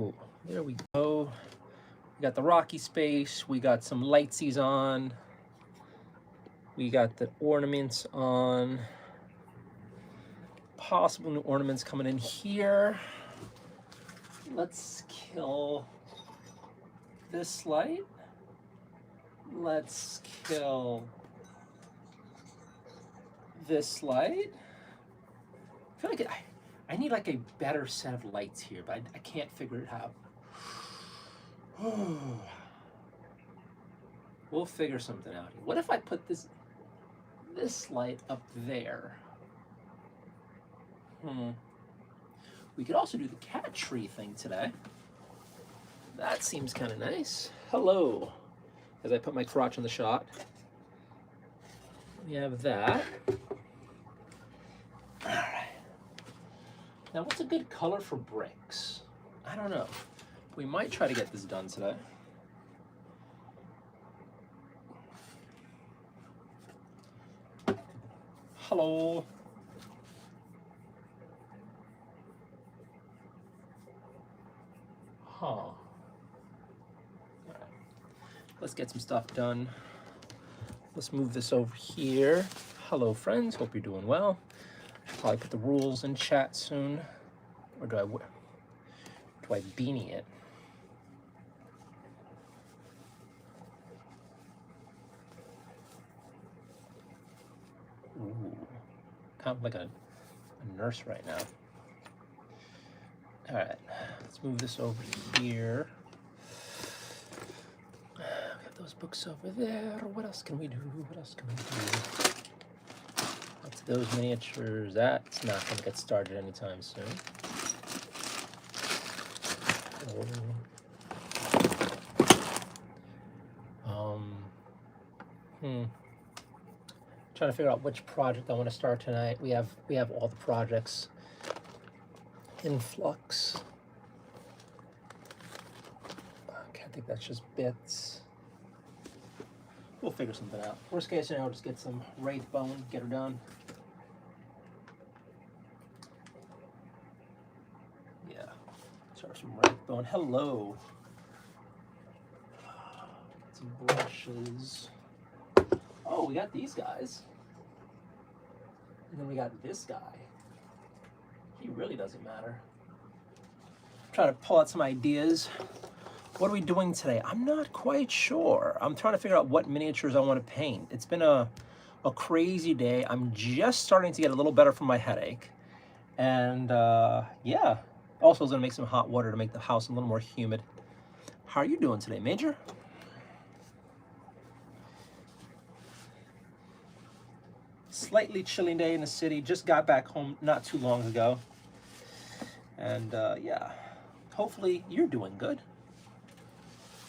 Ooh, there we go. We got the rocky space. We got some lightsies on. We got the ornaments on. Possible new ornaments coming in here. Let's kill this light. Let's kill this light. I feel like I need like a better set of lights here, but I can't figure it out. We'll figure something out here. What if I put this light up there? We could also do the cat tree thing today. That seems kind of nice. Hello. As I put my crotch in the shot. We have that. All right. Now, what's a good color for bricks? I don't know. We might try to get this done today. Hello. Huh. All right. Let's get some stuff done. Let's move this over here. Hello, friends. Hope you're doing well. Should probably put the rules in chat soon. Or do I beanie it? Ooh, kind of like a nurse right now. All right, let's move this over here. We have those books over there. What else can we do? What else can we do? That's those miniatures. That's not going to get started anytime soon. Trying to figure out which project I want to start tonight. We have all the projects in flux. Okay, I think that's just bits. We'll figure something out. Worst case scenario, I'll just get some Wraith Bone, get her done. Yeah, start some Wraith Bone. Hello. Some brushes. Oh, we got these guys. And then we got this guy. He really doesn't matter. I'm trying to pull out some ideas. What are we doing today? I'm not quite sure. I'm trying to figure out what miniatures I want to paint. It's been a crazy day. I'm just starting to get a little better from my headache. And yeah, also I was gonna make some hot water to make the house a little more humid. How are you doing today, Major? Slightly chilly day in the city. Just got back home not too long ago. And yeah, hopefully you're doing good.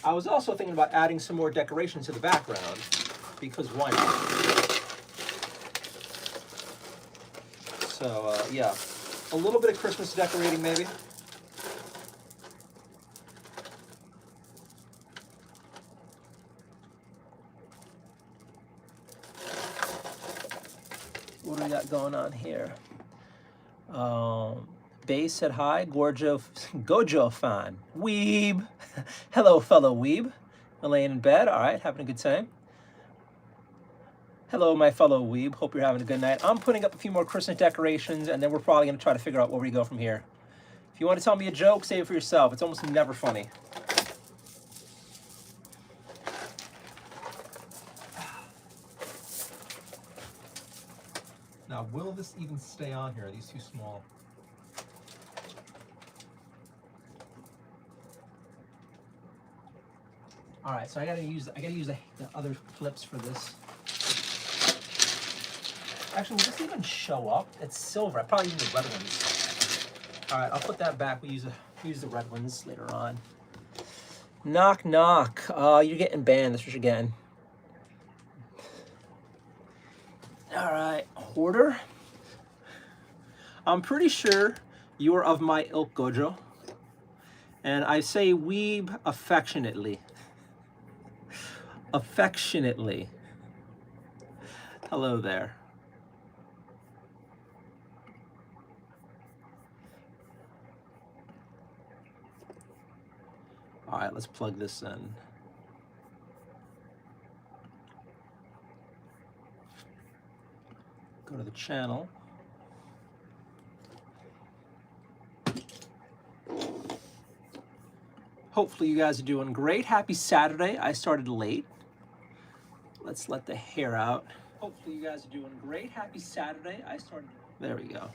I was also thinking about adding some more decorations to the background, because why not? So yeah, a little bit of Christmas decorating maybe. What do we got going on here? Bay said hi. Gojo fan. Weeb. Hello, fellow weeb. Laying in bed. All right, having a good time. Hello, my fellow weeb. Hope you're having a good night. I'm putting up a few more Christmas decorations, and then we're probably going to try to figure out where we go from here. If you want to tell me a joke, say it for yourself. It's almost never funny. Now, will this even stay on here? Are these too small? All right, so I gotta use the other clips for this. Actually, will this even show up? It's silver. I probably use the red ones. All right, I'll put that back. We use the red ones later on. Knock knock. You're getting banned. That's what you're getting. All right, Hoarder. I'm pretty sure you are of my ilk, Gojo. And I say weeb affectionately. Affectionately. Hello there. All right, let's plug this in. Go to the channel. Hopefully you guys are doing great. Happy Saturday. I started late. Let's let the hair out. Hopefully you guys are doing great. Happy Saturday. I started. There we go.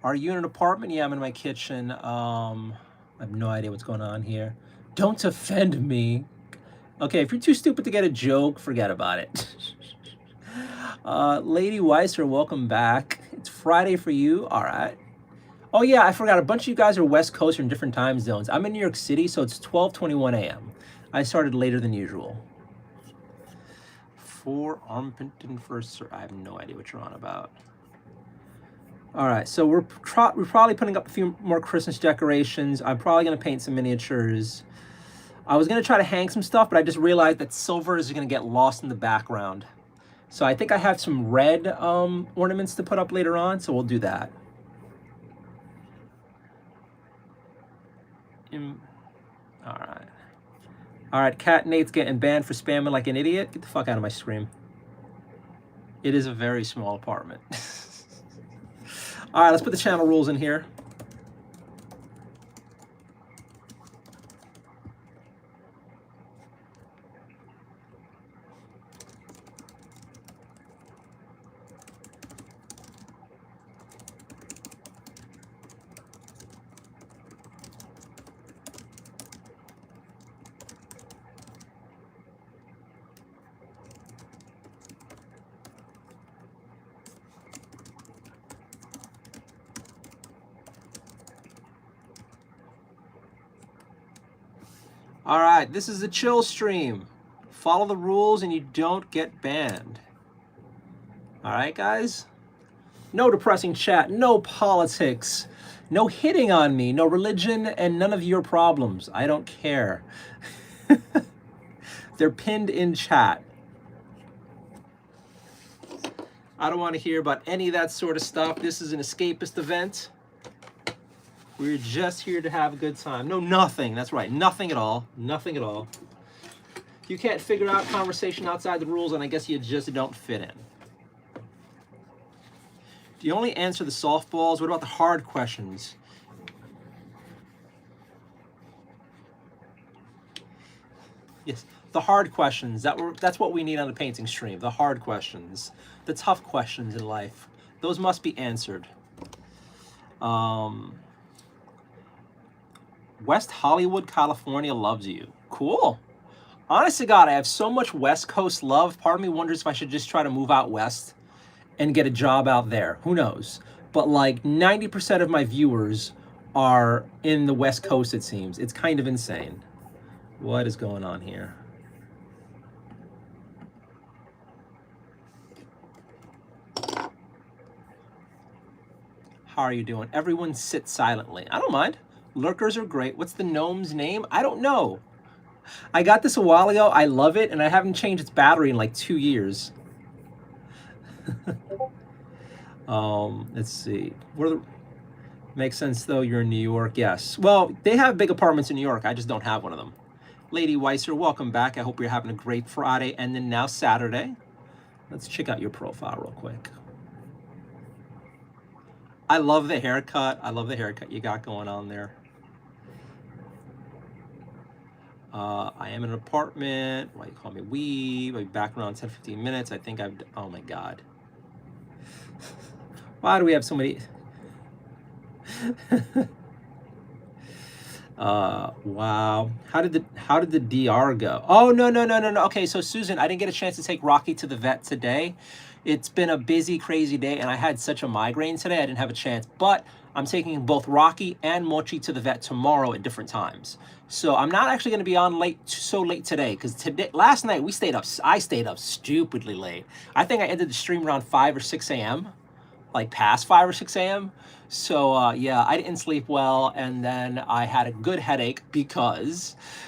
Are you in an apartment? Yeah, I'm in my kitchen. I have no idea what's going on here. Don't offend me. Okay, if you're too stupid to get a joke, forget about it. Lady Weiser, welcome back. It's Friday for you. All right. Oh yeah, I forgot. A bunch of you guys are West Coast or in different time zones. I'm in New York City, so it's 12:21 a.m. I started later than usual. For Armpington first, I have no idea what you're on about. All right, so we're probably putting up a few more Christmas decorations. I'm probably gonna paint some miniatures. I was gonna try to hang some stuff, but I just realized that silver is gonna get lost in the background. So I think I have some red ornaments to put up later on, so we'll do that. All right. All right, Cat Nate's getting banned for spamming like an idiot. Get the fuck out of my stream. It is a very small apartment. All right, let's put the channel rules in here. All right, this is a chill stream. Follow the rules and you don't get banned. All right, guys? No depressing chat, no politics, no hitting on me, no religion, and none of your problems. I don't care. They're pinned in chat. I don't want to hear about any of that sort of stuff. This is an escapist event. We're just here to have a good time. No, nothing. That's right. Nothing at all. Nothing at all. You can't figure out conversation outside the rules, and I guess you just don't fit in. Do you only answer the softballs? What about the hard questions? Yes, the hard questions. That's what we need on the painting stream. The hard questions. The tough questions in life. Those must be answered. West Hollywood, California loves you. Cool. Honest to God, I have so much West Coast love. Part of me wonders if I should just try to move out west and get a job out there. Who knows? But like 90% of my viewers are in the West Coast, it seems. It's kind of insane. What is going on here? How are you doing? Everyone sit silently. I don't mind. Lurkers are great. What's the gnome's name? I don't know. I got this a while ago. I love it, and I haven't changed its battery in like 2 years. Let's see. Makes sense, though. You're in New York. Yes. Well, they have big apartments in New York. I just don't have one of them. Lady Weiser, welcome back. I hope you're having a great Friday and then now Saturday. Let's check out your profile real quick. I love the haircut. I love the haircut you got going on there. I am in an apartment. Why you call me weeb? I'll be back around 10-15 minutes. I think oh my God. Why do we have so many? Wow. How did the DR go? Oh, no. Okay, so Susan, I didn't get a chance to take Rocky to the vet today. It's been a busy, crazy day, and I had such a migraine today, I didn't have a chance. But I'm taking both Rocky and Mochi to the vet tomorrow at different times. So I'm not actually going to be on so late today, because last night I stayed up stupidly late. I think I ended the stream around 5 or 6 a.m. like past 5 or 6 a.m. So yeah, I didn't sleep well, and then I had a good headache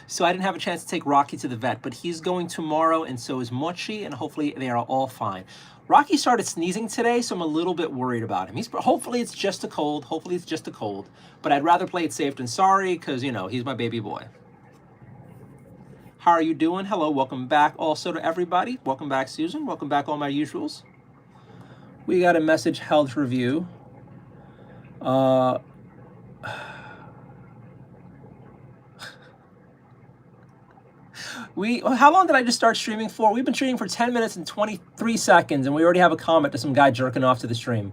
so I didn't have a chance to take Rocky to the vet, but he's going tomorrow, and so is Mochi, and hopefully they are all fine. Rocky started sneezing today, so I'm a little bit worried about him. Hopefully it's just a cold. Hopefully it's just a cold, but I'd rather play it safe than sorry because, you know, he's my baby boy. How are you doing? Hello, welcome back also to everybody. Welcome back, Susan. Welcome back, all my usuals. We got a message health review. How long did I just start streaming for? We've been streaming for 10 minutes and 23 seconds, and we already have a comment to some guy jerking off to the stream.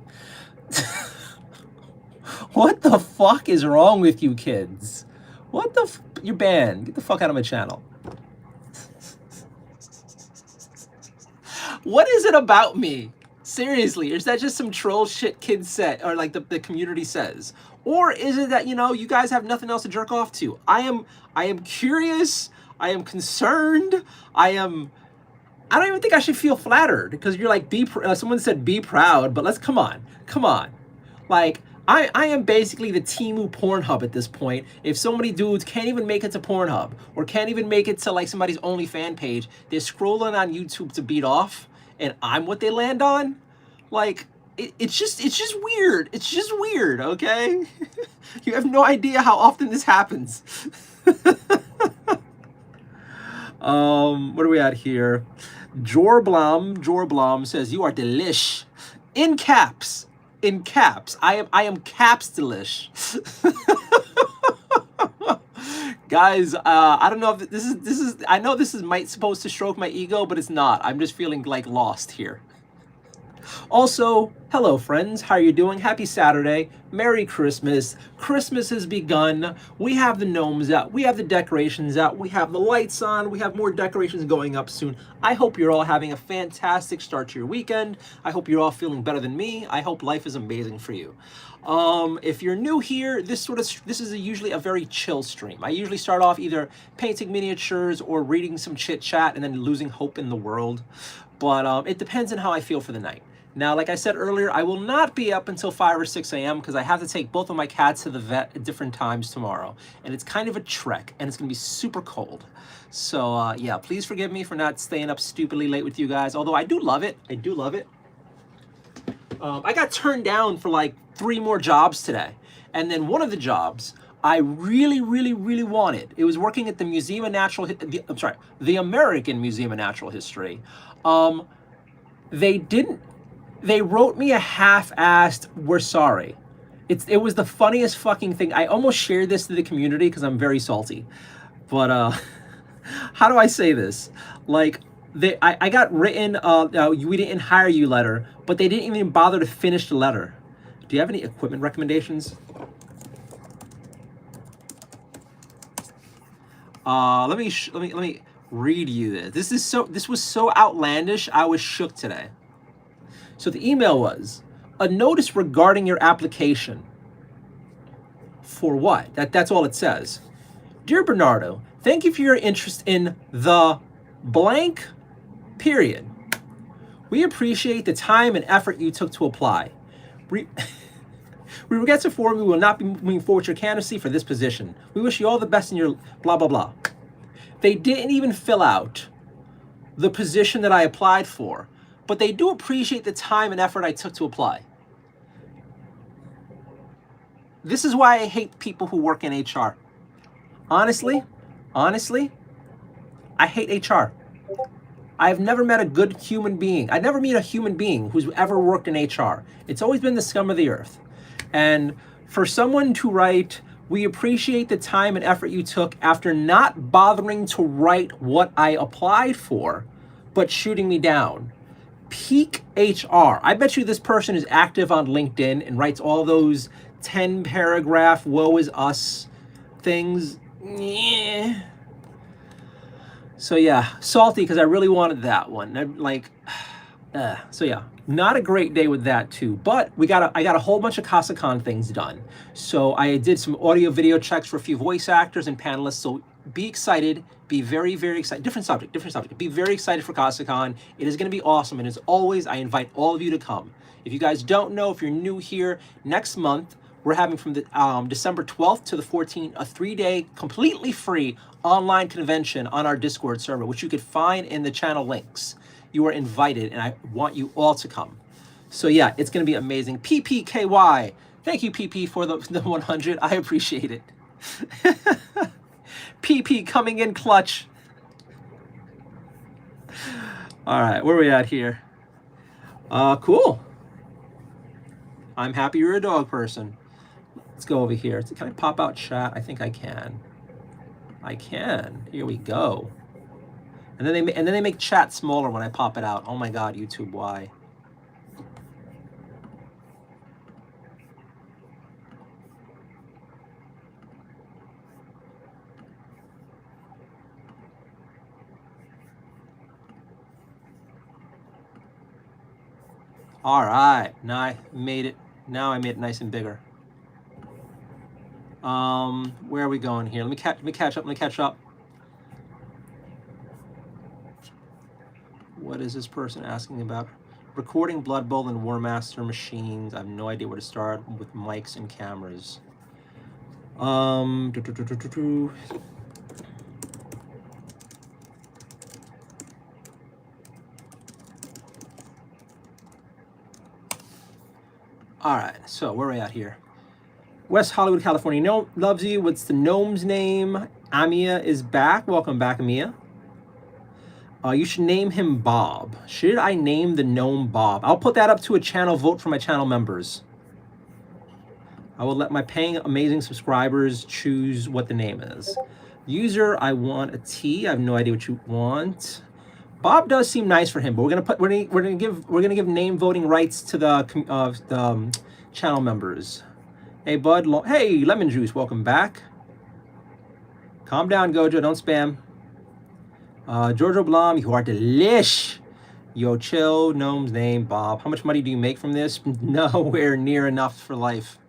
What the fuck is wrong with you kids? What the you're banned. Get the fuck out of my channel. What is it about me? Seriously, is that just some troll shit kids say, or like the community says? Or is it that, you know, you guys have nothing else to jerk off to? I am curious. I am concerned. I don't even think I should feel flattered because you're like, someone said be proud, but come on. Like, I am basically the Temu Pornhub at this point. If so many dudes can't even make it to Pornhub or can't even make it to like somebody's OnlyFans page, they're scrolling on YouTube to beat off, and I'm what they land on. Like, it's just weird. It's just weird, okay? You have no idea how often this happens. What are we at here? Jorblom says, you are delish. In caps. I am caps delish. Guys, I don't know if this is I know this is supposed to stroke my ego, but it's not. I'm just feeling like lost here. Also, hello friends, how are you doing? Happy Saturday, Merry Christmas. Christmas has begun. We have the gnomes out, we have the decorations out, we have the lights on, we have more decorations going up soon. I hope you're all having a fantastic start to your weekend. I hope you're all feeling better than me. I hope life is amazing for you. If you're new here, this is usually a very chill stream. I usually start off either painting miniatures or reading some chit chat and then losing hope in the world. But it depends on how I feel for the night. Now, like I said earlier, I will not be up until 5 or 6 a.m. because I have to take both of my cats to the vet at different times tomorrow. And it's kind of a trek, and it's going to be super cold. So, yeah, please forgive me for not staying up stupidly late with you guys, although I do love it. I do love it. I got turned down for like 3 more jobs today. And then one of the jobs I really wanted. It was working at the Museum of Natural the American Museum of Natural History. They wrote me a half-assed, we're sorry. It was the funniest fucking thing. I almost shared this to the community because I'm very salty. But how do I say this? Like, I got written, we didn't hire you letter, but they didn't even bother to finish the letter. Do you have any equipment recommendations? Let me read you this. This was so outlandish. I was shook today. So the email was a notice regarding your application. For what? That's all it says. Dear Bernardo, thank you for your interest in the blank period. We appreciate the time and effort you took to apply. We regret to inform you we will not be moving forward your candidacy for this position. We wish you all the best in your blah, blah, blah. They didn't even fill out the position that I applied for, but they do appreciate the time and effort I took to apply. This is why I hate people who work in HR. Honestly, I hate HR. I've never met a good human being. I never meet a human being who's ever worked in HR. It's always been the scum of the earth. And for someone to write, we appreciate the time and effort you took after not bothering to write what I applied for, but shooting me down. Peak HR. I bet you this person is active on LinkedIn and writes all those 10-paragraph woe is us things. Yeah. So yeah, salty because I really wanted that one. So yeah, not a great day with that too. But I got a whole bunch of CasaCon things done. So I did some audio video checks for a few voice actors and panelists. So be excited. Be very excited. Different subject. Be very excited for CasaCon. It is going to be awesome. And as always, I invite all of you to come. If you guys don't know, if you're new here, next month, we're having from the December 12th to the 14th, a 3-day completely free online convention on our Discord server, which you could find in the channel links. You are invited, and I want you all to come. So yeah, it's going to be amazing. PPKY, thank you, PP, for the 100. I appreciate it. PP coming in clutch. All right, where are we at here? Cool. I'm happy you're a dog person. Let's go over here. Can I pop out chat? I think I can. I can. Here we go. And then they make chat smaller when I pop it out. Oh my God, YouTube, why? All right, now I made it. Now I made it nice and bigger. Where are we going here? Let me catch up. What is this person asking about? Recording Blood Bowl and War Master machines. I have no idea where to start with mics and cameras. All right, so where are we at here? West Hollywood, California. No, loves you. What's the gnome's name? Amia is back. Welcome back, Amia. You should name him Bob. Should I name the gnome Bob? I'll put that up to a channel vote for my channel members. I will let my paying amazing subscribers choose what the name is. User, I want a T. I have no idea what you want. Bob does seem nice for him, but we're gonna give name voting rights to the channel members. Hey bud, hey Lemon Juice, welcome back. Calm down, Gojo, don't spam. Giorgio Blom, you are delish. Yo, chill, gnome's name, Bob. How much money do you make from this? Nowhere near enough for life,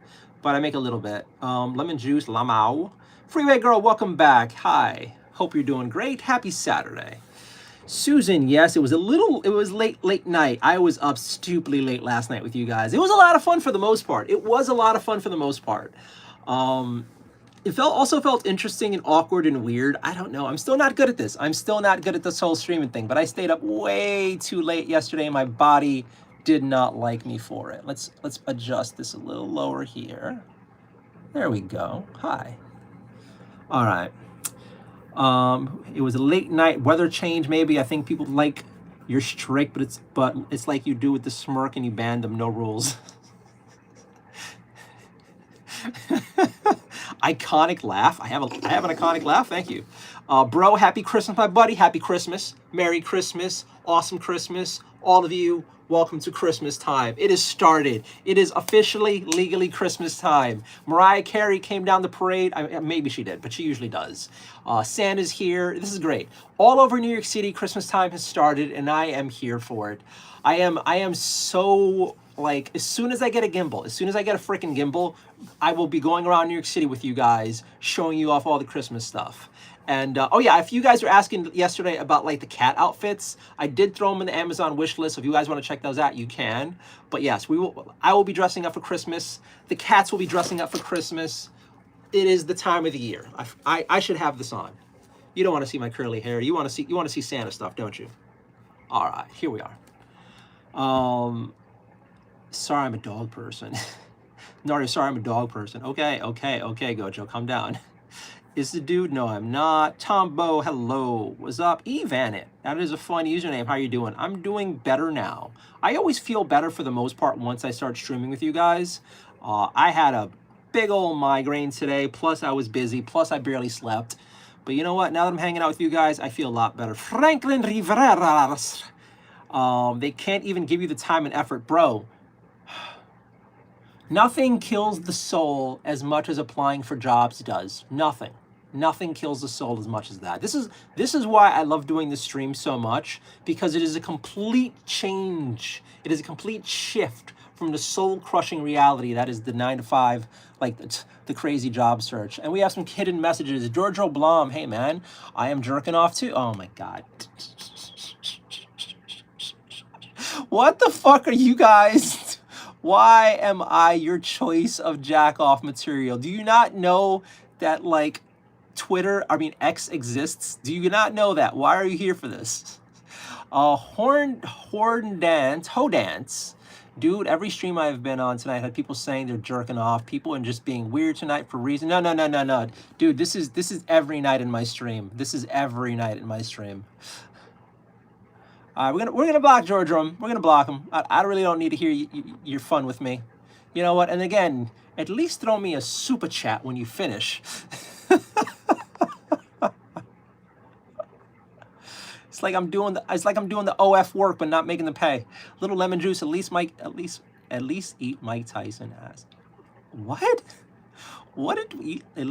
but I make a little bit. Lemon Juice, Lamau. Freeway Girl, welcome back. Hi, hope you're doing great. Happy Saturday. Susan, yes, it was late night. I was up stupidly late last night with you guys. It was a lot of fun for the most part. It also felt interesting and awkward and weird. I don't know. I'm still not good at this. I'm still not good at this whole streaming thing, but I stayed up way too late yesterday and my body did not like me for it. Let's adjust this a little lower here. There we go. Hi. All right. It was a late night weather change. Maybe I think people like you're strict, but it's like you do with the smirk and you ban them. No rules. Iconic laugh. I have an iconic laugh. Thank you, bro. Happy Christmas, my buddy. Happy Christmas. Merry Christmas. Awesome Christmas. All of you. Welcome to Christmas time. It has started. It is officially, legally Christmas time. Mariah Carey came down the parade. Maybe she did, but she usually does. Santa's here. This is great. All over New York City, Christmas time has started, and I am here for it. I am so, like, as soon as I get a gimbal, as soon as I get a freaking gimbal, I will be going around New York City with you guys, showing you off all the Christmas stuff. And oh yeah, if you guys were asking yesterday about like the cat outfits, I did throw them in the Amazon wish list. So if you guys want to check those out, you can. But yes, I will be dressing up for Christmas. The cats will be dressing up for Christmas. It is the time of the year. I should have this on. You don't want to see my curly hair. You want to see Santa stuff, don't you? All right, here we are. Sorry, I'm a dog person. Nardio, sorry, I'm a dog person. Okay, Gojo, calm down. Is the dude? No, I'm not. Tombo, hello. What's up? Evanit. That is a fun username. How are you doing? I'm doing better now. I always feel better for the most part once I start streaming with you guys. I had a big old migraine today, plus I was busy, plus I barely slept. But you know what? Now that I'm hanging out with you guys, I feel a lot better. Franklin Rivera. They can't even give you the time and effort. Bro, nothing kills the soul as much as applying for jobs does. Nothing. Nothing kills the soul as much as that. This is why I love doing this stream so much, because it is a complete change. It is a complete shift from the soul-crushing reality that is the 9-to-5, like the crazy job search. And we have some hidden messages. Giorgio Blom, hey man, I am jerking off too. Oh my God. What the fuck are you guys? Why am I your choice of jack-off material? Do you not know that, like, X exists? Do you not know that? Why are you here for this? Horn dance, ho dance. Dude, every stream I've been on tonight had people saying they're jerking off. People and just being weird tonight for reason. No. Dude, this is every night in my stream. This is every night in my stream. We're gonna block George Rum. We're gonna block him. I really don't need to hear your fun with me. You know what? And again, at least throw me a super chat when you finish. It's like I'm doing the OF work but not making the pay. Little lemon juice. At least eat Mike Tyson ass. What? What did we eat? At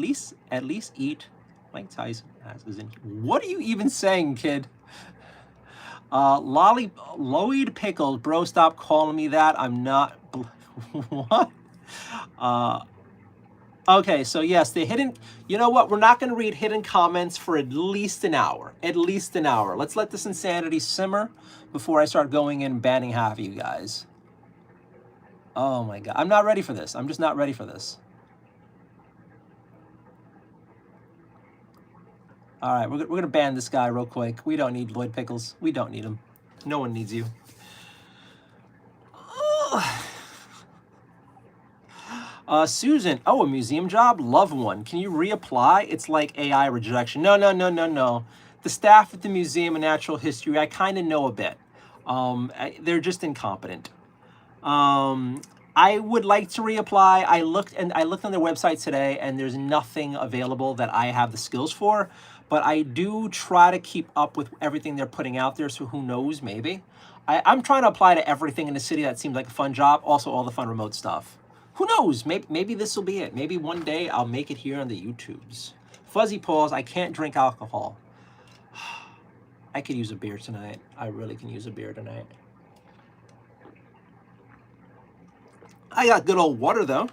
least eat Mike Tyson ass. What are you even saying, kid? Lloyd Pickles, bro, stop calling me that. I'm not. What? Okay, so yes, the hidden. You know what? We're not going to read hidden comments for at least an hour. At least an hour. Let's let this insanity simmer before I start going in and banning half of you guys. Oh my God, I'm not ready for this. I'm just not ready for this. All right, we're gonna ban this guy real quick. We don't need Lloyd Pickles. We don't need him. No one needs you. Susan, a museum job? Love one. Can you reapply? It's like AI rejection. No. The staff at the Museum of Natural History, I kind of know a bit. They're just incompetent. I would like to reapply. I looked on their website today, and there's nothing available that I have the skills for. But I do try to keep up with everything they're putting out there, so who knows, maybe. I'm trying to apply to everything in the city that seems like a fun job, also all the fun remote stuff. Who knows, maybe this will be it. Maybe one day I'll make it here on the YouTubes. Fuzzy paws, I can't drink alcohol. I could use a beer tonight. I really can use a beer tonight. I got good old water, though.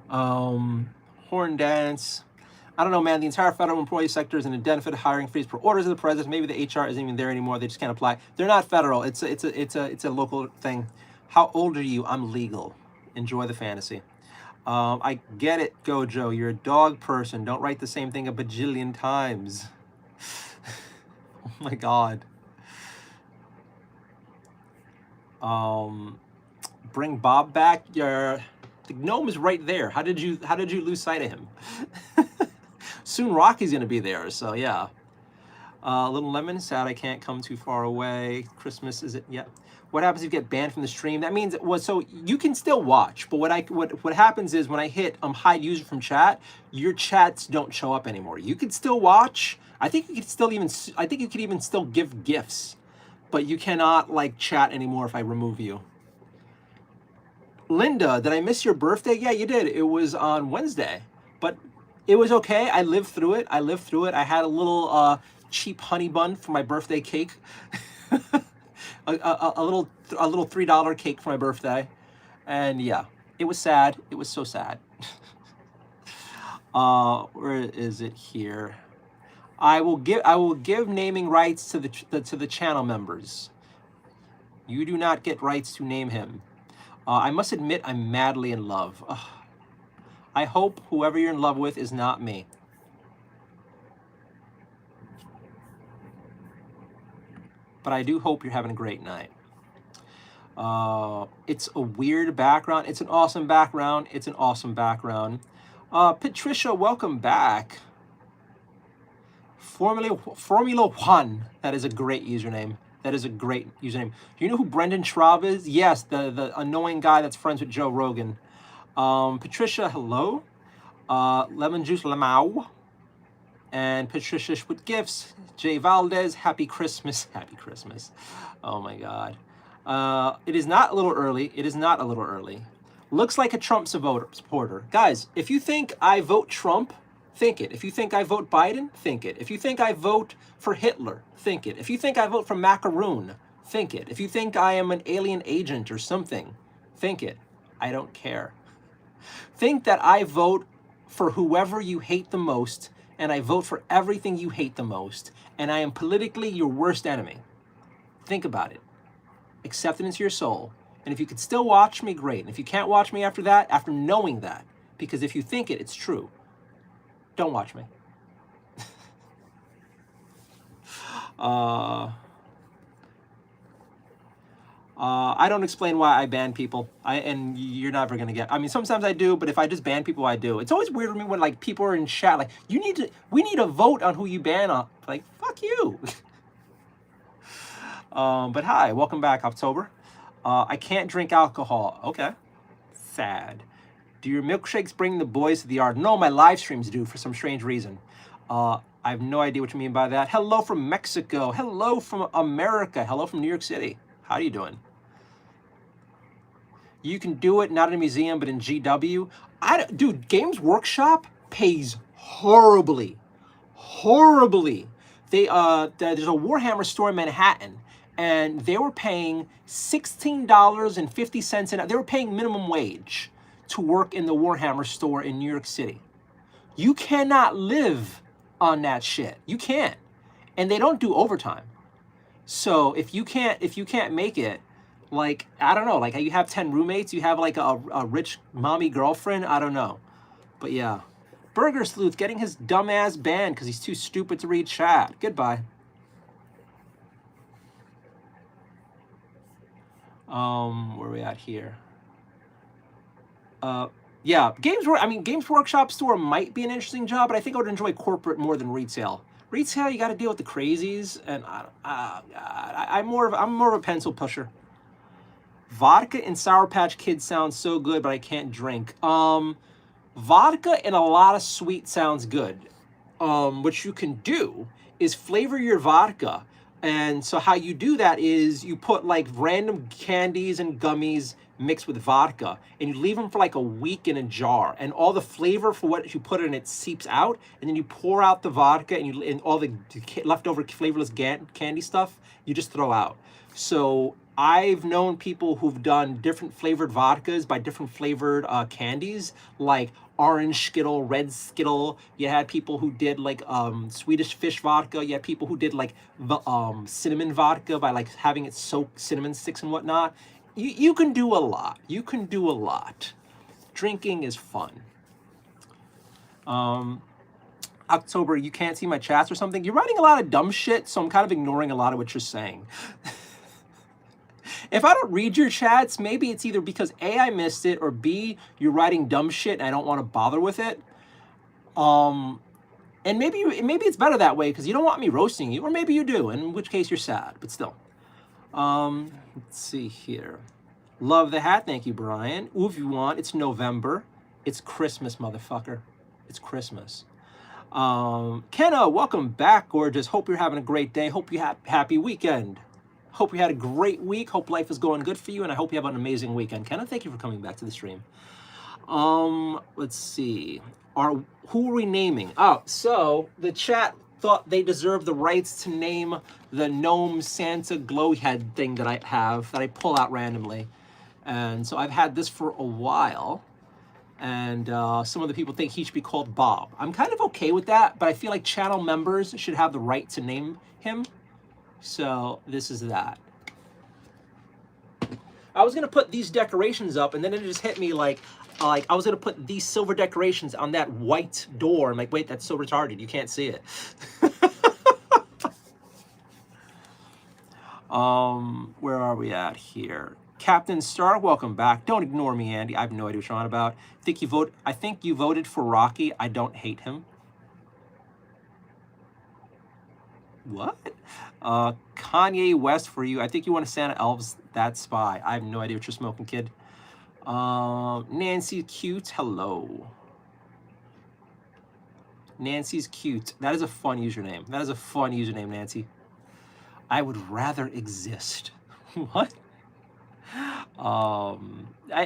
Horn dance. I don't know, man. The entire federal employee sector is in a benefit hiring freeze per orders of the president. Maybe the HR isn't even there anymore. They just can't apply. They're not federal. It's a local thing. How old are you? I'm legal. Enjoy the fantasy. I get it, Gojo. You're a dog person. Don't write the same thing a bajillion times. Oh my God. Bring Bob back. The gnome is right there. How did you lose sight of him? Soon Rocky's gonna be there, so yeah. Little Lemon, sad I can't come too far away. Christmas is it? Yeah. What happens if you get banned from the stream? That means so you can still watch, but what happens is when I hit hide user from chat, your chats don't show up anymore. You could still watch. I think you could even still give gifts, but you cannot like chat anymore if I remove you. Linda, did I miss your birthday? Yeah, you did. It was on Wednesday, but it was okay. I lived through it. I had a little cheap honey bun for my birthday cake. a little $3 cake for my birthday, and yeah, it was sad. It was so sad. Where is it here? I will give naming rights to the channel members. You do not get rights to name him. I must admit, I'm madly in love. I hope whoever you're in love with is not me. But I do hope you're having a great night. It's a weird background. It's an awesome background. Patricia, welcome back. Formula One. That is a great username. Do you know who Brendan Schraub is? Yes, the annoying guy that's friends with Joe Rogan. Patricia, hello. Lemon Juice Lamau. And Patricia with gifts. Jay Valdez, happy Christmas. Happy Christmas. Oh my God. It is not a little early. Looks like a Trump supporter. Guys, if you think I vote Trump, think it. If you think I vote Biden, think it. If you think I vote for Hitler, think it. If you think I vote for Macaroon, think it. If you think I am an alien agent or something, think it. I don't care. Think that I vote for whoever you hate the most, and I vote for everything you hate the most, and I am politically your worst enemy. Think about it. accept it into your soul. And if you could still watch me, great. And if you can't watch me after that, after knowing that, because if you think it, it's true, don't watch me. I don't explain why I ban people. And you're never gonna get. I mean, sometimes I do, but if I just ban people, I do. It's always weird to me when like people are in chat like, we need to vote on who you ban on. Like, fuck you. But hi, welcome back, October. I can't drink alcohol. Okay, sad. Do your milkshakes bring the boys to the yard? No, my live streams do for some strange reason. I have no idea what you mean by that. Hello from Mexico. Hello from America. Hello from New York City. How are you doing? You can do it, not in a museum, but in GW. Dude, Games Workshop pays horribly. Horribly. There's a Warhammer store in Manhattan, and they were paying $16.50 an hour. They were paying minimum wage to work in the Warhammer store in New York City. You cannot live on that shit. You can't. And they don't do overtime. So if you can't make it, like, I don't know, like you have 10 roommates, you have like a rich mommy girlfriend, I don't know. But yeah. Burger Sleuth getting his dumbass banned because he's too stupid to read chat. Goodbye. Where are we at here? Yeah, Games Workshop store might be an interesting job, but I think I would enjoy corporate more than retail. Retail, you got to deal with the crazies, and I'm more of a pencil pusher. Vodka and Sour Patch Kids sounds so good, but I can't drink. Vodka and a lot of sweet sounds good. What you can do is flavor your vodka. And so how you do that is you put like random candies and gummies mixed with vodka, and you leave them for like a week in a jar, and all the flavor for what you put in it seeps out, and then you pour out the vodka, and all the leftover flavorless candy stuff you just throw out. So I've known people who've done different flavored vodkas by different flavored candies, like orange Skittle, red Skittle. You had people who did like Swedish fish vodka. You had people who did like cinnamon vodka by like having it soak cinnamon sticks and whatnot. You can do a lot. You can do a lot. Drinking is fun. October, you can't see my chats or something? You're writing a lot of dumb shit, so I'm kind of ignoring a lot of what you're saying. If I don't read your chats, maybe it's either because A, I missed it, or B, you're writing dumb shit and I don't want to bother with it. And maybe it's better that way because you don't want me roasting you, or maybe you do, in which case you're sad, but still. Let's see here. Love the hat. Thank you, Brian. Ooh, if you want, it's November. It's Christmas, motherfucker. It's Christmas. Kenna, welcome back, gorgeous. Hope you're having a great day. Hope you have happy weekend. Hope you had a great week. Hope life is going good for you, and I hope you have an amazing weekend. Kenna, thank you for coming back to the stream. Let's see. Who are we naming? Oh, so the chat thought they deserved the rights to name the gnome Santa glow head thing that I have, that I pull out randomly. And so I've had this for a while. And some of the people think he should be called Bob. I'm kind of okay with that, but I feel like channel members should have the right to name him. So this is that. I was gonna put these decorations up, and then it just hit me like I was gonna put these silver decorations on that white door. I'm like, wait, that's so retarded, you can't see it. Where are we at here? Captain Star, welcome back. Don't ignore me, Andy. I have no idea what you're on about. I think you voted for Rocky. I don't hate him. What? Kanye West for you. I think you want to Santa Elves that spy. I have no idea what you're smoking, kid. Nancy Cute. Hello. Nancy's Cute. That is a fun username. That is a fun username, Nancy. I would rather exist. What?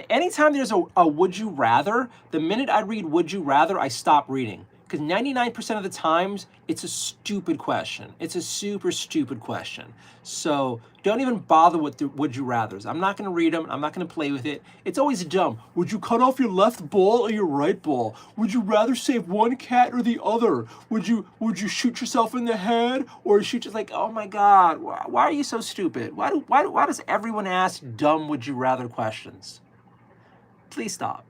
Anytime there's a would you rather, the minute I read would you rather, I stop reading. Because 99% of the times, it's a stupid question. It's a super stupid question. So don't even bother with the would you rathers. I'm not going to read them. I'm not going to play with it. It's always dumb. Would you cut off your left ball or your right ball? Would you rather save one cat or the other? Would you shoot yourself in the head or shoot just like, oh my God, why are you so stupid? Why does everyone ask dumb would you rather questions? Please stop.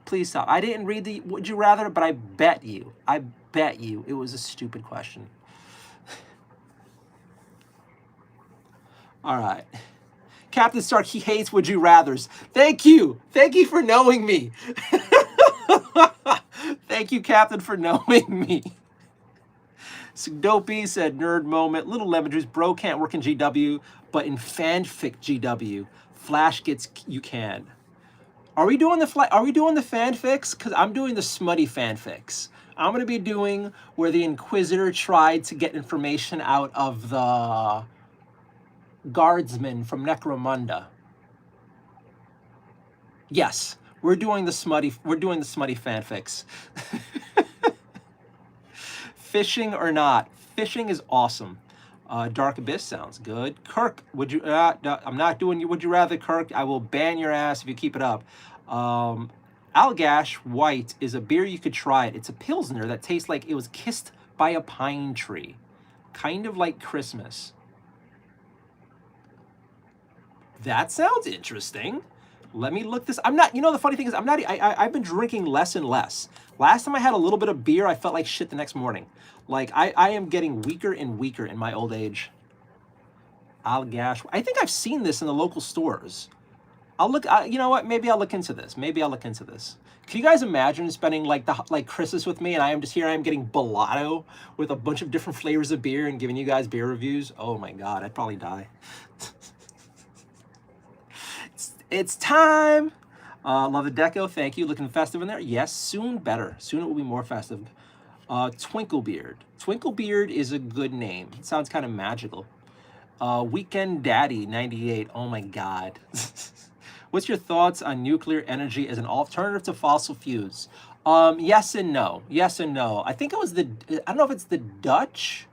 Please stop. I didn't read the would you rather, but I bet you it was a stupid question. All right. Captain Stark, he hates would you rathers. Thank you. Thank you for knowing me. Thank you, Captain, for knowing me. Dopey said nerd moment. Little lemon juice, bro can't work in GW, but in fanfic GW, Flash gets you can. Are we doing the fanfics? Because I'm doing the smutty fanfics. I'm going to be doing where the Inquisitor tried to get information out of the guardsman from Necromunda. Yes, we're doing the smutty fanfics. Fishing or not? Fishing is awesome. Dark Abyss sounds good. Kirk, would you? I'm not doing you. Would you rather, Kirk? I will ban your ass if you keep it up. Allagash White is a beer you could try it. It's a pilsner that tastes like it was kissed by a pine tree, kind of like Christmas. That sounds interesting. Let me look this. I'm not. You know the funny thing is I've been drinking less and less. Last time I had a little bit of beer, I felt like shit the next morning. Like, I am getting weaker and weaker in my old age. Allagash. I think I've seen this in the local stores. I'll look, you know what? Maybe I'll look into this. Can you guys imagine spending like Christmas with me and I am getting Bellotto with a bunch of different flavors of beer and giving you guys beer reviews? Oh my God, I'd probably die. It's time. Love the deco. Thank you. Looking festive in there. Yes, soon better. Soon it will be more festive. Twinklebeard. Twinklebeard is a good name. It sounds kind of magical. Weekend Daddy 98. Oh my God. What's your thoughts on nuclear energy as an alternative to fossil fuels? Yes and no. Yes and no. I think it was I don't know if it's the Dutch,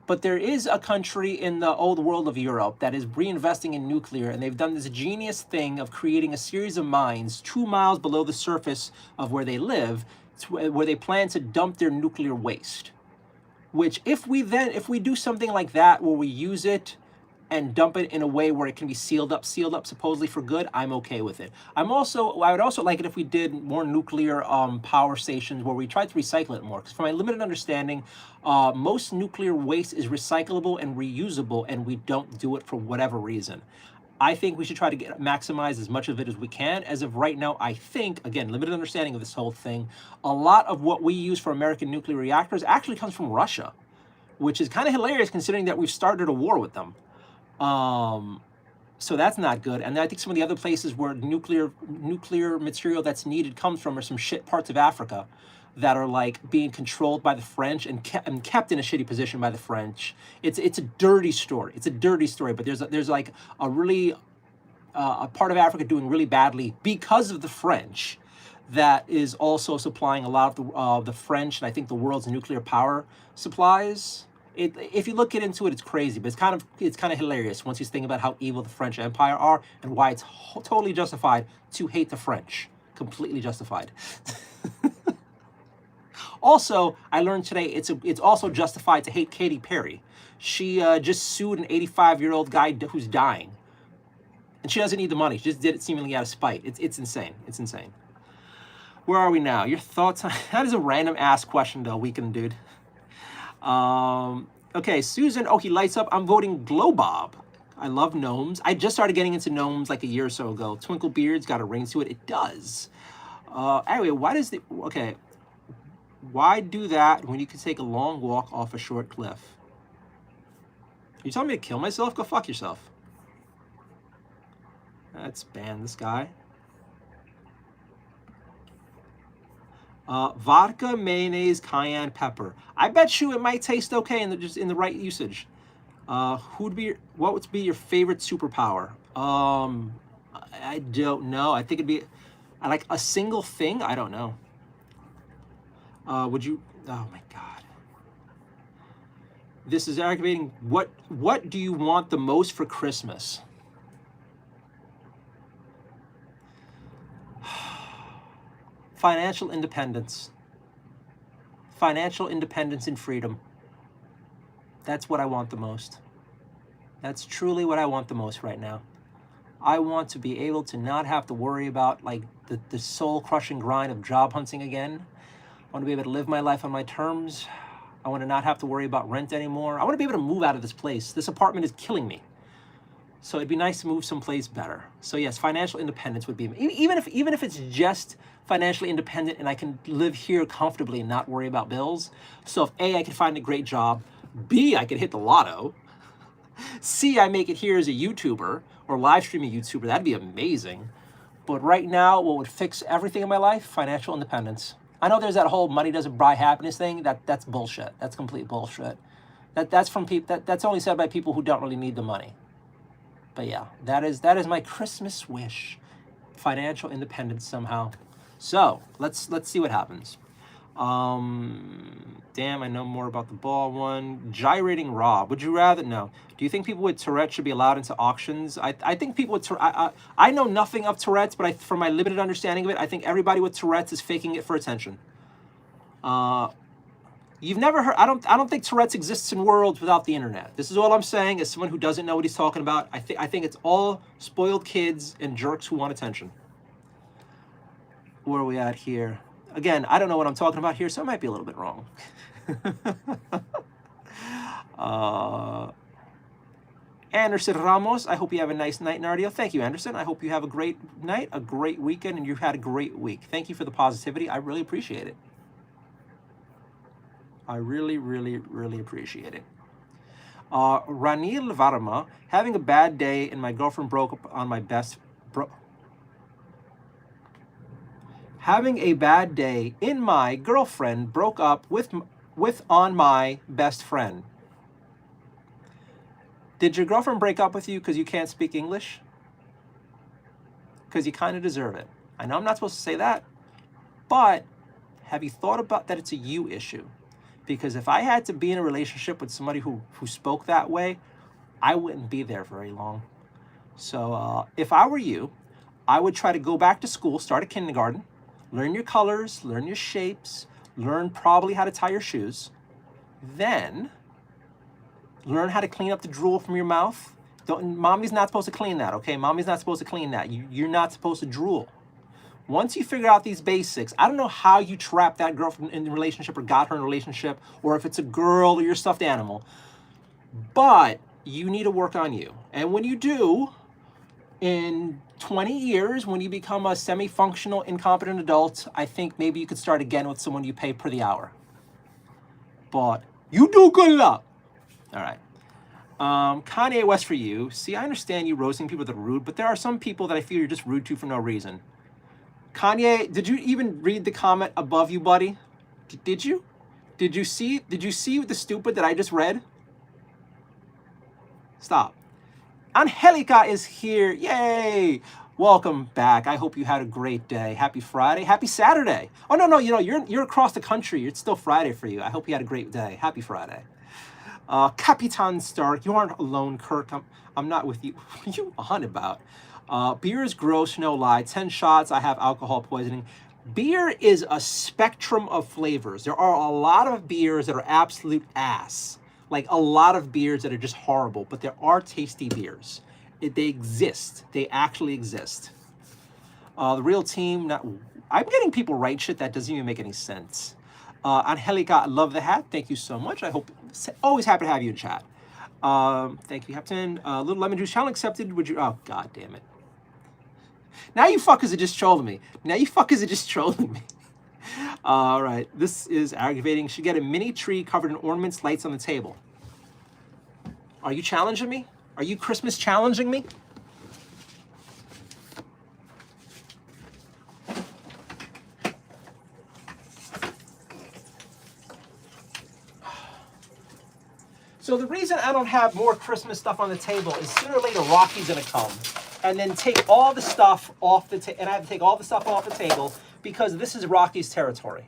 but there is a country in the old world of Europe that is reinvesting in nuclear, and they've done this genius thing of creating a series of mines 2 miles below the surface of where they live, where they plan to dump their nuclear waste. Which if we do something like that where we use it and dump it in a way where it can be sealed up supposedly for good, I'm okay with it. I would also like it if we did more nuclear power stations where we tried to recycle it more. Because from my limited understanding, most nuclear waste is recyclable and reusable, and we don't do it for whatever reason. I think we should try to maximize as much of it as we can. As of right now, I think, again, limited understanding of this whole thing, a lot of what we use for American nuclear reactors actually comes from Russia, which is kind of hilarious considering that we've started a war with them. So that's not good. And I think some of the other places where nuclear material that's needed comes from are some shit parts of Africa that are like being controlled by the French and kept in a shitty position by the French. It's a dirty story. It's a dirty story. But there's like a really a part of Africa doing really badly because of the French, that is also supplying a lot of the French and I think the world's nuclear power supplies. If you look into it, it's crazy, but it's kind of hilarious once you think about how evil the French Empire are and why it's totally justified to hate the French. Completely justified. Also, I learned today it's also justified to hate Katy Perry. She just sued an 85-year-old guy who's dying, and she doesn't need the money. She just did it seemingly out of spite. It's insane. It's insane. Where are we now? Your thoughts on that is a random ass question though, Weekend Dude. Okay, Susan. Oh, he lights up. I'm voting Globob. I love gnomes. I just started getting into gnomes like a year or so ago. Twinklebeard's got a ring to it. It does. Anyway, why do that when you can take a long walk off a short cliff? Are you telling me to kill myself? Go fuck yourself. Let's ban this guy. Vodka, mayonnaise, cayenne pepper. I bet you it might taste okay just in the right usage. What would be your favorite superpower? I don't know. I think it'd be like a single thing. I don't know. Would you? Oh my God. This is aggravating. What do you want the most for Christmas? Financial independence. Financial independence and freedom. That's what I want the most. That's truly what I want the most right now. I want to be able to not have to worry about like the soul-crushing grind of job hunting again. I want to be able to live my life on my terms. I want to not have to worry about rent anymore. I want to be able to move out of this place. This apartment is killing me. So it'd be nice to move someplace better. So yes, financial independence would be, even if it's just financially independent and I can live here comfortably and not worry about bills. So if A, I can find a great job, B, I can hit the lotto, C, I make it here as a YouTuber or live streaming YouTuber, that'd be amazing. But right now, what would fix everything in my life? Financial independence. I know there's that whole money doesn't buy happiness thing. That's bullshit. That's complete bullshit. That's from people. That's only said by people who don't really need the money. But yeah, that is my Christmas wish. Financial independence somehow. So let's see what happens. Damn, I know more about the ball one. Gyrating Rob. Would you rather? No. Do you think people with Tourette should be allowed into auctions? I think people with Tourette, I know nothing of Tourette's, but from my limited understanding of it, I think everybody with Tourette's is faking it for attention. You've never heard, I don't think Tourette's exists in worlds without the internet. This is all I'm saying as someone who doesn't know what he's talking about. I think it's all spoiled kids and jerks who want attention. Where are we at here? Again, I don't know what I'm talking about here, so I might be a little bit wrong. Anderson Ramos, I hope you have a nice night, Nardio. Thank you, Anderson. I hope you have a great night, a great weekend, and you've had a great week. Thank you for the positivity. I really appreciate it. I really, really, really appreciate it. Ranil Varma, having a bad day and my girlfriend broke up on my best... Having a bad day in my girlfriend broke up with on my best friend. Did your girlfriend break up with you because you can't speak English? Because you kind of deserve it. I know I'm not supposed to say that, but have you thought about that it's a you issue? Because if I had to be in a relationship with somebody who spoke that way, I wouldn't be there very long. So if I were you, I would try to go back to school, start at kindergarten, learn your colors, learn your shapes, learn probably how to tie your shoes, then learn how to clean up the drool from your mouth. Mommy's not supposed to clean that, okay? Mommy's not supposed to clean that. You're not supposed to drool. Once you figure out these basics, I don't know how you trap that girl in a relationship or got her in a relationship, or if it's a girl or your stuffed animal, but you need to work on you. And when you do, in 20 years, when you become a semi-functional, incompetent adult, I think maybe you could start again with someone you pay per the hour. But you do good luck. All right. Kanye West for you. See, I understand you roasting people that are rude, but there are some people that I feel you're just rude to for no reason. Kanye, did you even read the comment above you, buddy? Did you? Did you see the stupid that I just read? Stop. Angelica is here. Yay! Welcome back. I hope you had a great day. Happy Friday. Happy Saturday. Oh no, you're across the country. It's still Friday for you. I hope you had a great day. Happy Friday. Capitan Stark, you aren't alone, Kirk. I'm not with you. What are you on about? Beer is gross, no lie. 10 shots, I have alcohol poisoning. Beer is a spectrum of flavors. There are a lot of beers that are absolute ass. Like a lot of beers that are just horrible, but there are tasty beers. They exist. They actually exist. The real team, I'm getting people write shit that doesn't even make any sense. Angelica, I love the hat. Thank you so much. I hope, always happy to have you in chat. Thank you, Captain. Little Lemon Juice challenge accepted. Would you, oh, God damn it. Now you fuckers are just trolling me. All right, this is aggravating. Should get a mini tree covered in ornaments, lights on the table. Are you challenging me? Are you Christmas challenging me? So the reason I don't have more Christmas stuff on the table is sooner or later Rocky's gonna come and then take all the stuff off the table, and I have to take all the stuff off the table because this is Rocky's territory.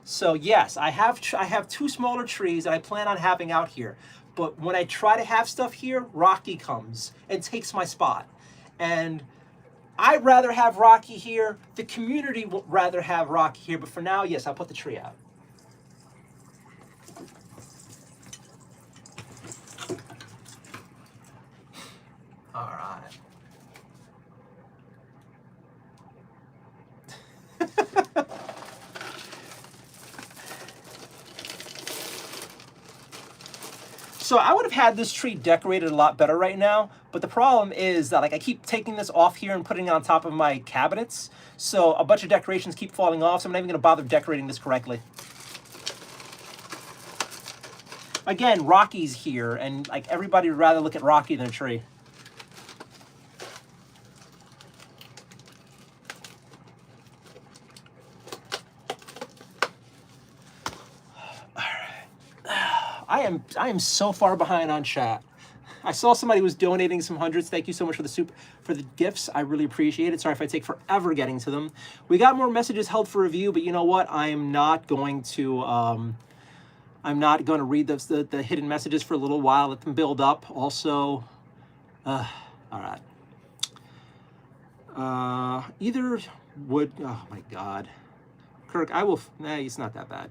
So yes, I have two smaller trees that I plan on having out here. But when I try to have stuff here, Rocky comes and takes my spot. And I'd rather have Rocky here. The community would rather have Rocky here. But for now, yes, I'll put the tree out. All right. So I would have had this tree decorated a lot better right now, but the problem is that like I keep taking this off here and putting it on top of my cabinets, so a bunch of decorations keep falling off, so I'm not even going to bother decorating this correctly. Again, Rocky's here, and like everybody would rather look at Rocky than a tree. I am so far behind on chat. I saw somebody was donating some hundreds. Thank you so much for the gifts. I really appreciate it. Sorry if I take forever getting to them. We got more messages held for review, but you know what? I'm not going to read the hidden messages for a little while. Let them build up. Also, all right. Either would. Oh my God, Kirk. I will. Nah, it's not that bad.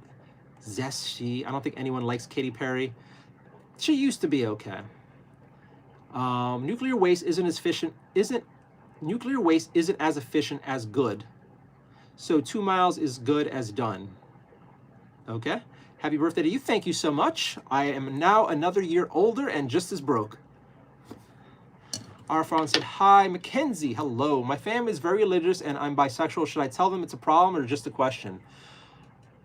Zesty. I don't think anyone likes Katy Perry. She used to be okay. Nuclear waste isn't as efficient. Nuclear waste isn't as efficient as good. So 2 miles is good as done. Okay. Happy birthday to you. Thank you so much. I am now another year older and just as broke. Arfon said, hi, Mackenzie. Hello. My family is very religious and I'm bisexual. Should I tell them it's a problem or just a question?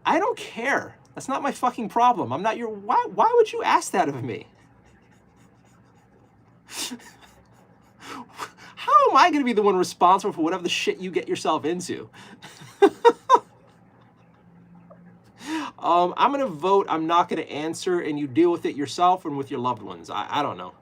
I don't care. That's not my fucking problem. I'm not your... Why would you ask that of me? How am I going to be the one responsible for whatever the shit you get yourself into? I'm going to vote. I'm not going to answer, and you deal with it yourself and with your loved ones. I don't know.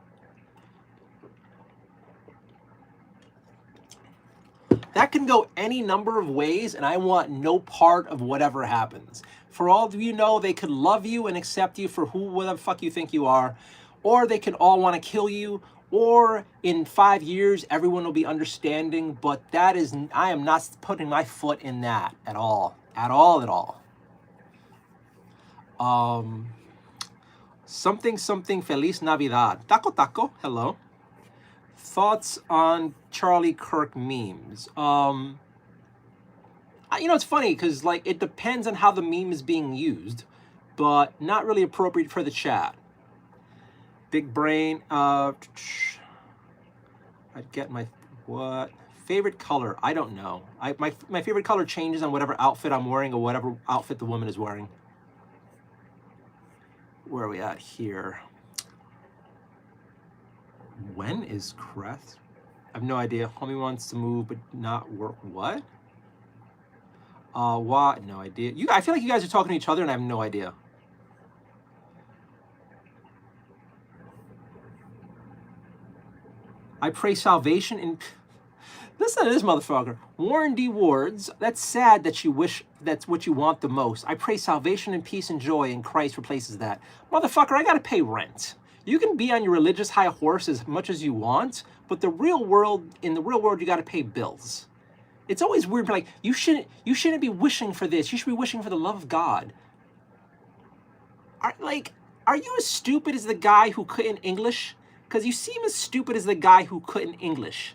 That can go any number of ways, and I want no part of whatever happens. For all of you know, they could love you and accept you for whatever the fuck you think you are, or they could all want to kill you, or in 5 years, everyone will be understanding, but I am not putting my foot in that at all. At all. Something Feliz Navidad. Taco, hello. Thoughts on Charlie Kirk memes? You know, it's funny because like it depends on how the meme is being used, but not really appropriate for the chat. Big brain. I'd get my favorite color. I don't know. My favorite color changes on whatever outfit I'm wearing or whatever outfit the woman is wearing. Where are we at here? When is Crest? I have no idea. Homie wants to move but not work. What? Why? No idea. I feel like you guys are talking to each other and I have no idea. I pray salvation in... Listen to this motherfucker. Warren D. Wards, that's sad that you wish that's what you want the most. I pray salvation and peace and joy and Christ replaces that. Motherfucker, I gotta pay rent. You can be on your religious high horse as much as you want, but in the real world, you gotta pay bills. It's always weird, like, you shouldn't be wishing for this. You should be wishing for the love of God. Are you as stupid as the guy who couldn't English? Because you seem as stupid as the guy who couldn't English.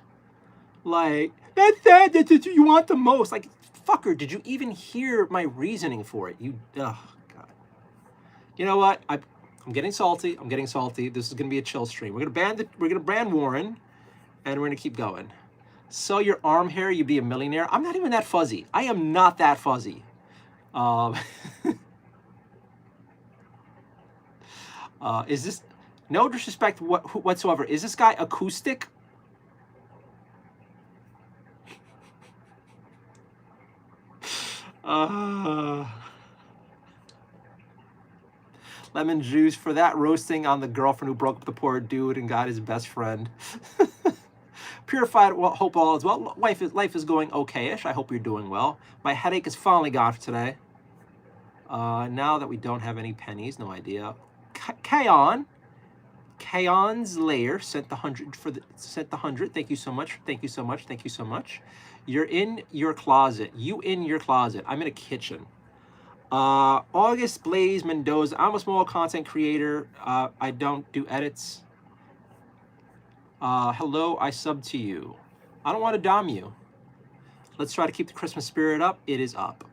Like, that's sad that you want the most. Like, fucker, did you even hear my reasoning for it? Oh, God. You know what? I'm getting salty. This is going to be a chill stream. We're going to ban Warren, and we're going to keep going. Sell your arm hair, you'd be a millionaire. I'm not even that fuzzy. I am not that fuzzy. Is this... No disrespect whatsoever. Is this guy acoustic? Lemon juice for that roasting on the girlfriend who broke up the poor dude and got his best friend. Purified, well, hope all is well. Life is going okay-ish. I hope you're doing well. My headache is finally gone for today. Now that we don't have any pennies, no idea. Kaon's layer sent the 100 for the sent the 100. Thank you so much. Thank you so much. Thank you so much. You're in your closet. You in your closet. I'm in a kitchen. August Blaze Mendoza. I'm a small content creator. I don't do edits. Hello, I sub to you. I don't want to dom you. Let's try to keep the Christmas spirit up. It is up.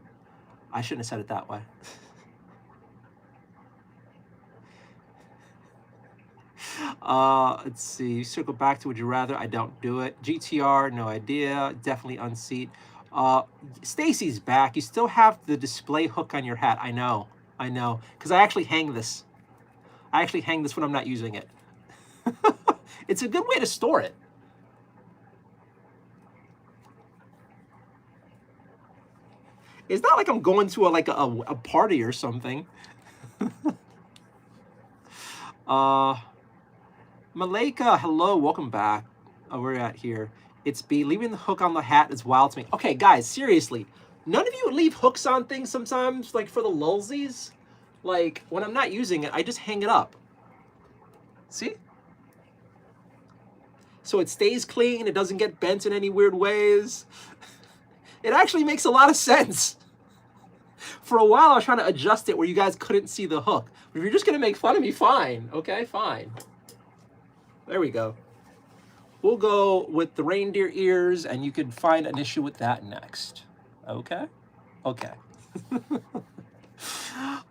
I shouldn't have said it that way. Let's see. Circle back to would you rather. I don't do it. GTR, no idea. Definitely unseat. Stacy's back. You still have the display hook on your hat. I know. Because I actually hang this. I actually hang this when I'm not using it. It's a good way to store it. It's not like I'm going to a party or something. Malika, hello, welcome back. We're at here. It's B. Leaving the hook on the hat is wild to me. Okay, guys, seriously. None of you leave hooks on things sometimes, like for the lulsies? Like, when I'm not using it, I just hang it up. See? So it stays clean, it doesn't get bent in any weird ways. It actually makes a lot of sense. For a while, I was trying to adjust it where you guys couldn't see the hook. If you're just gonna make fun of me, fine. Okay, fine. There we go. We'll go with the reindeer ears, and you can find an issue with that next. Okay? Okay.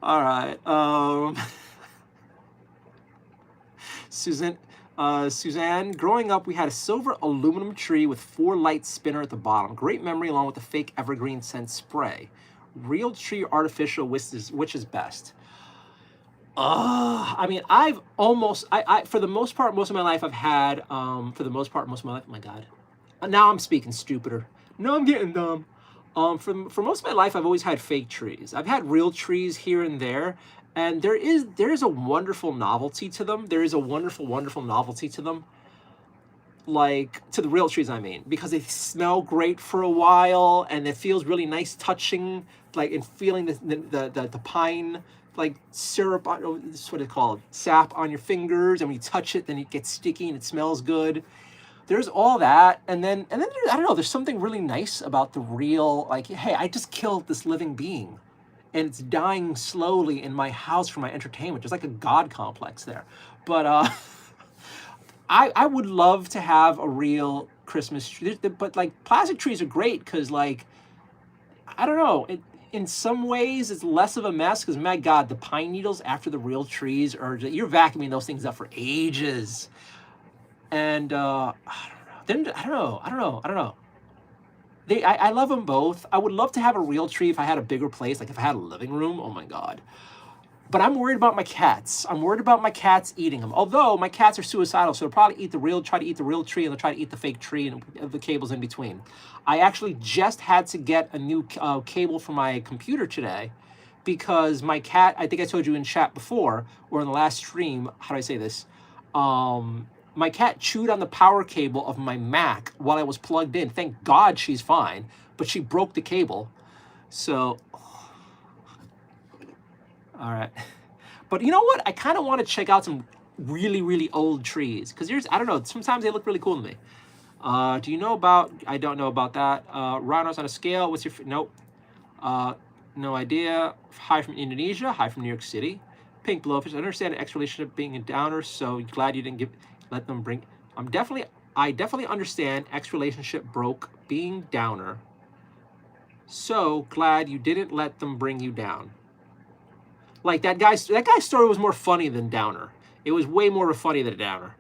All right. Suzanne, growing up, we had a silver aluminum tree with 4 light spinner at the bottom. Great memory, along with the fake evergreen scent spray. Real tree, artificial, which is best? I mean, I've almost, for the most part, most of my life, I've had, oh my God. Now I'm speaking stupider. No, I'm getting dumb. For most of my life, I've always had fake trees. I've had real trees here and there, and there is a wonderful novelty to them. There is a wonderful, wonderful novelty to them. Like, to the real trees, I mean, because they smell great for a while, and it feels really nice touching, like, and feeling the pine, like, syrup, this is what it's called, sap on your fingers, and when you touch it, then it gets sticky and it smells good. There's all that, and then there's, I don't know, there's something really nice about the real, like, hey, I just killed this living being, and it's dying slowly in my house for my entertainment. There's like a God complex there. But I would love to have a real Christmas tree, but like plastic trees are great because, like, I don't know, in some ways it's less of a mess because, my God, the pine needles after the real trees you're vacuuming those things up for ages. And I don't know. I love them both. I would love to have a real tree if I had a bigger place, like if I had a living room. Oh my God. But I'm worried about my cats. I'm worried about my cats eating them. Although my cats are suicidal, so they'll probably try to eat the real tree, and they'll try to eat the fake tree and the cables in between. I actually just had to get a new cable for my computer today because my cat, I think I told you in chat before, or in the last stream, how do I say this? My cat chewed on the power cable of my Mac while I was plugged in. Thank God she's fine, but she broke the cable. So, all right. But you know what? I kind of want to check out some really, really old trees because I don't know, sometimes they look really cool to me. Do you know about, I don't know about that. Rhinos on a scale, what's your, nope. No idea. Hi from Indonesia, hi from New York City. Pink Blowfish, I understand the X relationship being a downer, so glad you didn't let them bring, I definitely understand X relationship broke being downer, so glad you didn't let them bring you down. Like that guy's story was more funny than downer. It was way more funny than a downer.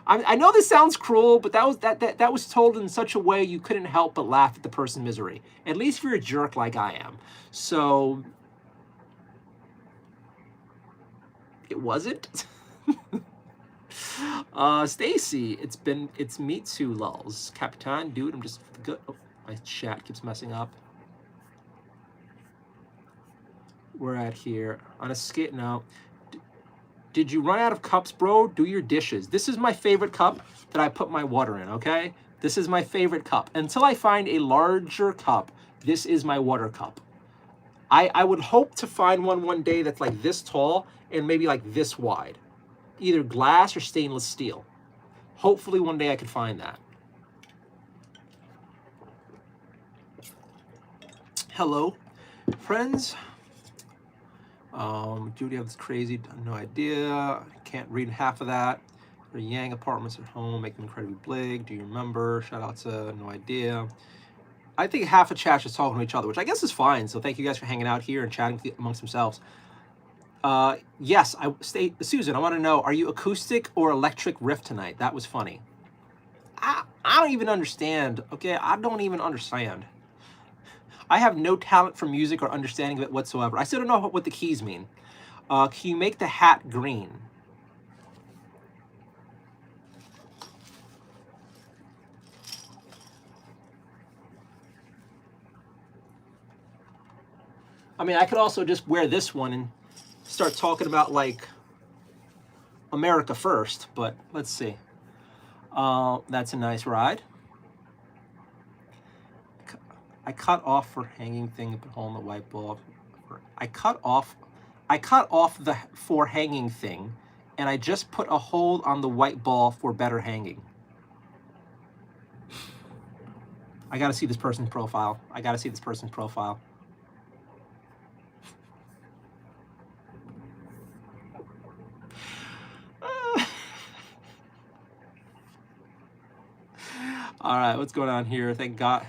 I know this sounds cruel, but that was told in such a way you couldn't help but laugh at the person's misery. At least if you're a jerk like I am. So it wasn't. Stacy, it's me too, lulz. Capitan, dude, I'm just good. Oh, my chat keeps messing up. We're at here on a skit now. Did you run out of cups, bro? Do your dishes. This is my favorite cup that I put my water in, okay? This is my favorite cup. Until I find a larger cup, this is my water cup. I would hope to find one day that's like this tall and maybe like this wide, either glass or stainless steel. Hopefully one day I could find that. Hello, friends. Judy, I have this crazy, no idea. Can't read half of that. The Yang apartments at home make them incredibly big. Do you remember? Shout out to no idea. I think half of chat is talking to each other, which I guess is fine. So thank you guys for hanging out here and chatting amongst themselves. Yes, Susan, I want to know, are you acoustic or electric riff tonight? That was funny. I don't even understand. Okay, I don't even understand. I have no talent for music or understanding of it whatsoever. I still don't know what the keys mean. Can you make the hat green? I mean, I could also just wear this one and start talking about like America first, but let's see. That's a nice ride. I cut off for hanging thing and put hole in the white ball. I cut off the for hanging thing, and I just put a hole on the white ball for better hanging. I gotta see this person's profile. I gotta see this person's profile. All right, what's going on here? Thank God.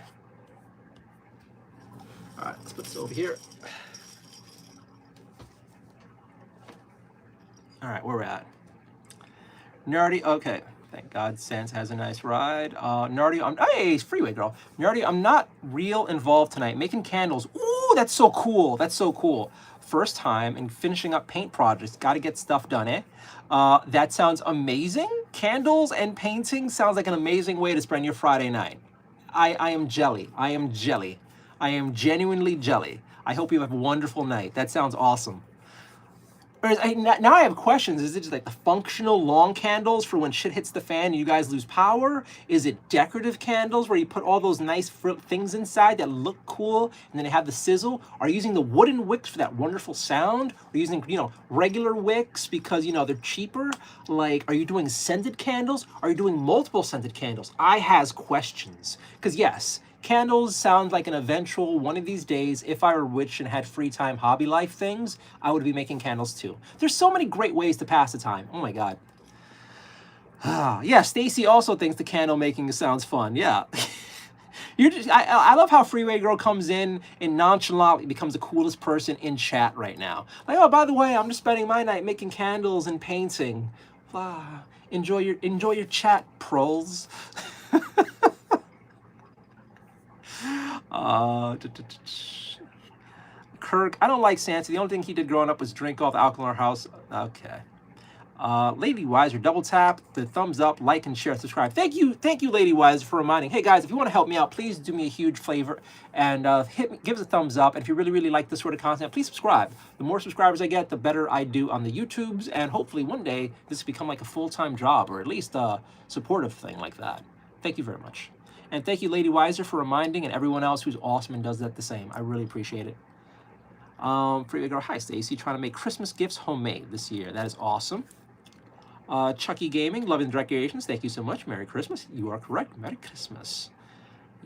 All right, let's put this over here. All right, where we're at. Nardio, okay. Thank God Sans has a nice ride. Nardio, hey, freeway girl. Nardio, I'm not real involved tonight. Making candles. Ooh, that's so cool. That's so cool. First time and finishing up paint projects. Got to get stuff done, eh? That sounds amazing. Candles and painting sounds like an amazing way to spend your Friday night. I am jelly. I am jelly. I am genuinely jelly. I hope you have a wonderful night. That sounds awesome. Now I have questions. Is it just like the functional long candles for when shit hits the fan and you guys lose power? Is it decorative candles where you put all those nice things inside that look cool and then they have the sizzle? Are you using the wooden wicks for that wonderful sound? Are you using, regular wicks because, they're cheaper? Like, are you doing scented candles? Are you doing multiple scented candles? I has questions. Because yes, candles sound like an eventual one of these days, if I were rich and had free time hobby life things, I would be making candles too. There's so many great ways to pass the time. Oh my God. Yeah, Stacy also thinks the candle making sounds fun. Yeah. I love how Freeway Girl comes in and nonchalantly becomes the coolest person in chat right now. Like, oh, by the way, I'm just spending my night making candles and painting. Enjoy your chat, pros. Kirk, I don't like Santa. The only thing he did growing up was drink all the alcohol in our house. Okay. Lady Wiser, double tap the thumbs up, like and share, subscribe. Thank you, Lady Wiser, for reminding. Hey guys, if you want to help me out, please do me a huge favor and give us a thumbs up. And if you really like this sort of content, please subscribe. The more subscribers I get, the better I do on the YouTubes, and hopefully one day this will become like a full-time job or at least a supportive thing like that. Thank you very much. And thank you, Lady Wiser, for reminding, and everyone else who's awesome and does that the same. I really appreciate it. Pretty girl, hi Stacy, trying to make Christmas gifts homemade this year. That is awesome. Chucky Gaming, loving the decorations. Thank you so much. Merry Christmas. You are correct. Merry Christmas.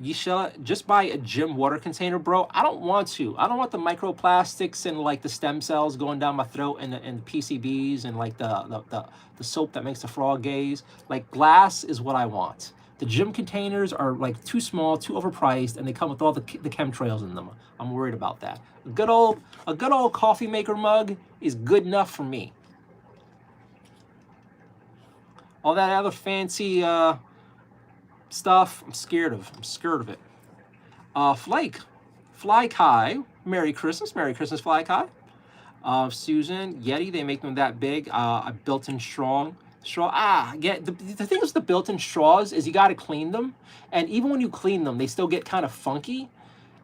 Yishella, just buy a gym water container, bro. I don't want to. I don't want the microplastics and like the stem cells going down my throat and the PCBs and like the soap that makes the frog gaze. Like glass is what I want. The gym containers are like too small, too overpriced, and they come with all the chemtrails in them. I'm worried about that. A good old coffee maker mug is good enough for me. All that other fancy stuff, I'm scared of. I'm scared of it. Fly Kai, Merry Christmas, Fly Kai. Susan, Yeti, they make them that big. Built-in straw. Yeah. The thing with the built-in straws is you got to clean them, and even when you clean them, they still get kind of funky.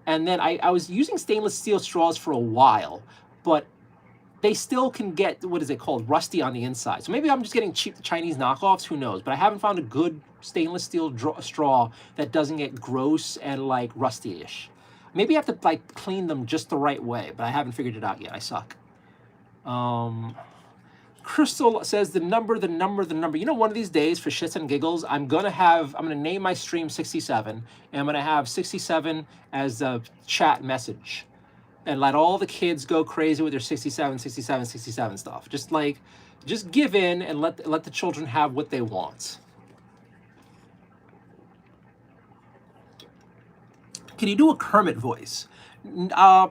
And then I was using stainless steel straws for a while, but they still can get, what is it called, rusty on the inside. So maybe I'm just getting cheap Chinese knockoffs, who knows? But I haven't found a good stainless steel straw that doesn't get gross and like rusty-ish. Maybe I have to like clean them just the right way, but I haven't figured it out yet. I suck. Crystal says the number. You know, one of these days, for shits and giggles, I'm gonna name my stream 67, and I'm gonna have 67 as a chat message, and let all the kids go crazy with their 67 stuff. Just give in and let the children have what they want. Can you do a Kermit voice?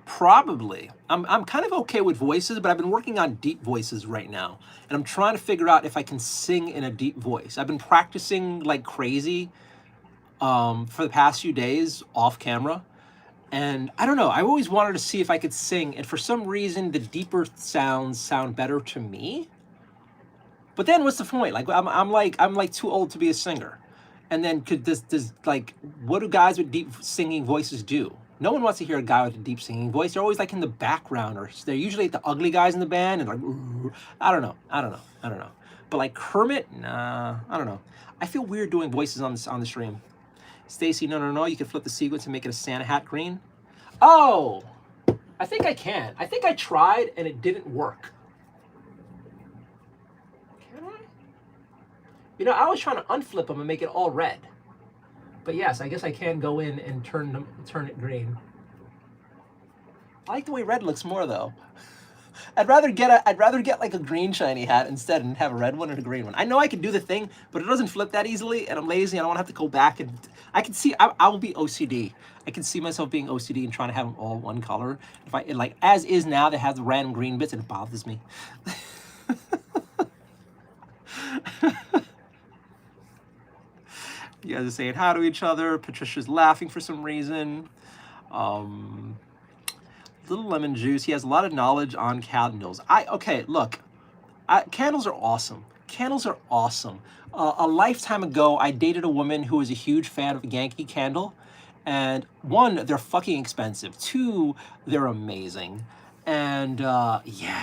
Probably. I'm kind of okay with voices, but I've been working on deep voices right now, and I'm trying to figure out if I can sing in a deep voice. I've been practicing like crazy for the past few days off camera, and I don't know. I always wanted to see if I could sing, and for some reason, the deeper sounds sound better to me. But then, what's the point? Like, I'm like too old to be a singer. And then does like, what do guys with deep singing voices do? No one wants to hear a guy with a deep singing voice. They're always like in the background, or they're usually like the ugly guys in the band, and like, I don't know. But like Kermit, nah, I don't know. I feel weird doing voices on the stream. Stacy, no. You can flip the sequence and make it a Santa hat green. Oh, I think I can. I think I tried and it didn't work. Can I? You know, I was trying to unflip them and make it all red. But yes, I guess I can go in and turn it green. I like the way red looks more though. I'd rather get like a green shiny hat instead and have a red one and a green one. I know I can do the thing, but it doesn't flip that easily, and I'm lazy. I don't want to have to go back, and I can see I will be OCD. I can see myself being OCD and trying to have them all one color. If I like as is now, they have the random green bits, and it bothers me. You guys are saying hi to each other. Patricia's laughing for some reason. Little lemon juice. He has a lot of knowledge on candles. Look, candles are awesome. Candles are awesome. A lifetime ago, I dated a woman who was a huge fan of Yankee Candle. And one, they're fucking expensive. Two, they're amazing. And yeah.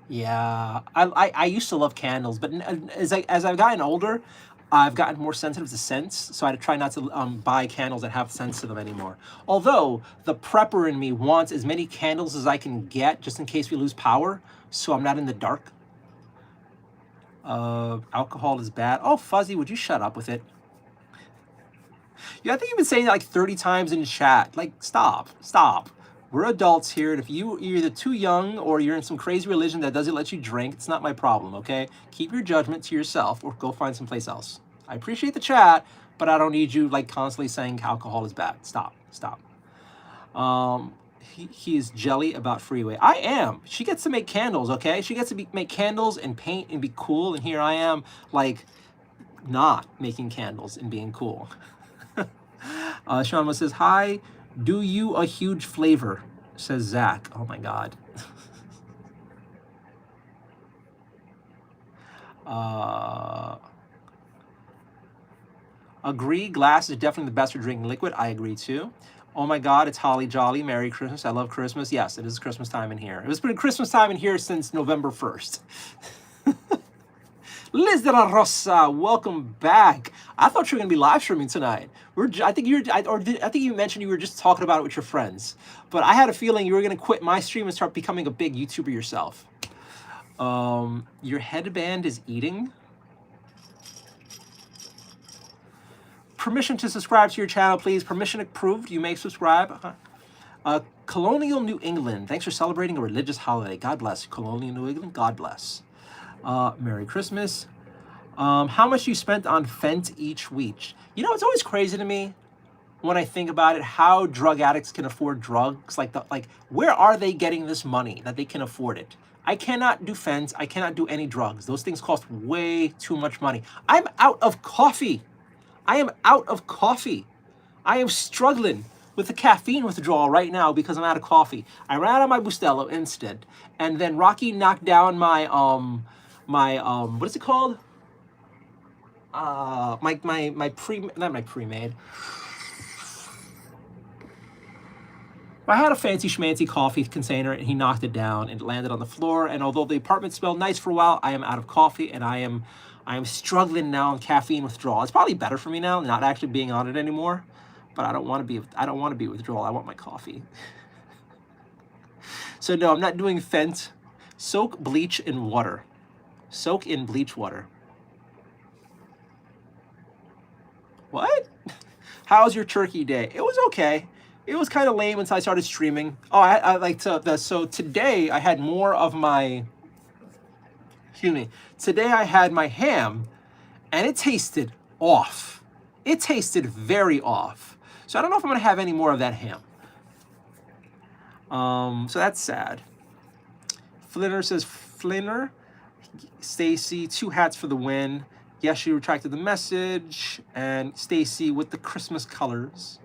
I used to love candles, but as I've gotten older, I've gotten more sensitive to scents, so I try not to buy candles that have scents to them anymore. Although, the prepper in me wants as many candles as I can get, just in case we lose power, so I'm not in the dark. Alcohol is bad. Oh, Fuzzy, would you shut up with it? Yeah, I think you've been saying that like 30 times in chat. Like, stop. We're adults here, and if you're either too young or you're in some crazy religion that doesn't let you drink, it's not my problem, okay? Keep your judgment to yourself or go find someplace else. I appreciate the chat, but I don't need you like constantly saying alcohol is bad. Stop. He is jelly about Freeway. I am. She gets to make candles, okay? She gets to make candles and paint and be cool, and here I am, like, not making candles and being cool. Sean says, hi. Do you a huge flavor, says Zach. Oh my God. Agree, glass is definitely the best for drinking liquid. I agree too. Oh my God, it's holly jolly. Merry Christmas. I love Christmas. Yes, it is Christmas time in here. It was been Christmas time in here since November 1st. Liz de la Rosa, welcome back. I thought you were going to be live streaming tonight. I think you mentioned you were just talking about it with your friends. But I had a feeling you were going to quit my stream and start becoming a big YouTuber yourself. Your headband is eating. Permission to subscribe to your channel, please. Permission approved. You may subscribe. Colonial New England. Thanks for celebrating a religious holiday. God bless. Colonial New England. God bless. Merry Christmas. How much you spent on Fent each week? You know, it's always crazy to me when I think about it, how drug addicts can afford drugs. Like, where are they getting this money that they can afford it? I cannot do Fent. I cannot do any drugs. Those things cost way too much money. I'm out of coffee. I am struggling with the caffeine withdrawal right now because I'm out of coffee. I ran out of my Bustelo instead, and then Rocky knocked down my what is it called? Not my pre-made. I had a fancy schmancy coffee container, and he knocked it down, and it landed on the floor. And although the apartment smelled nice for a while, I am out of coffee, and I am struggling now on caffeine withdrawal. It's probably better for me now, not actually being on it anymore. but I don't want to be withdrawal. I want my coffee. So no, I'm not doing Fent. Soak bleach in water. Soak in bleach water. What? How's your turkey day? It was okay. It was kind of lame until I started streaming. Oh, I like to. So today I had more of my. Excuse me. Today I had my ham, and it tasted off. It tasted very off. So I don't know if I'm gonna have any more of that ham. So that's sad. Flinner says, Flinner, Stacy, 2 hats for the win. Yes, she retracted the message. And Stacy with the Christmas colors.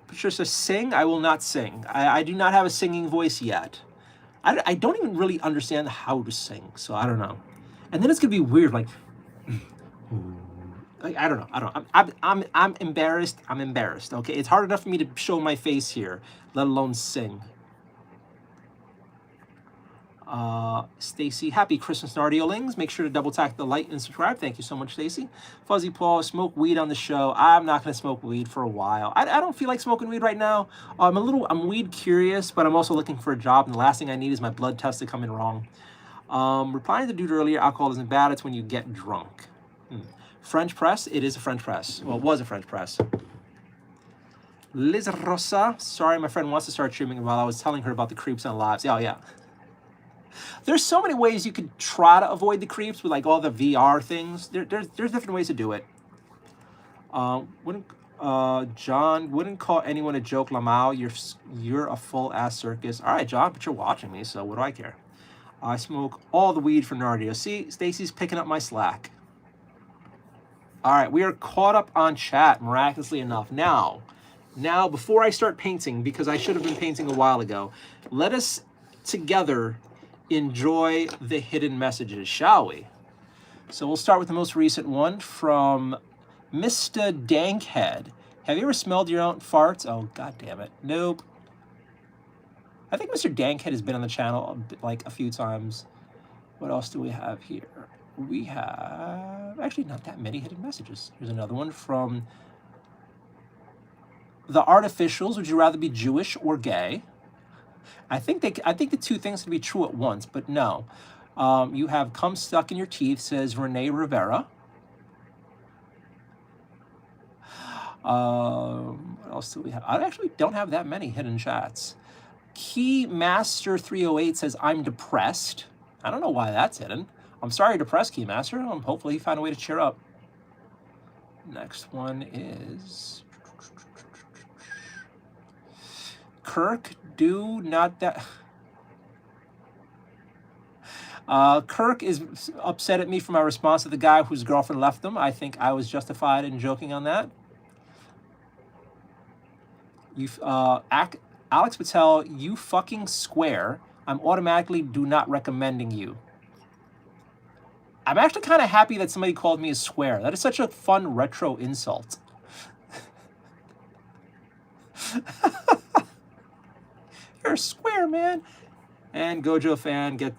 Patricia, sing? I will not sing. I do not have a singing voice yet. I don't even really understand how to sing, so I don't know. And then it's gonna be weird, like I don't know. I'm embarrassed. I'm embarrassed. Okay, it's hard enough for me to show my face here, let alone sing. Stacy, happy Christmas, Nardiolings. Make sure to double tap the like and subscribe. Thank you so much, Stacy. Fuzzy Paul, smoke weed on the show. I'm not going to smoke weed for a while. I don't feel like smoking weed right now. I'm weed curious, but I'm also looking for a job, and the last thing I need is my blood test to come in wrong. Replying to the dude earlier, alcohol isn't bad. It's when you get drunk. French press. It is a French press. Well, it was a French press. Liz Rosa. Sorry, my friend wants to start streaming while I was telling her about the creeps on lives. Oh, yeah. There's so many ways you could try to avoid the creeps with like all the VR things. There's different ways to do it. John wouldn't call anyone a joke, Lamau. You're a full ass circus. All right, John, but you're watching me, so what do I care? I smoke all the weed for Nardio. See, Stacy's picking up my slack. All right, we are caught up on chat, miraculously enough. Now, before I start painting, because I should have been painting a while ago, let us together enjoy the hidden messages, shall we? So we'll start with the most recent one from Mr. Dankhead. Have you ever smelled your own farts? Oh, god damn it. Nope. I think Mr. Dankhead has been on the channel like a few times. What else do we have here? We have actually not that many hidden messages. Here's another one from The Artificials. Would you rather be Jewish or gay? I think the two things can be true at once, but no. You have cum stuck in your teeth, says Renee Rivera. What else do we have? I actually don't have that many hidden chats. Keymaster 308 says, I'm depressed. I don't know why that's hidden. I'm sorry, depressed, Keymaster. Hopefully he found a way to cheer up. Next one is Kirk. Do not that. Kirk is upset at me for my response to the guy whose girlfriend left him. I think I was justified in joking on that. Alex Patel, you fucking square. I'm automatically do not recommending you. I'm actually kind of happy that somebody called me a square. That is such a fun retro insult. You're a square, man. And Gojo fan gets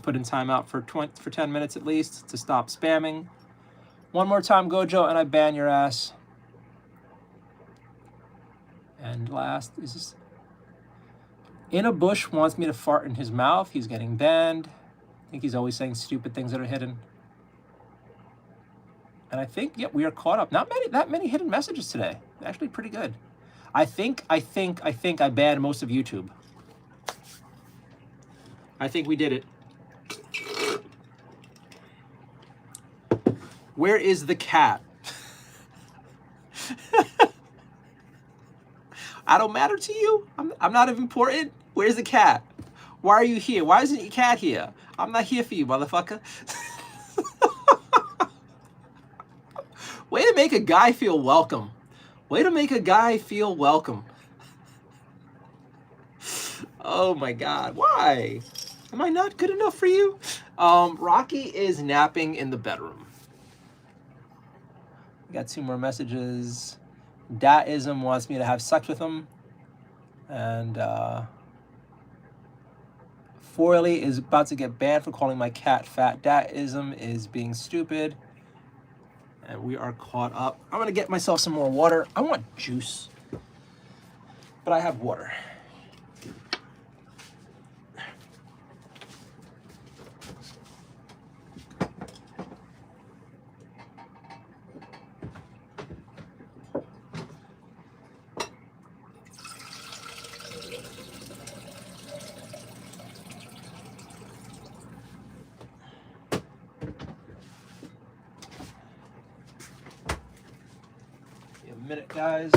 put in timeout for 10 minutes at least to stop spamming. One more time, Gojo, and I ban your ass. And last is this. In a Bush wants me to fart in his mouth. He's getting banned. I think he's always saying stupid things that are hidden. And I think, yep, we are caught up. Not that many hidden messages today. Actually pretty good. I think I banned most of YouTube. I think we did it. Where is the cat? I don't matter to you? I'm not important? Where's the cat? Why are you here? Why isn't your cat here? I'm not here for you, motherfucker. Way to make a guy feel welcome. Way to make a guy feel welcome. Oh my God, why? Am I not good enough for you? Rocky is napping in the bedroom. We got 2 more messages. Datism wants me to have sex with him. And Foily is about to get banned for calling my cat fat. Datism is being stupid. And we are caught up. I'm gonna get myself some more water. I want juice, but I have water. Minute, guys.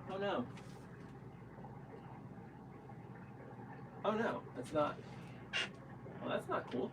Oh no. Oh no, that's not. Well, that's not cool.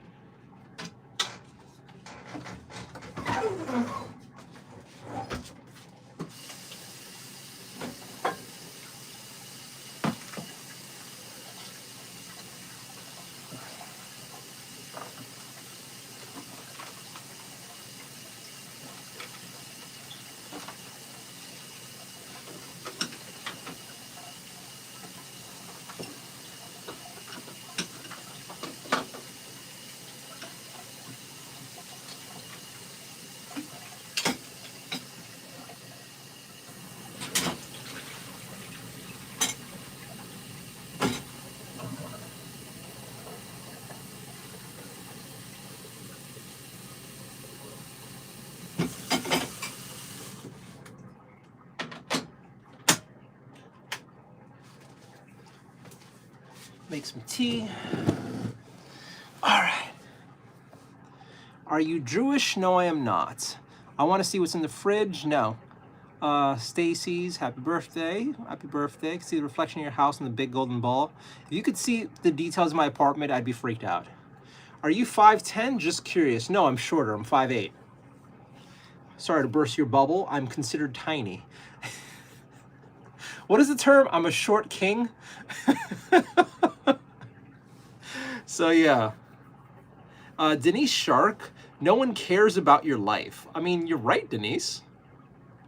Make some tea. All right. Are you Jewish? No, I am not. I want to see what's in the fridge. No. Stacy's, happy birthday. Happy birthday. I can see the reflection of your house in the big golden ball. If you could see the details of my apartment, I'd be freaked out. Are you 5'10"? Just curious. No, I'm shorter. I'm 5'8". Sorry to burst your bubble. I'm considered tiny. What is the term? I'm a short king. So yeah. Denise Shark, no one cares about your life. I mean, you're right, Denise.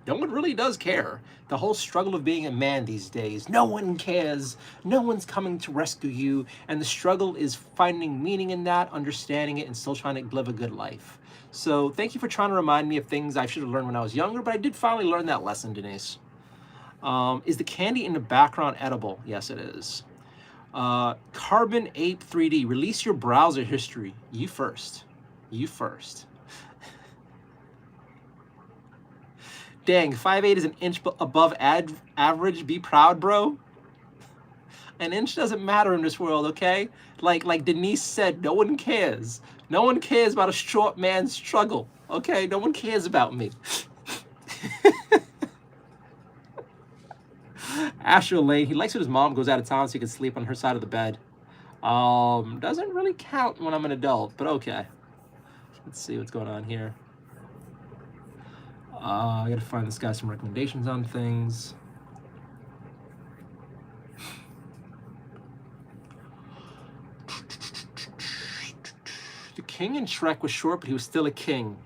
No one really does care. The whole struggle of being a man these days, no one cares. No one's coming to rescue you. And the struggle is finding meaning in that, understanding it, and still trying to live a good life. So thank you for trying to remind me of things I should have learned when I was younger, but I did finally learn that lesson, Denise. Is the candy in the background edible? Yes, it is. Carbon Ape 3D, release your browser history. You first. You first. Dang, 5'8" is an inch above average. Be proud, bro. An inch doesn't matter in this world, okay? Like Denise said, no one cares. No one cares about a short man's struggle, okay? No one cares about me. Asher Lane, he likes when his mom goes out of town so he can sleep on her side of the bed. Doesn't really count when I'm an adult, but okay. Let's see what's going on here. I gotta find this guy some recommendations on things. The king in Shrek was short, but he was still a king.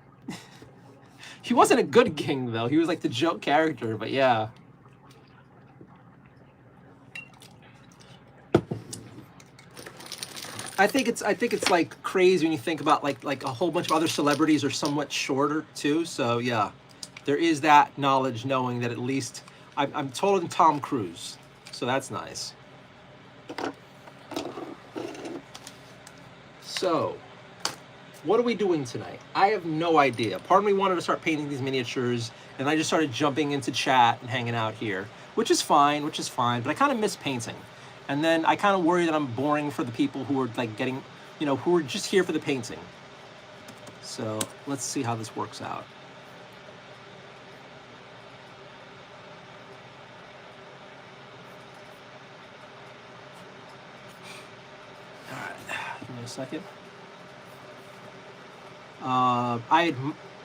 He wasn't a good king, though. He was like the joke character, but yeah. I think it's like crazy when you think about like a whole bunch of other celebrities are somewhat shorter too. So yeah, there is that knowledge, knowing that at least I'm taller than Tom Cruise, so that's nice. So, what are we doing tonight? I have no idea. Part of me wanted to start painting these miniatures, and I just started jumping into chat and hanging out here, which is fine. But I kind of miss painting. And then I kind of worry that I'm boring for the people who are like getting, who are just here for the painting. So let's see how this works out. All right, give me a second.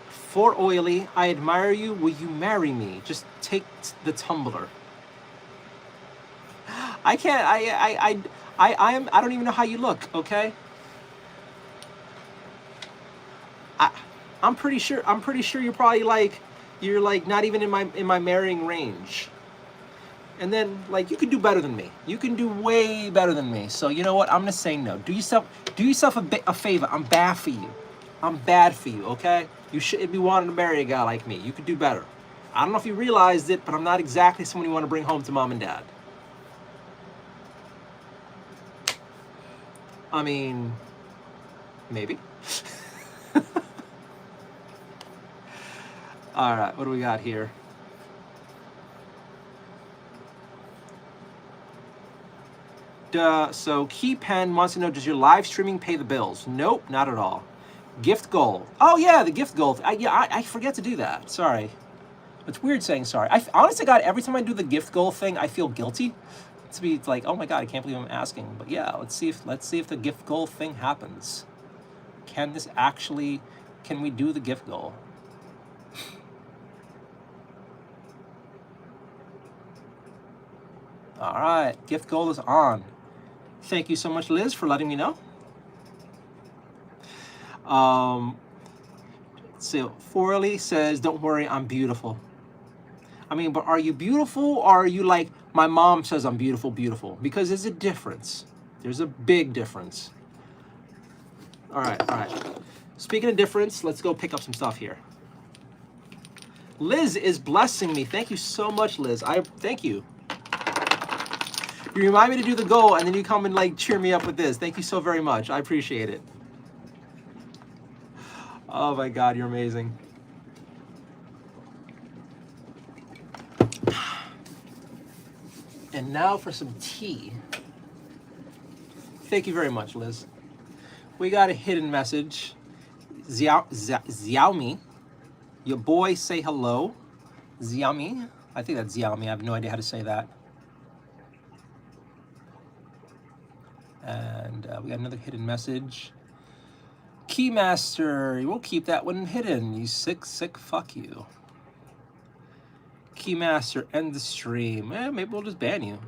For Oily, I admire you. Will you marry me? Just take the tumbler. I can't. I don't even know how you look. Okay. I, I'm pretty sure. I'm pretty sure you're probably like, you're like not even in my marrying range. And then like you can do better than me. You can do way better than me. So you know what? I'm gonna say no. Do yourself a favor. I'm bad for you. I'm bad for you. Okay. You shouldn't be wanting to marry a guy like me. You could do better. I don't know if you realized it, but I'm not exactly someone you want to bring home to mom and dad. I mean, maybe. All right, what do we got here? So Keypen wants to know, does your live streaming pay the bills? Nope, not at all. Gift goal. Oh yeah, the gift goal. I forget to do that. Sorry. It's weird saying sorry. Honestly, God, every time I do the gift goal thing, I feel guilty. To be like, oh my God, I can't believe I'm asking. But yeah, let's see if the gift goal thing happens. Can we do the gift goal? All right, gift goal is on. Thank you so much, Liz, for letting me know. So Forley says, don't worry, I'm beautiful. I mean, but are you beautiful, or are you like, my mom says I'm beautiful, beautiful? Because there's a difference. There's a big difference. All right. Speaking of difference, let's go pick up some stuff here. Liz is blessing me. Thank you so much, Liz. Thank you. You remind me to do the goal, and then you come and like cheer me up with this. Thank you so very much. I appreciate it. Oh my God, you're amazing. And now for some tea. Thank you very much, Liz. We got a hidden message. Xiaomi, your boy say hello. Xiaomi, I think that's Xiaomi. I have no idea how to say that. And we got another hidden message. Keymaster, we'll keep that one hidden. You sick fuck you. Keymaster, end the stream. Maybe we'll just ban you.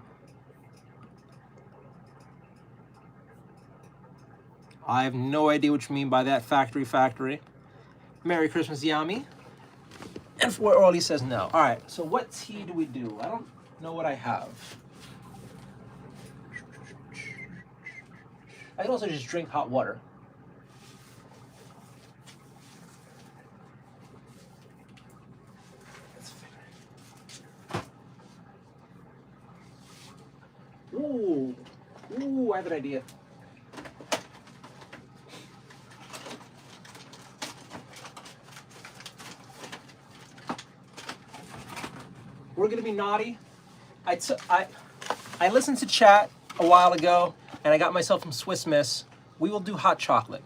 I have no idea what you mean by that, factory. Merry Christmas, Yami. And for Orly says no. All right, so what tea do we do? I don't know what I have. I can also just drink hot water. Ooh, I have an idea. We're gonna be naughty. I listened to chat a while ago, and I got myself some Swiss Miss. We will do hot chocolate.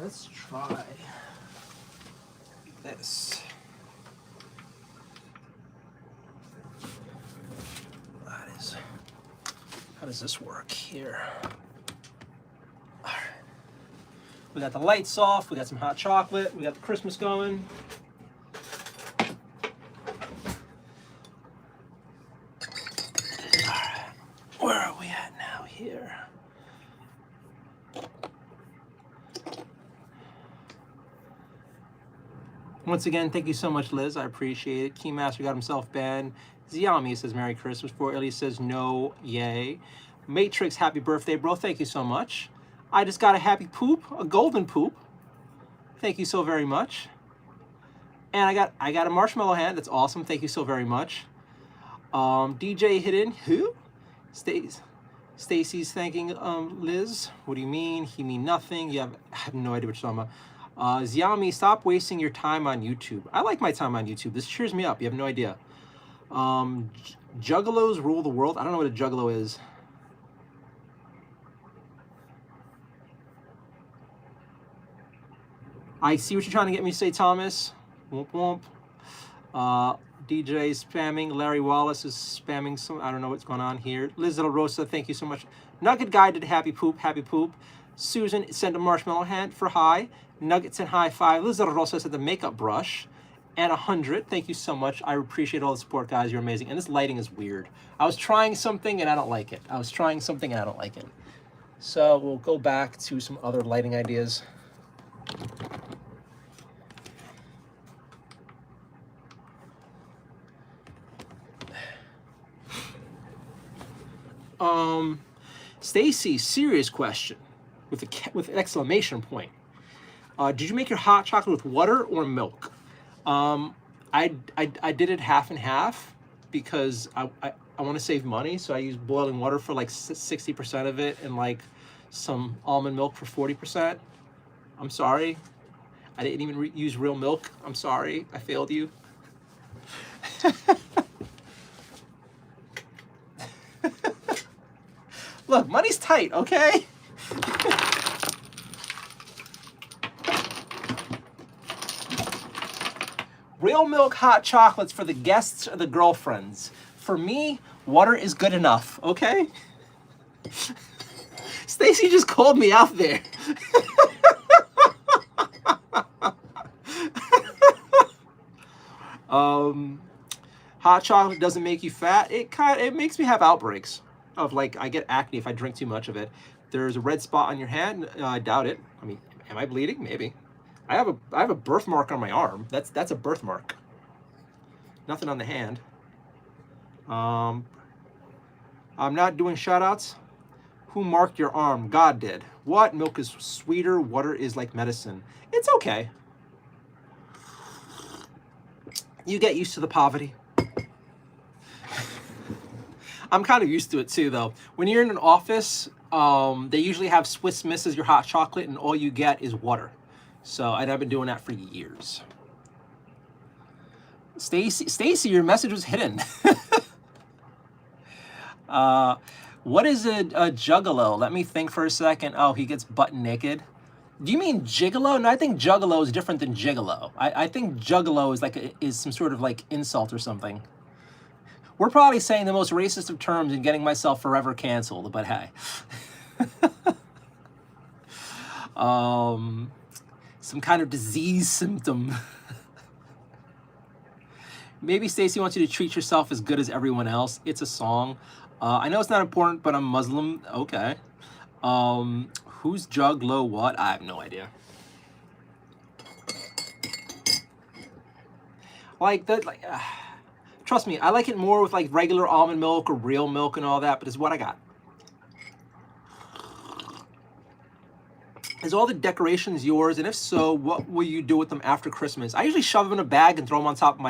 let's try this. How does this work here? All right. We got the lights off, we got some hot chocolate, we got the Christmas going. All right. Where are we at now here? Once again, thank you so much, Liz. I appreciate it. Keymaster got himself banned. Xiaomi says Merry Christmas. For Ellie says no, yay. Matrix, happy birthday, bro. Thank you so much. I just got a happy poop, a golden poop. Thank you so very much. And I got a marshmallow hand. That's awesome. Thank you so very much. DJ Hidden, who? Stacy's thanking Liz. What do you mean? He mean nothing. I have no idea what you're talking about. Xiaomi, stop wasting your time on YouTube. I like my time on YouTube. This cheers me up. You have no idea. Juggalos rule the world. I don't know what a juggalo is. I see what you're trying to get me to say, Thomas. Womp womp. DJ is spamming. Larry Wallace is spamming some. I don't know what's going on here. Liz Little Rosa, thank you so much. Nugget Guy did happy poop, happy poop. Susan sent a marshmallow hand for hi. Nuggets and high five. Liz Little Rosa said the makeup brush. And 100. Thank you so much. I appreciate all the support, guys. You're amazing. And this lighting is weird. I was trying something and I don't like it. So we'll go back to some other lighting ideas. Stacy, serious question with an exclamation point. Did you make your hot chocolate with water or milk? I did it half and half because I want to save money, so I use boiling water for like 60% of it and like some almond milk for 40%. I'm sorry. I didn't even use real milk. I'm sorry. I failed you. Look, money's tight, okay? Real milk hot chocolates for the guests or the girlfriends. For me, water is good enough, okay? Stacy just called me out there. Hot chocolate doesn't make you fat. It makes me have outbreaks of like I get acne if I drink too much of it. There's a red spot on your hand. I doubt it. I mean, am I bleeding? Maybe. I have a birthmark on my arm. That's a birthmark. Nothing on the hand. I'm not doing shout outs. Who marked your arm? God did. What? Milk is sweeter. Water is like medicine. It's okay. You get used to the poverty. I'm kind of used to it too, though. When you're in an office, they usually have Swiss Miss as your hot chocolate, and all you get is water. So I've been doing that for years. Stacy, your message was hidden. What is a juggalo? Let me think for a second. Oh, he gets butt naked. Do you mean gigolo? No, I think juggalo is different than gigolo. I think juggalo is some sort of like insult or something. We're probably saying the most racist of terms and getting myself forever canceled, but hey. Some kind of disease symptom. Maybe Stacy wants you to treat yourself as good as everyone else. It's a song. I know it's not important, but I'm Muslim. Okay. Who's juggalo what? I have no idea. Like that, like. Trust me, I like it more with like regular almond milk or real milk and all that, but it's what I got. Is all the decorations yours? And if so, what will you do with them after Christmas? I usually shove them in a bag and throw them on top of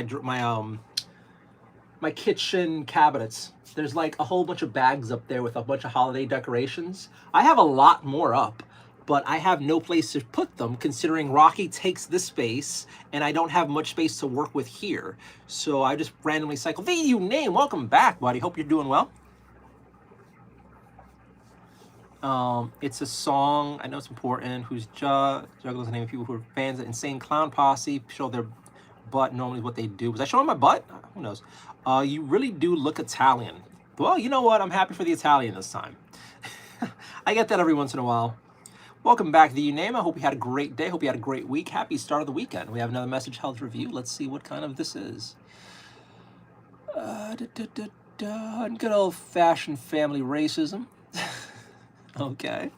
my kitchen cabinets. There's like a whole bunch of bags up there with a bunch of holiday decorations. I have a lot more up, but I have no place to put them considering Rocky takes this space and I don't have much space to work with here. So I just randomly cycle. VU name, welcome back, buddy. Hope you're doing well. It's a song. I know it's important. Who's Juggles the name of people who are fans of Insane Clown Posse. Show their butt. Normally, what they do. Was I showing my butt? Who knows? You really do look Italian. Well, you know what? I'm happy for the Italian this time. I get that every once in a while. Welcome back to the You Name. I hope you had a great day. Hope you had a great week. Happy start of the weekend. We have another message health review. Let's see what kind of this is. Good old-fashioned family racism. Okay.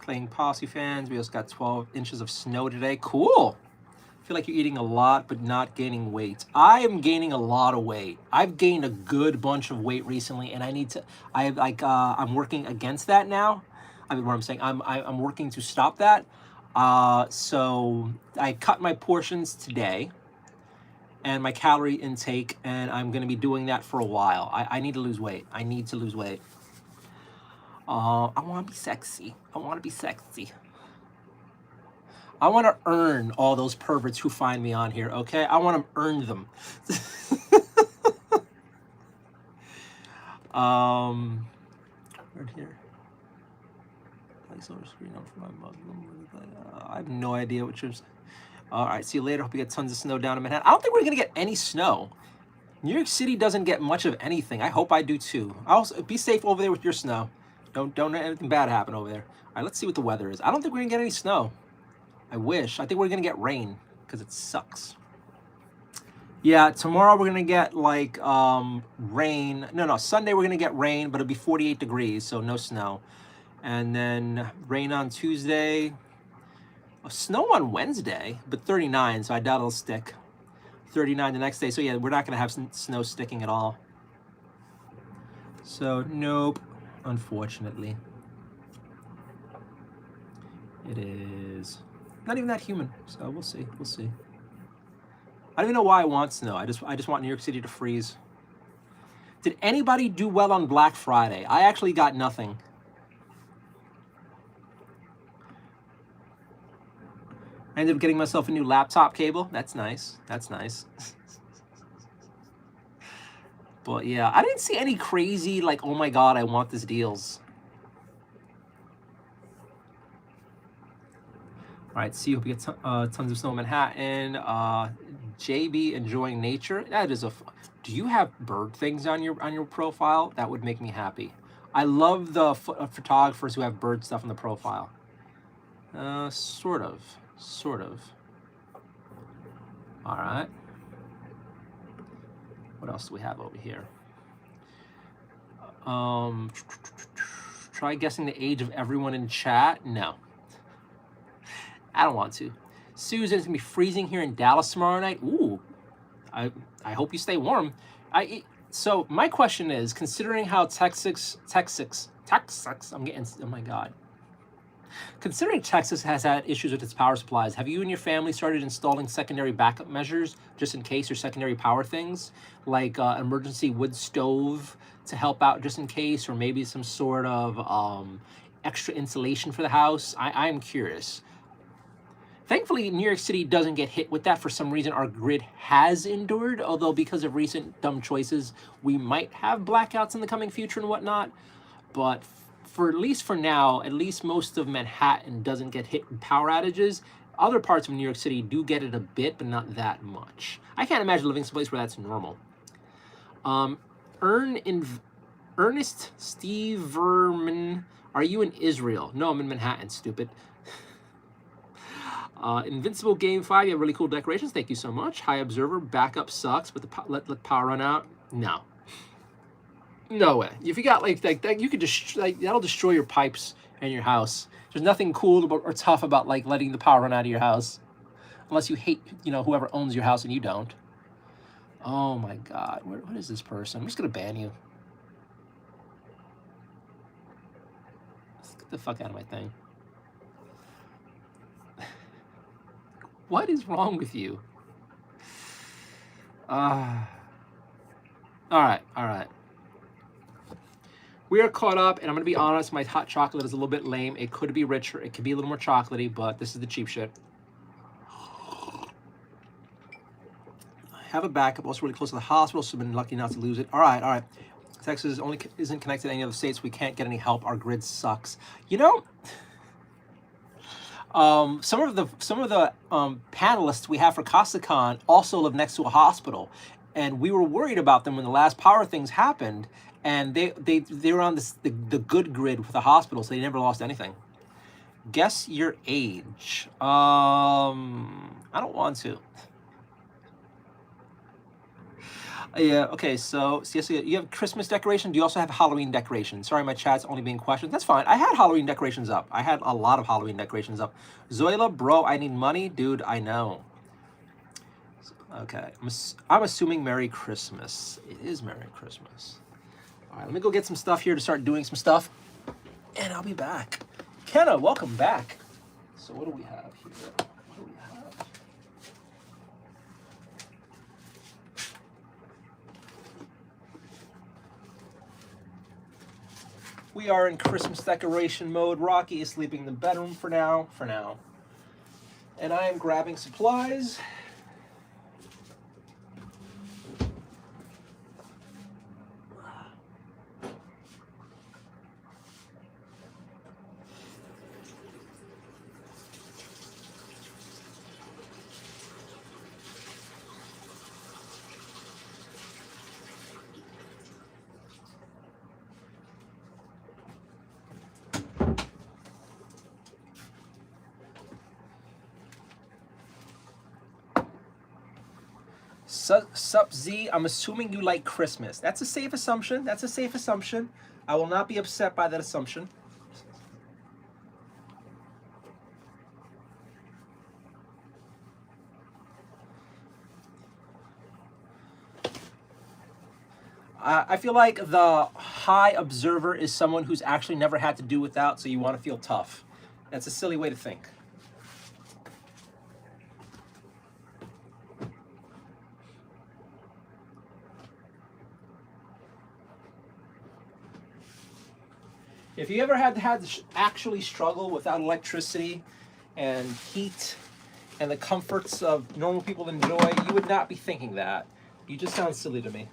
Playing Posse fans. We also got 12 inches of snow today. Cool. I feel like you're eating a lot but not gaining weight. I am gaining a lot of weight. I've gained a good bunch of weight recently, and I'm working against that now. I mean, what I'm saying, I'm working to stop that. So I cut my portions today and my calorie intake, and I'm going to be doing that for a while. I need to lose weight. I need to lose weight. I want to be sexy. I want to be sexy. I want to earn all those perverts who find me on here, okay? I want to earn them. Right here. Place over screen up for my Muslim. I have no idea what you're saying. All right, see you later. Hope you get tons of snow down in Manhattan. I don't think we're going to get any snow. New York City doesn't get much of anything. I hope I do too. Also, be safe over there with your snow. Don't let anything bad happen over there. All right, let's see what the weather is. I don't think we're going to get any snow. I wish. I think we're going to get rain because it sucks. Yeah, tomorrow we're going to get like rain. No, Sunday we're going to get rain, but it'll be 48 degrees, so no snow. And then rain on Tuesday. Snow on Wednesday, but 39, so I doubt it'll stick. 39 the next day, so yeah, we're not going to have snow sticking at all. So, nope, unfortunately. It is not even that humid, so we'll see. We'll see. I don't even know why I want snow. I just want New York City to freeze. Did anybody do well on Black Friday? I actually got nothing. I ended up getting myself a new laptop cable. That's nice. That's nice. But yeah, I didn't see any crazy, like, oh my God, I want this deals. All right, see, hope you get tons of snow in Manhattan. JB enjoying nature. That is do you have bird things on your profile? That would make me happy. I love the photographers who have bird stuff on the profile. Sort of. All right. What else do we have over here? Try guessing the age of everyone in chat. No. I don't want to. Susan, it's gonna be freezing here in Dallas tomorrow night. Ooh. I hope you stay warm. So my question is, considering how Texas, I'm getting, oh my God. Considering Texas has had issues with its power supplies, have you and your family started installing secondary backup measures just in case, or secondary power things like emergency wood stove to help out just in case, or maybe some sort of extra insulation for the house? I am curious. Thankfully, New York City doesn't get hit with that. For some reason, our grid has endured, although because of recent dumb choices, we might have blackouts in the coming future and whatnot. But for at least for now, at least most of Manhattan doesn't get hit with power outages. Other parts of New York City do get it a bit, but not that much. I can't imagine living someplace where that's normal. Ernest Steverman, are you in Israel? No, I'm in Manhattan, stupid. Invincible Game 5, you have really cool decorations. Thank you so much. High Observer, backup sucks, but let power run out. No. No way. If you got like that, you could just that'll destroy your pipes and your house. There's nothing cool or tough about like letting the power run out of your house, unless you hate whoever owns your house and you don't. Oh my God, what is this person? I'm just gonna ban you. Let's get the fuck out of my thing. What is wrong with you? All right. We are caught up, and I'm going to be honest, my hot chocolate is a little bit lame. It could be richer. It could be a little more chocolatey, but this is the cheap shit. have a backup. Also really close to the hospital, so been lucky not to lose it. All right, all right. Texas only isn't connected to any other states. We can't get any help. Our grid sucks. You know, some of the panelists we have for CostaCon also live next to a hospital, and we were worried about them when the last power things happened, and they were on the good grid with the hospital, so they never lost anything. Guess your age. I don't want to. Yeah, okay, so you have Christmas decoration. Do you also have Halloween decorations? Sorry, my chat's only being questions. That's fine. I had Halloween decorations up. I had a lot of Halloween decorations up. Zoila, bro, I need money. Dude, I know. Okay, I'm assuming Merry Christmas. It is Merry Christmas. All right, let me go get some stuff here to start doing some stuff, and I'll be back. Kenna, welcome back. So what do we have here? What do we have? We are in Christmas decoration mode. Rocky is sleeping in the bedroom for now. And I am grabbing supplies. Sup Z, I'm assuming you like Christmas. That's a safe assumption. That's a safe assumption. I will not be upset by that assumption. I feel like the high observer is someone who's actually never had to do without, so you want to feel tough. That's a silly way to think. If you ever had to actually struggle without electricity and heat and the comforts of normal people enjoy, you would not be thinking that. You just sound silly to me.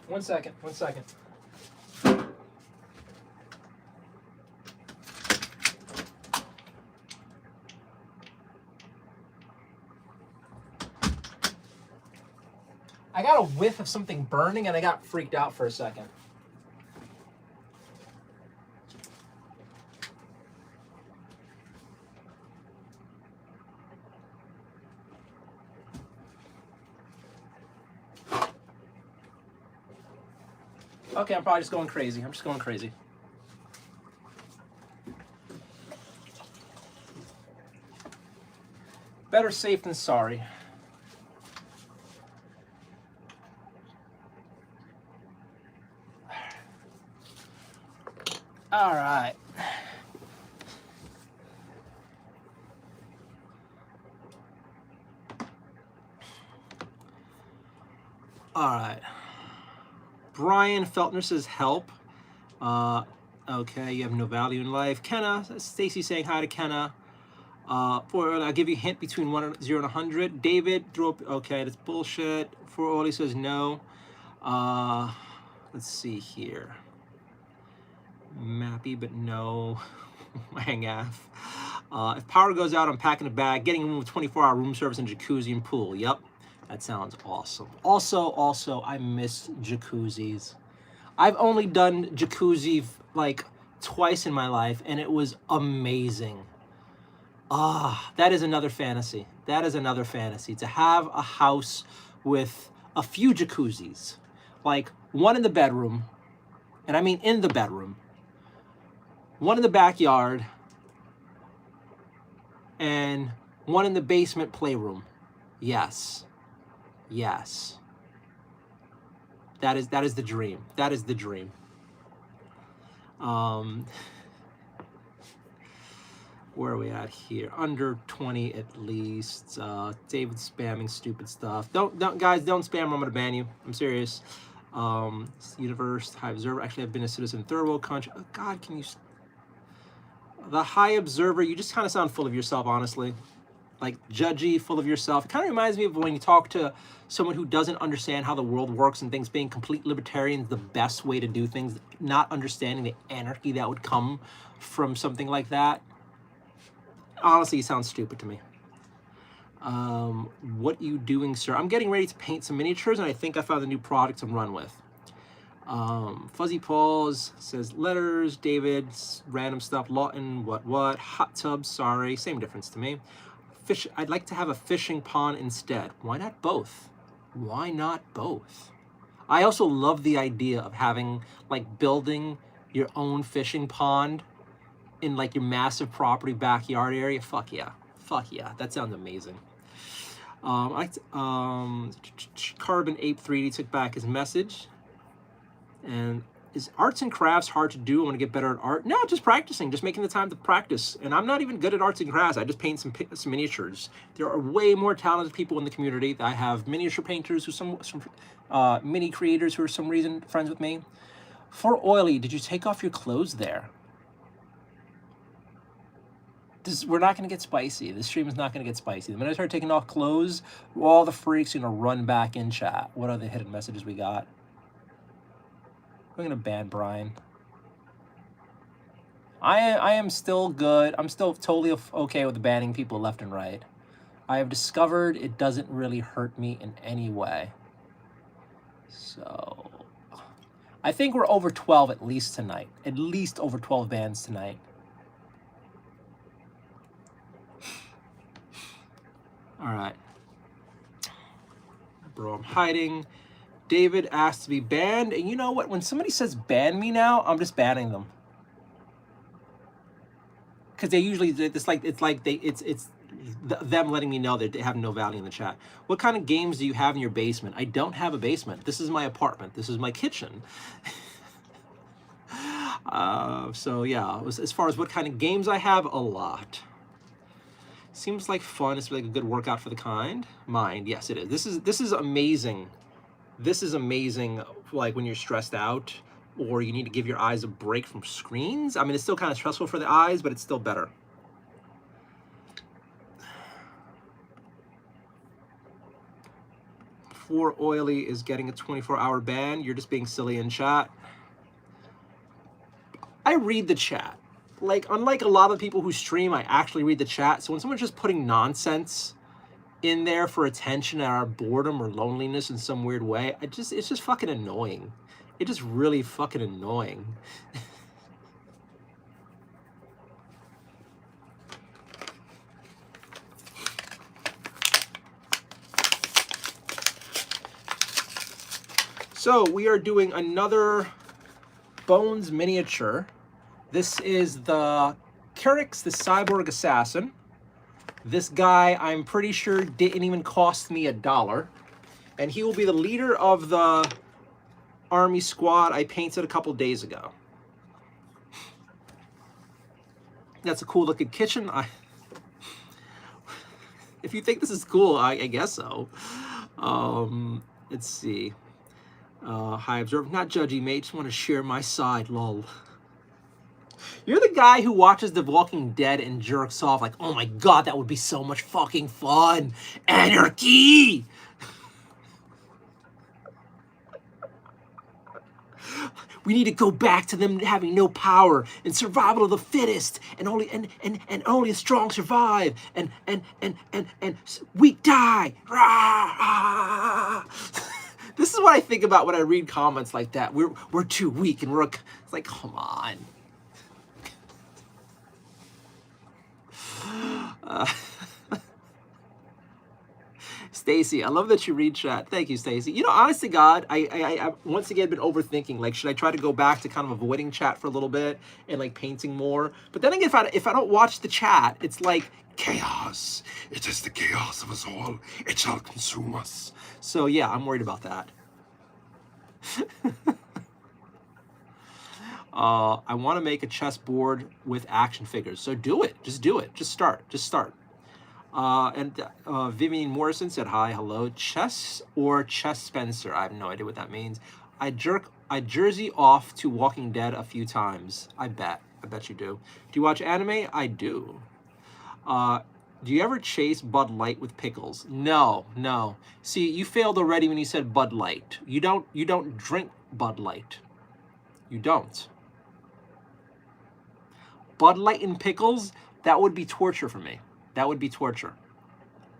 One second. I got a whiff of something burning and I got freaked out for a second. Okay, I'm probably just going crazy. I'm just going crazy. Better safe than sorry. All right. All right. Brian Feltner says help. Okay, you have no value in life. Kenna, Stacy saying hi to Kenna. I'll give you a hint between 0 and 100. David, okay, that's bullshit. For Oli says no. Let's see here. Mappy, but no. Hangaf. If power goes out, I'm packing a bag, getting a room with 24-hour room service and jacuzzi and pool. Yep. That sounds awesome. Also, I miss jacuzzis. I've only done jacuzzi like twice in my life, and it was amazing. That is another fantasy. That is another fantasy, to have a house with a few jacuzzis. Like one in the bedroom, and I mean in the bedroom, one in the backyard, and one in the basement playroom. Yes. Yes. That is the dream. That is the dream. Where are we at here? Under 20 at least. David spamming stupid stuff. Don't guys, don't spam. I'm gonna ban you. I'm serious. Universe, High Observer. Actually, I've been a citizen in third world country. Oh, God, can you? The High Observer. You just kind of sound full of yourself, honestly. Like judgy, full of yourself. It kind of reminds me of when you talk to someone who doesn't understand how the world works and thinks being complete libertarian is the best way to do things, not understanding the anarchy that would come from something like that. Honestly, you sound stupid to me. What you doing, sir? I'm getting ready to paint some miniatures, and I think I found a new product to run with. Fuzzy Paws says letters, David's random stuff, Lawton, what, hot tub, sorry, same difference to me. Fish, I'd like to have a fishing pond instead. Why not both? Why not both? I also love the idea of having, like, building your own fishing pond in, like, your massive property backyard area. Fuck yeah. Fuck yeah. That sounds amazing. Carbon Ape 3D took back his message. And is arts and crafts hard to do? I want to get better at art. No, just practicing, just making the time to practice. And I'm not even good at arts and crafts. I just paint some miniatures. There are way more talented people in the community. I have miniature painters who some mini creators who are some reason friends with me. For Oily, did you take off your clothes there? We're not going to get spicy. This stream is not going to get spicy. The minute I start taking off clothes, all the freaks are going to run back in chat. What are the hidden messages we got? I'm going to ban Brian. I am still good. I'm still totally okay with banning people left and right. I have discovered it doesn't really hurt me in any way. So I think we're over 12 at least tonight. At least over 12 bans tonight. All right. Bro, I'm hiding. David asked to be banned. And you know what? When somebody says ban me now, I'm just banning them. Because they usually, it's them letting me know that they have no value in the chat. What kind of games do you have in your basement? I don't have a basement. This is my apartment. This is my kitchen. So yeah, as far as what kind of games I have, a lot. Seems like fun. It's like a good workout for the mind. Yes, it is. This is amazing. This is amazing. Like when you're stressed out or you need to give your eyes a break from screens. I mean, it's still kind of stressful for the eyes, but it's still better. For Oily is getting a 24-hour ban. You're just being silly in chat. I read the chat. Like, unlike a lot of people who stream, I actually read the chat. So when someone's just putting nonsense in there for attention or boredom or loneliness in some weird way, it's just fucking annoying. It's just really fucking annoying. So we are doing another Bones miniature. This is the Kerix, the Cyborg Assassin. This guy, I'm pretty sure, didn't even cost me $1. And he will be the leader of the army squad I painted a couple days ago. That's a cool looking kitchen. If you think this is cool, I guess so. Let's see. High Observer, not judgy, mate. Just want to share my side, lol. You're the guy who watches The Walking Dead and jerks off like, oh my god, that would be so much fucking fun. Anarchy! We need to go back to them having no power and survival of the fittest, and only the strong survive, and weak die. Rah! This is what I think about when I read comments like that. We're too weak, and it's like, come on. Stacy, I love that you read chat. Thank you, Stacy. You know, honest to God, I once again been overthinking. Like, should I try to go back to kind of avoiding chat for a little bit and like painting more? But then again, if I don't watch the chat, it's like chaos. It is the chaos of us all. It shall consume us. So yeah, I'm worried about that. I want to make a chessboard with action figures. So do it. Just do it. Just start. Just start. And Vivian Morrison said hi, hello. Chess or Chess Spencer? I have no idea what that means. I jersey off to Walking Dead a few times. I bet you do. Do you watch anime? I do. Do you ever chase Bud Light with pickles? No. See, you failed already when you said Bud Light. You don't drink Bud Light. You don't. Bud Light and pickles? That would be torture for me. That would be torture.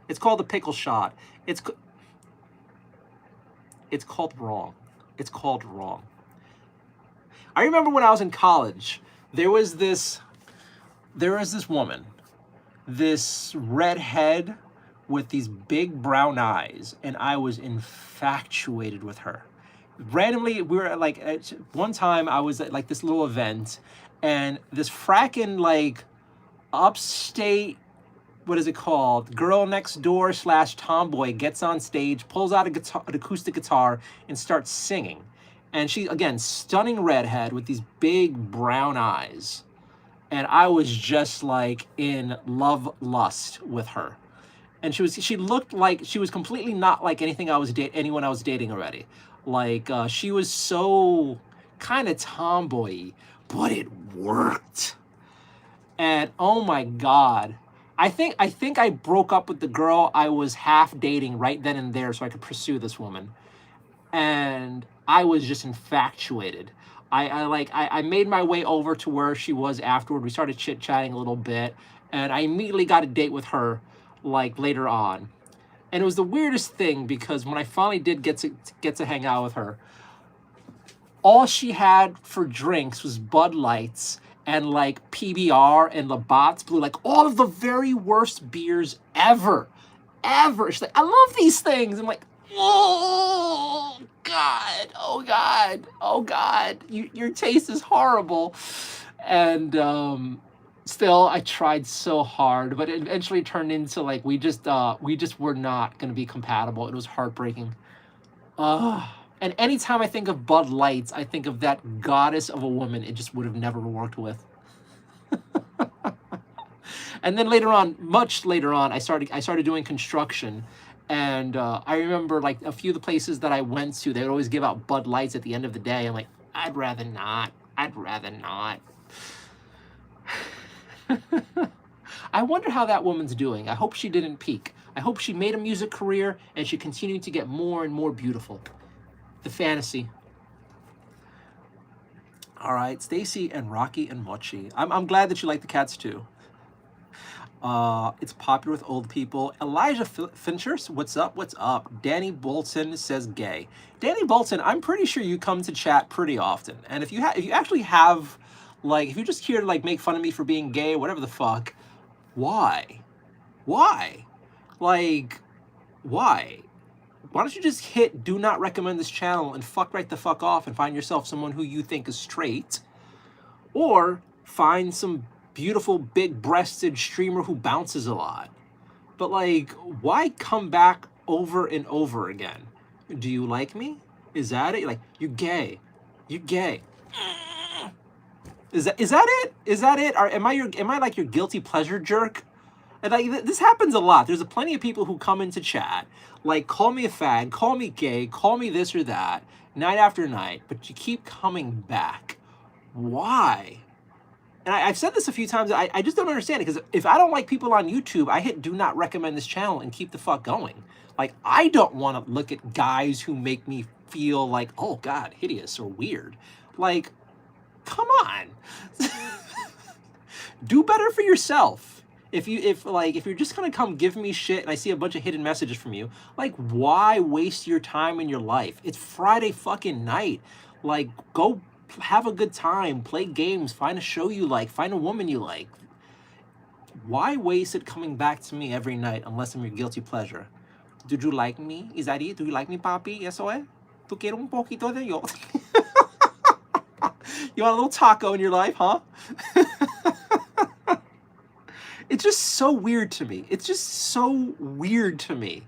It's called a pickle shot. It's called wrong. It's called wrong. I remember when I was in college, there was this woman, this redhead with these big brown eyes, and I was infatuated with her. Randomly, we were at one time I was at like this little event, and this fracking like upstate, what is it called? Girl next door / tomboy gets on stage, pulls out an acoustic guitar, and starts singing. And she, again, stunning redhead with these big brown eyes. And I was just like in love lust with her. And she looked like she was completely not like anything anyone I was dating already. Like she was so kind of tomboy, but it worked. And oh my God, I think I broke up with the girl I was half dating right then and there so I could pursue this woman. And I was just infatuated. I made my way over to where she was afterward. We started chit-chatting a little bit, and I immediately got a date with her like later on. And it was the weirdest thing because when I finally did get to hang out with her, all she had for drinks was Bud Lights and like PBR and Labatt's Blue, like all of the very worst beers ever. She's like, I love these things. I'm like, oh God, your taste is horrible. And still, I tried so hard, but it eventually turned into like we just were not going to be compatible. It was heartbreaking. And anytime I think of Bud Lights, I think of that goddess of a woman it just would have never worked with. And then later on, much later on, I started doing construction. And I remember like a few of the places that I went to, they would always give out Bud Lights at the end of the day. I'm like, I'd rather not. I wonder how that woman's doing. I hope she didn't peak. I hope she made a music career and she continued to get more and more beautiful. The fantasy. All right, Stacy and Rocky and Mochi. I'm glad that you like the cats too. It's popular with old people. Elijah Finchers, what's up? What's up? Danny Bolton says gay. Danny Bolton, I'm pretty sure you come to chat pretty often. And if you actually have, like, if you're just here to like make fun of me for being gay, whatever the fuck, why? Like, why? Why don't you just hit do not recommend this channel and fuck right the fuck off and find yourself someone who you think is straight, or find some beautiful big-breasted streamer who bounces a lot. But like, why come back over and over again? Do you like me? Is that it? Like, you're gay. Is that it? Or am I like your guilty pleasure jerk? And like, this happens a lot. There's plenty of people who come into chat, like, call me a fag, call me gay, call me this or that, night after night, but you keep coming back. Why? And I've said this a few times, I just don't understand it, because if I don't like people on YouTube, I hit do not recommend this channel and keep the fuck going. Like, I don't want to look at guys who make me feel like, oh God, hideous or weird. Like, come on. Do better for yourself. If you're just gonna come give me shit and I see a bunch of hidden messages from you, like, why waste your time in your life? It's Friday fucking night. Like, go have a good time, play games, find a show you like, find a woman you like. Why waste it coming back to me every night unless I'm your guilty pleasure? Did you like me? Is that it? Do you like me, papi? Eso es. ¿Tú quieres un poquito de yo? You want a little taco in your life, huh? It's just so weird to me. It's just so weird to me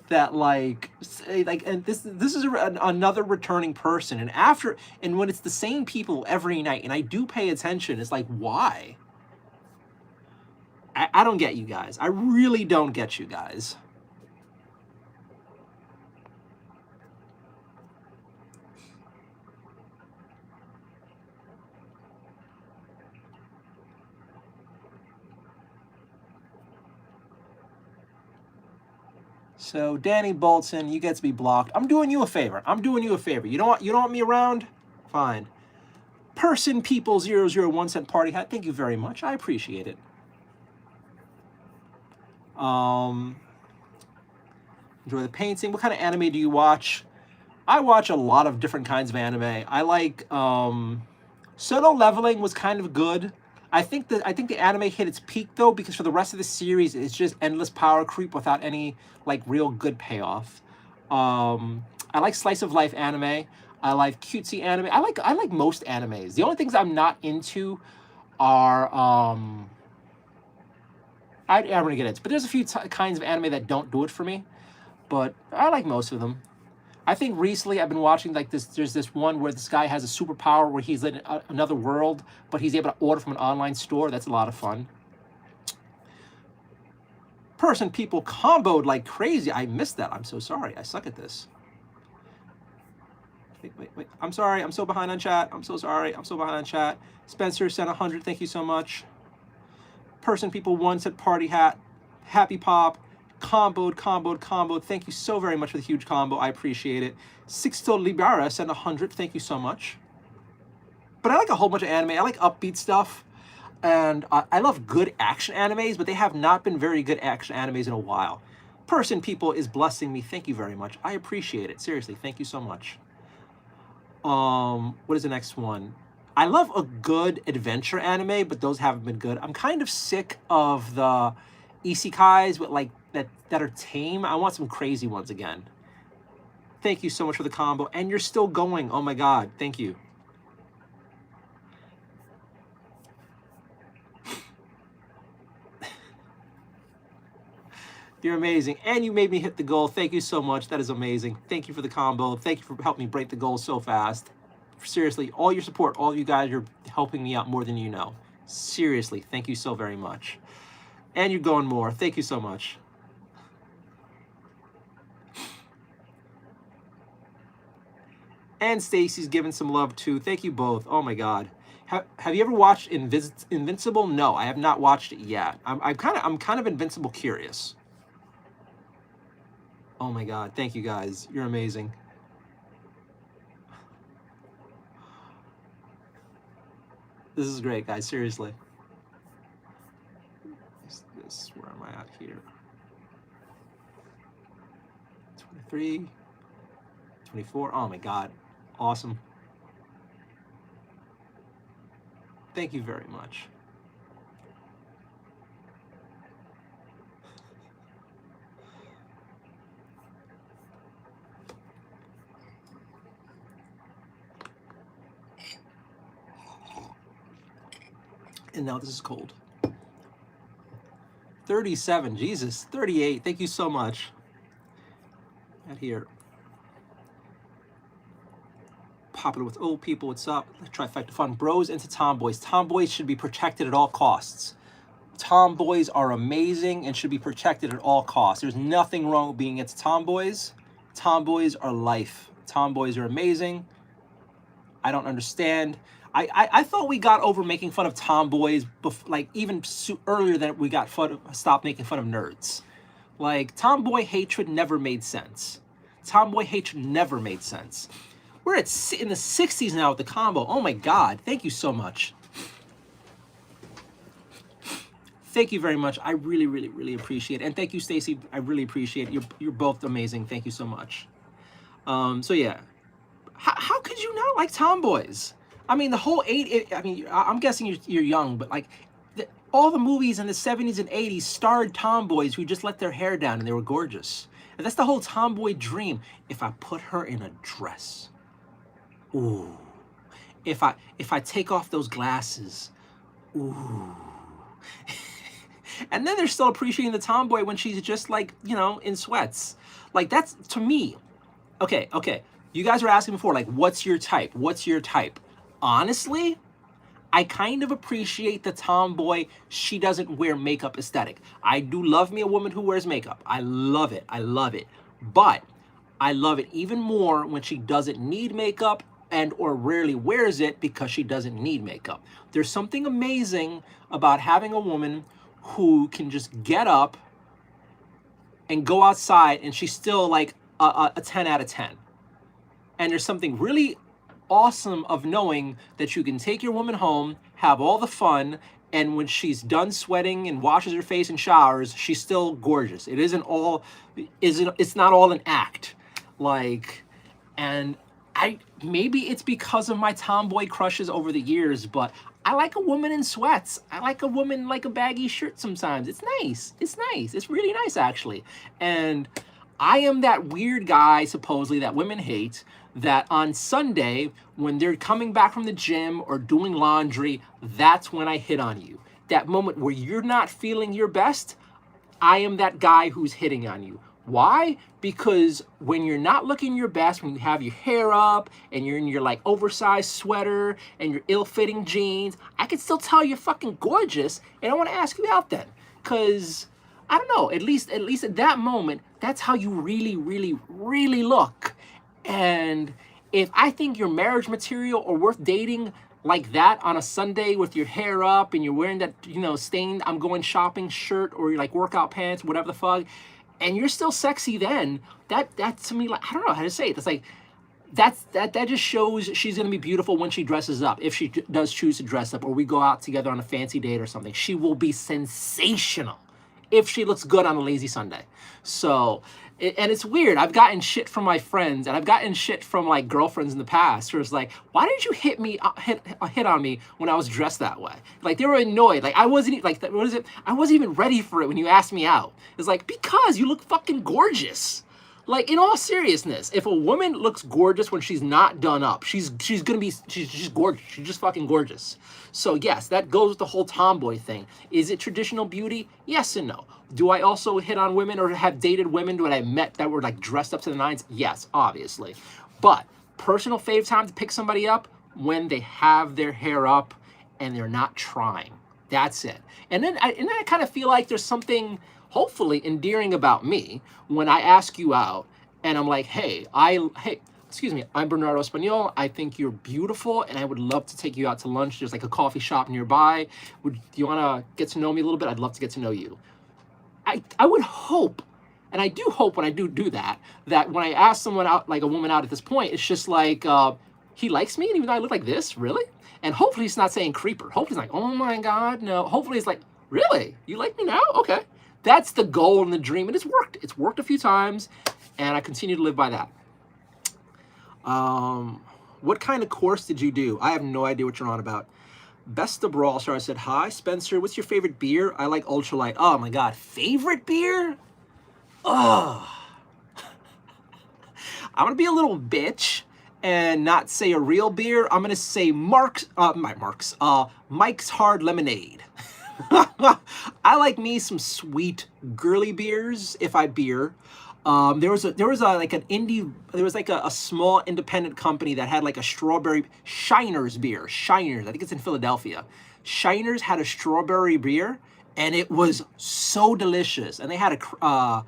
that and this is another returning person, and when it's the same people every night, and I do pay attention, it's like, why? I don't get you guys. I really don't get you guys. So Danny Bolton, you get to be blocked. I'm doing you a favor. You don't want me around? Fine. Person People 001 cent party hat. Thank you very much. I appreciate it. Enjoy the painting. What kind of anime do you watch? I watch a lot of different kinds of anime. I like Solo Leveling was kind of good. I think the anime hit its peak though, because for the rest of the series it's just endless power creep without any like real good payoff. I like slice of life anime. I like cutesy anime. I like most animes. The only things I'm not into are I'm gonna get into, but there's a few kinds of anime that don't do it for me. But I like most of them. I think recently I've been watching like this. There's this one where this guy has a superpower where he's in another world, but he's able to order from an online store. That's a lot of fun. Person People comboed like crazy. I missed that. I'm so sorry. I suck at this. Wait. I'm sorry. I'm so behind on chat. I'm so sorry. I'm so behind on chat. Spencer sent 100. Thank you so much. Person People 1 said party hat. Happy Pop. Comboed. Thank you so very much for the huge combo. I appreciate it. Sixto Libara sent 100. Thank you so much. But I like a whole bunch of anime. I like upbeat stuff. And I love good action animes, but they have not been very good action animes in a while. Person People is blessing me. Thank you very much. I appreciate it. Seriously, thank you so much. What is the next one? I love a good adventure anime, but those haven't been good. I'm kind of sick of the isekais with like that are tame. I want some crazy ones again. Thank you so much for the combo. And you're still going. Oh my God. Thank you. You're amazing. And you made me hit the goal. Thank you so much. That is amazing. Thank you for the combo. Thank you for helping me break the goal so fast. Seriously, all your support, all you guys are helping me out more than you know. Seriously, thank you so very much. And you're going more. Thank you so much. And Stacy's giving some love too. Thank you both. Oh my God. Have you ever watched Invincible? No, I have not watched it yet. I'm kind of Invincible curious. Oh my God. Thank you guys. You're amazing. This is great, guys. Seriously. Where am I at here? 23, 24. Oh my God. Awesome. Thank you very much. And now this is cold. 37, Jesus, 38. Thank you so much. Right here. Popular with old people. What's up? Trifecta fun. Bros into tomboys. Tomboys should be protected at all costs. Tomboys are amazing and should be protected at all costs. There's nothing wrong with being into tomboys. Tomboys are life. Tomboys are amazing. I don't understand. I thought we got over making fun of tomboys, like even earlier than we got stopped making fun of nerds. Like tomboy hatred never made sense. Tomboy hatred never made sense. We're in the 60s now with the combo. Oh my God! Thank you so much. Thank you very much. I really, really, really appreciate it. And thank you, Stacy. I really appreciate it. You're both amazing. Thank you so much. So yeah, how could you not like tomboys? I mean, the whole I'm guessing you're young, but like all the movies in the 70s and 80s starred tomboys who just let their hair down and they were gorgeous. That's the whole tomboy dream. If I put her in a dress, ooh. If I take off those glasses, ooh. And then they're still appreciating the tomboy when she's just like, you know, in sweats. Like, that's, to me, okay. You guys were asking before, like, what's your type? What's your type? Honestly, I kind of appreciate the tomboy, she doesn't wear makeup aesthetic. I do love me a woman who wears makeup. I love it. I love it. But I love it even more when she doesn't need makeup and or rarely wears it because she doesn't need makeup. There's something amazing about having a woman who can just get up and go outside and she's still like a 10 out of 10. And there's something really awesome of knowing that you can take your woman home, have all the fun, and when she's done sweating and washes her face and showers, she's still gorgeous. It isn't all, it's not all an act. Like, and maybe it's because of my tomboy crushes over the years, but I like a woman in sweats. I like a woman like a baggy shirt sometimes. It's nice. It's nice. It's really nice, actually. And I am that weird guy, supposedly, that women hate, that on Sunday, when they're coming back from the gym or doing laundry, that's when I hit on you. That moment where you're not feeling your best, I am that guy who's hitting on you. Why? Because when you're not looking your best, when you have your hair up and you're in your like oversized sweater and your ill-fitting jeans, I can still tell you're fucking gorgeous, and I want to ask you out then. Cause I don't know, at least at that moment, that's how you really, really, really look. And if I think you're marriage material or worth dating like that on a Sunday with your hair up and you're wearing that, you know, stained I'm going shopping shirt or your like workout pants, whatever the fuck, and you're still sexy then, that to me, like, I don't know how to say it. It's like, that just shows she's gonna be beautiful when she dresses up. If she does choose to dress up or we go out together on a fancy date or something, she will be sensational if she looks good on a lazy Sunday. So, and it's weird. I've gotten shit from my friends, and I've gotten shit from like girlfriends in the past who was like, why did you hit on me when I was dressed that way? Like, they were annoyed. Like, I wasn't like, what is it? I wasn't even ready for it when you asked me out. It's like, because you look fucking gorgeous. Like, in all seriousness, if a woman looks gorgeous when she's not done up, she's just gorgeous. She's just fucking gorgeous. So yes, that goes with the whole tomboy thing. Is it traditional beauty? Yes and no. Do I also hit on women or have dated women that I met that were like dressed up to the nines? Yes, obviously. But personal fave time to pick somebody up when they have their hair up and they're not trying. That's it. And then I kind of feel like there's something hopefully endearing about me when I ask you out and I'm like, hey, excuse me, I'm Bernardo Espanol. I think you're beautiful and I would love to take you out to lunch. There's like a coffee shop nearby. Do you want to get to know me a little bit? I'd love to get to know you. I would hope, and I do hope when I do that when I ask someone out, like a woman out at this point, it's just like, he likes me and even though I look like this, really? And hopefully he's not saying creeper. Hopefully he's like, oh my God, no. Hopefully he's like, really? You like me now? Okay. That's the goal and the dream, and it's worked. It's worked a few times, and I continue to live by that. What kind of course did you do? I have no idea what you're on about. Best of Brawl Star said, hi, Spencer, what's your favorite beer? I like ultralight. Oh my God, favorite beer? Oh. I'm gonna be a little bitch and not say a real beer. I'm gonna say Mike's Hard Lemonade. I like me some sweet girly beers if I beer. There was like a small independent company that had like a strawberry Shiners beer. Shiners, I think it's in Philadelphia. Shiners had a strawberry beer and it was so delicious. And they had what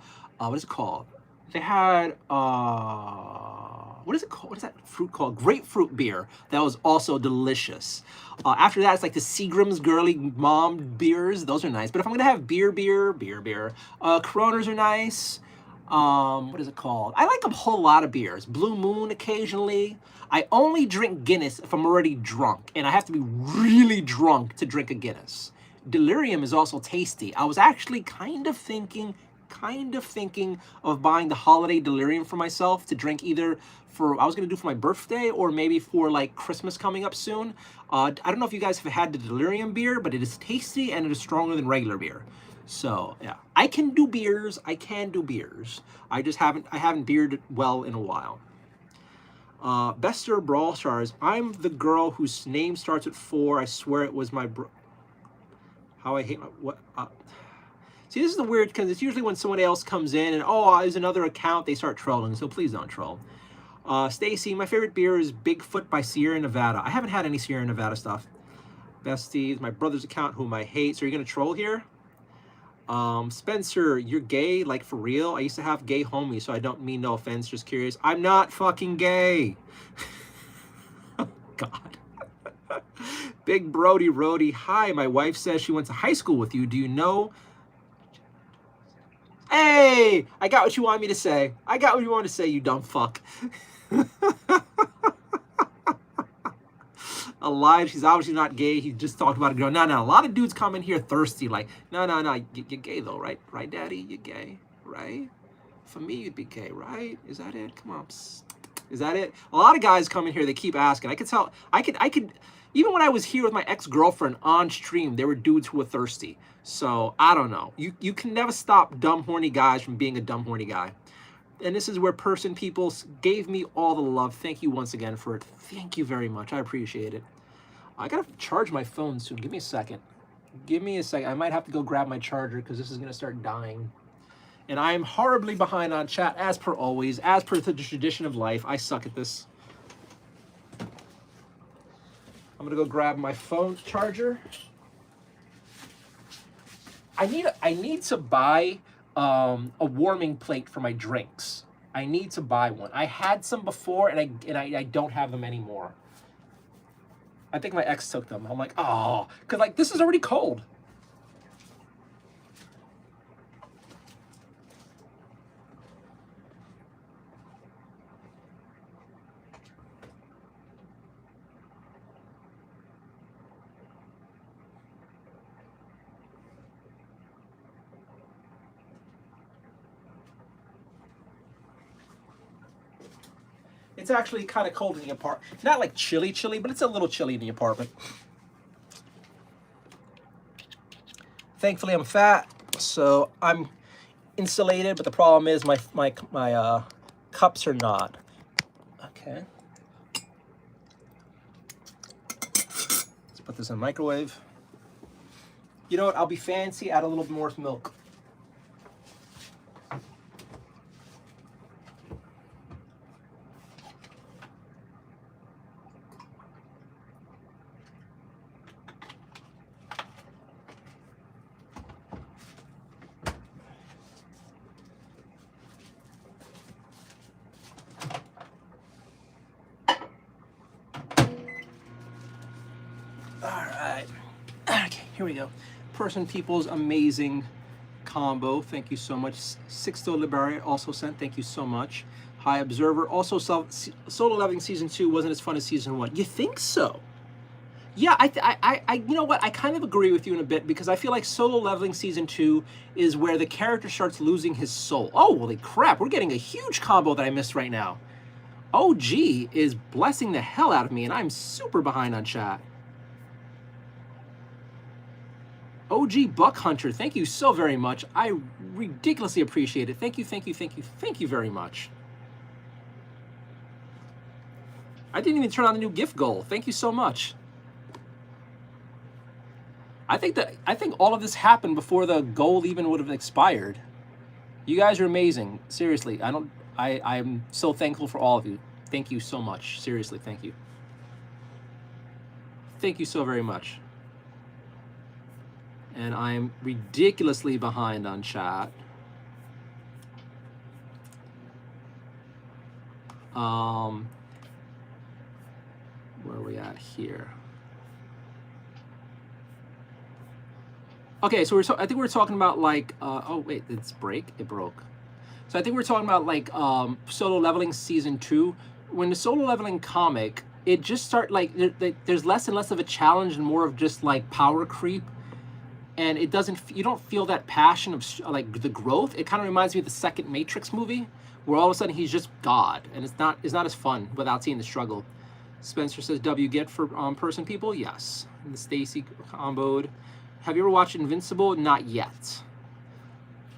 is it called? They had what is it called? What is that fruit called? Grapefruit beer. That was also delicious. After that, it's like the Seagram's Girly Mom beers. Those are nice. But if I'm gonna have beer. Coronas are nice. What is it called? I like a whole lot of beers. Blue Moon occasionally. I only drink Guinness if I'm already drunk, and I have to be really drunk to drink a Guinness. Delirium is also tasty. I was actually kind of thinking of buying the holiday Delirium for myself to drink either I was going to do for my birthday or maybe for like Christmas coming up soon. I don't know if you guys have had the Delirium beer, but it is tasty and it is stronger than regular beer. So yeah, I can do beers. I can do beers. I haven't beered well in a while. Bester Brawl Stars. I'm the girl whose name starts with 4. I swear it was my how I hate my what. See, this is the weird because it's usually when someone else comes in and there's another account, they start trolling. So please don't troll. Stacy, my favorite beer is Bigfoot by Sierra Nevada. I haven't had any Sierra Nevada stuff. Besties, my brother's account, whom I hate. So are you gonna troll here? Spencer, you're gay, like for real? I used to have gay homies, so I don't mean no offense, just curious. I'm not fucking gay. Oh, God. Big Brody Rody, hi, my wife says she went to high school with you. Do you know? Hey, I got what you want me to say. I got what you want to say, you dumb fuck. Alive, she's obviously not gay. He just talked about a girl. No, a lot of dudes come in here thirsty, like, no, you're gay though, right? Right, daddy? You're gay, right? For me, you'd be gay, right? Is that it? Come on. Psst. Is that it? A lot of guys come in here, they keep asking. I could tell, I could, even when I was here with my ex-girlfriend on stream, there were dudes who were thirsty. So, I don't know. You can never stop dumb, horny guys from being a dumb, horny guy. And this is where person people gave me all the love. Thank you once again for it. Thank you very much. I appreciate it. I gotta charge my phone soon. Give me a second. Give me a second. I might have to go grab my charger because this is gonna start dying. And I am horribly behind on chat, as per always, as per the tradition of life. I suck at this. I'm gonna go grab my phone charger. I need to buy a warming plate for my drinks. I need to buy one. I had some before, and I don't have them anymore. I think my ex took them. I'm like, oh, because like this is already cold. It's actually kind of cold in the apartment. Not like chilly, but it's a little chilly in the apartment. Thankfully, I'm fat, so I'm insulated. But the problem is my cups are not. Okay. Let's put this in the microwave. You know what? I'll be fancy. Add a little bit more milk. Here we go. Person People's amazing combo. Thank you so much. Sixto Liberi also sent. Thank you so much. High Observer. Also, Solo Leveling Season 2 wasn't as fun as Season 1. You think so? Yeah, I you know what? I kind of agree with you in a bit because I feel like Solo Leveling Season 2 is where the character starts losing his soul. Oh, holy crap. We're getting a huge combo that I missed right now. OG is blessing the hell out of me, and I'm super behind on chat. OG Buck Hunter, thank you so very much. I ridiculously appreciate it. Thank you very much. I didn't even turn on the new gift goal. Thank you so much. I think all of this happened before the goal even would have expired. You guys are amazing. Seriously, I'm so thankful for all of you. Thank you so much. Seriously, thank you. Thank you so very much. And I'm ridiculously behind on chat. Where are we at here? Okay, so I think we're talking about like, oh wait, it's it broke. So I think we're talking about like Solo Leveling Season 2. When the Solo Leveling comic, it just there's less and less of a challenge and more of just like power creep. And it you don't feel that passion of like the growth. It kind of reminds me of the second Matrix movie, where all of a sudden he's just God, and it's not as fun without seeing the struggle. Spencer says, "W get for person people." Yes. And the Stacy comboed. Have you ever watched Invincible? Not yet.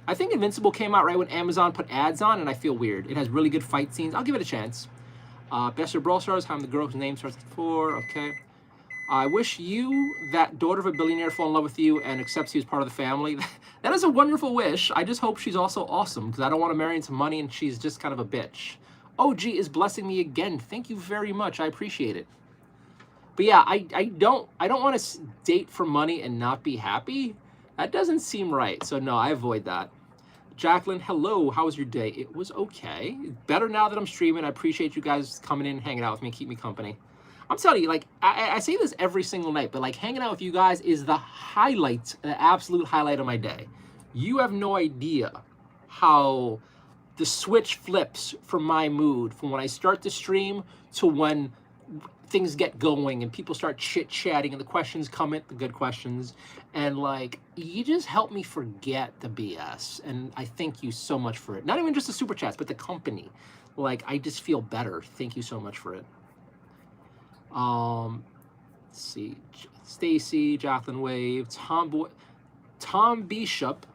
I think Invincible came out right when Amazon put ads on, and I feel weird. It has really good fight scenes. I'll give it a chance. Best of Brawl Stars, I'm the girl whose name starts with 4. Okay. I wish you, that daughter of a billionaire, fall in love with you and accepts you as part of the family. That is a wonderful wish. I just hope she's also awesome, because I don't want to marry into money and she's just kind of a bitch. OG is blessing me again. Thank you very much. I appreciate it. But yeah, I don't want to date for money and not be happy. That doesn't seem right. So no, I avoid that. Jacqueline, hello. How was your day? It was okay. Better now that I'm streaming. I appreciate you guys coming in, hanging out with me, keep me company. I'm telling you, like, I say this every single night, but like hanging out with you guys is the highlight, the absolute highlight of my day. You have no idea how the switch flips from my mood from when I start the stream to when things get going and people start chit-chatting and the questions come in, the good questions, and like, you just help me forget the BS, and I thank you so much for it. Not even just the super chats, but the company. Like, I just feel better. Thank you so much for it. Let's see, Stacy, Jacqueline Wave, Tom Bishop.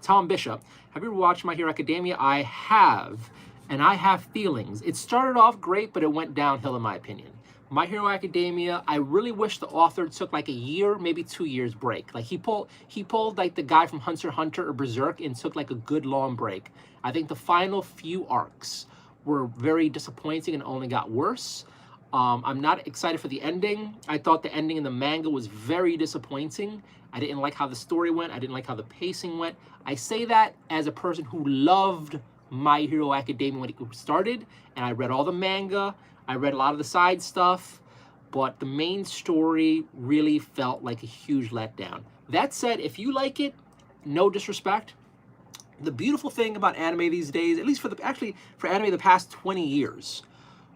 Have you ever watched My Hero Academia? I have, and I have feelings. It started off great, but it went downhill in my opinion. My Hero Academia, I really wish the author took like a year, maybe 2 years break. Like he pulled like the guy from Hunter x Hunter or Berserk and took like a good long break. I think the final few arcs were very disappointing and only got worse. I'm not excited for the ending. I thought the ending in the manga was very disappointing. I didn't like how the story went. I didn't like how the pacing went. I say that as a person who loved My Hero Academia when it started, and I read all the manga. I read a lot of the side stuff, but the main story really felt like a huge letdown. That said, if you like it, no disrespect. The beautiful thing about anime these days, at least for anime the past 20 years,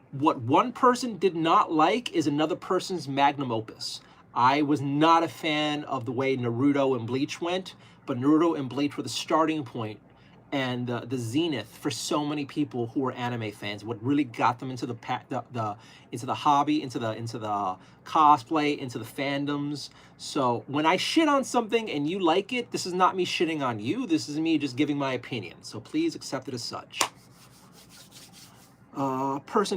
what one person did not like is another person's magnum opus. I was not a fan of the way Naruto and Bleach went, but Naruto and Bleach were the starting point and the zenith for so many people who were anime fans. What really got them into the hobby, into the cosplay, into the fandoms. So when I shit on something and you like it, this is not me shitting on you. This is me just giving my opinion. So please accept it as such.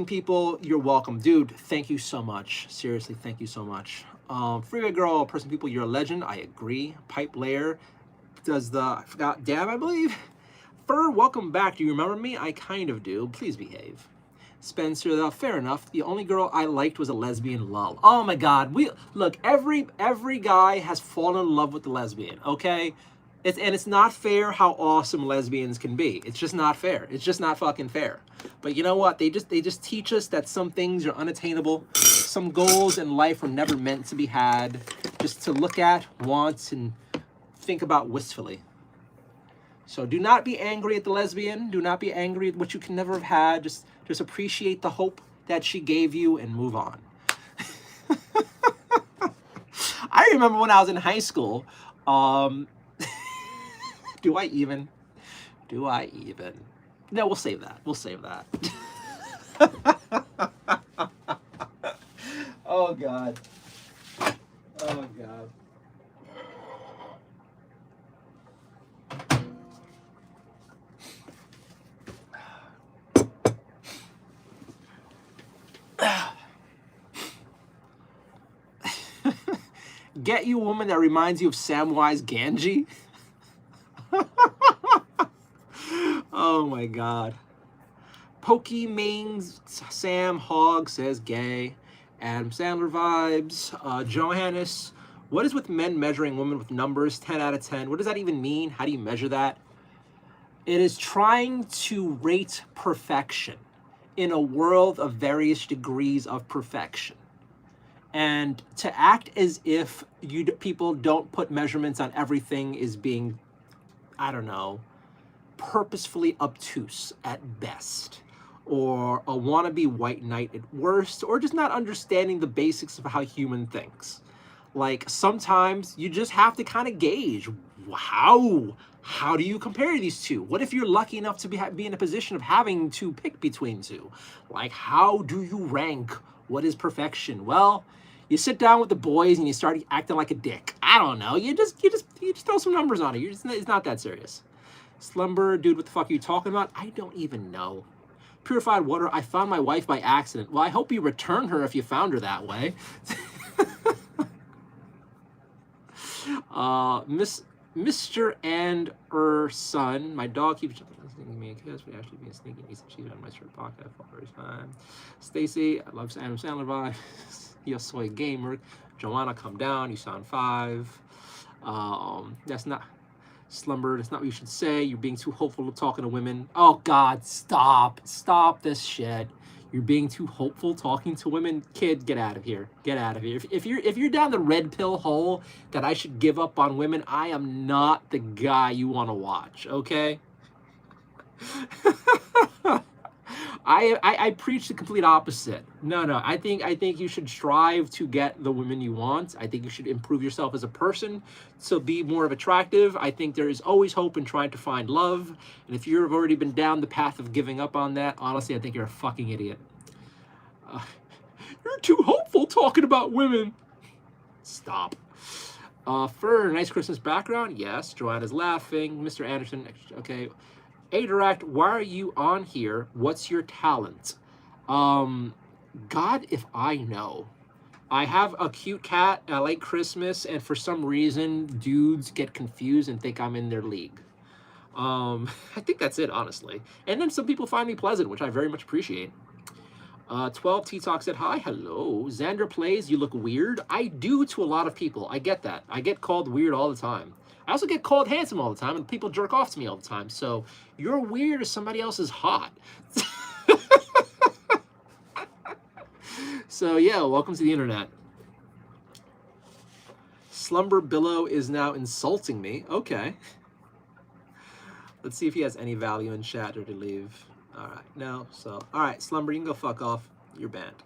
People, you're welcome. Dude, thank you so much. Seriously, thank you so much. Freeway Girl, people, you're a legend. I agree. Pipe Layer does the, I forgot, Dab, I believe. Fur, welcome back. Do you remember me? I kind of do. Please behave. Spencer, fair enough. The only girl I liked was a lesbian, lol. Oh my God. Look, every guy has fallen in love with the lesbian, okay? It's not fair how awesome lesbians can be. It's just not fair. It's just not fucking fair. But you know what? They just teach us that some things are unattainable. Some goals in life were never meant to be had. Just to look at, want, and think about wistfully. So do not be angry at the lesbian. Do not be angry at what you can never have had. Just appreciate the hope that she gave you and move on. I remember when I was in high school. Do I even? No, we'll save that. Oh, God. Oh, God. Get you a woman that reminds you of Samwise Gamgee? Oh my God. Pokemains Sam Hogg says gay. Adam Sandler vibes. Johannes, what is with men measuring women with numbers 10 out of 10? What does that even mean? How do you measure that? It is trying to rate perfection in a world of various degrees of perfection. And to act as if people don't put measurements on everything is being, I don't know, purposefully obtuse at best, or a wannabe white knight at worst, or just not understanding the basics of how human thinks. Like, sometimes you just have to kind of gauge, how do you compare these two? What if you're lucky enough to be in a position of having to pick between two? Like, how do you rank what is perfection? Well, you sit down with the boys and you start acting like a dick. I don't know. You just throw some numbers on it. It's not that serious. Slumber, dude, what the fuck are you talking about? I don't even know. Purified water, I found my wife by accident. Well, I hope you return her if you found her that way. Mr. and her son, my dog keeps sneaking me a kiss, but actually being sneaky. She's in my shirt pocket. I follow her every time. Stacy, I love Adam Sandler vibes. Yo soy gamer. Joanna, come down. You sound 5. That's not slumber. That's not what you should say. You're being too hopeful talking to women. Oh God, stop this shit. You're being too hopeful talking to women. Kid, get out of here. Get out of here. If you're down the red pill hole that I should give up on women, I am not the guy you want to watch, okay? I preach the complete opposite. No. I think you should strive to get the women you want. I think you should improve yourself as a person to be more of attractive. I think there is always hope in trying to find love. And if you've already been down the path of giving up on that, honestly, I think you're a fucking idiot. You're too hopeful talking about women. Stop. Fur, nice Christmas background. Yes. Joanna's laughing. Mr. Anderson. Okay. Adiract, why are you on here? What's your talent? God, if I know. I have a cute cat. I like Christmas, and for some reason, dudes get confused and think I'm in their league. I think that's it, honestly. And then some people find me pleasant, which I very much appreciate. 12 T-Talk said, hi, hello. Xander plays, you look weird. I do to a lot of people. I get that. I get called weird all the time. I also get called handsome all the time, and people jerk off to me all the time. So you're weird if somebody else is hot. So yeah, welcome to the internet. Slumber Billow is now insulting me. Okay. Let's see if he has any value in chat or to leave. All right, no. So, all right, Slumber, you can go fuck off. You're banned.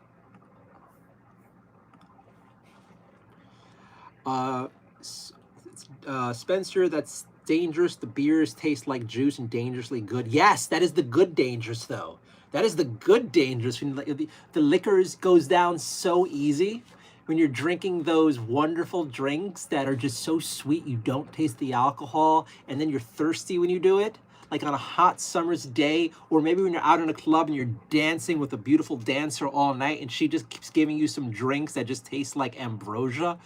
Spencer, that's dangerous. The beers taste like juice and dangerously good. Yes, that is the good dangerous, though. That is the good dangerous. The liquors goes down so easy when you're drinking those wonderful drinks that are just so sweet you don't taste the alcohol, and then you're thirsty when you do it, like on a hot summer's day, or maybe when you're out in a club and you're dancing with a beautiful dancer all night and she just keeps giving you some drinks that just taste like ambrosia.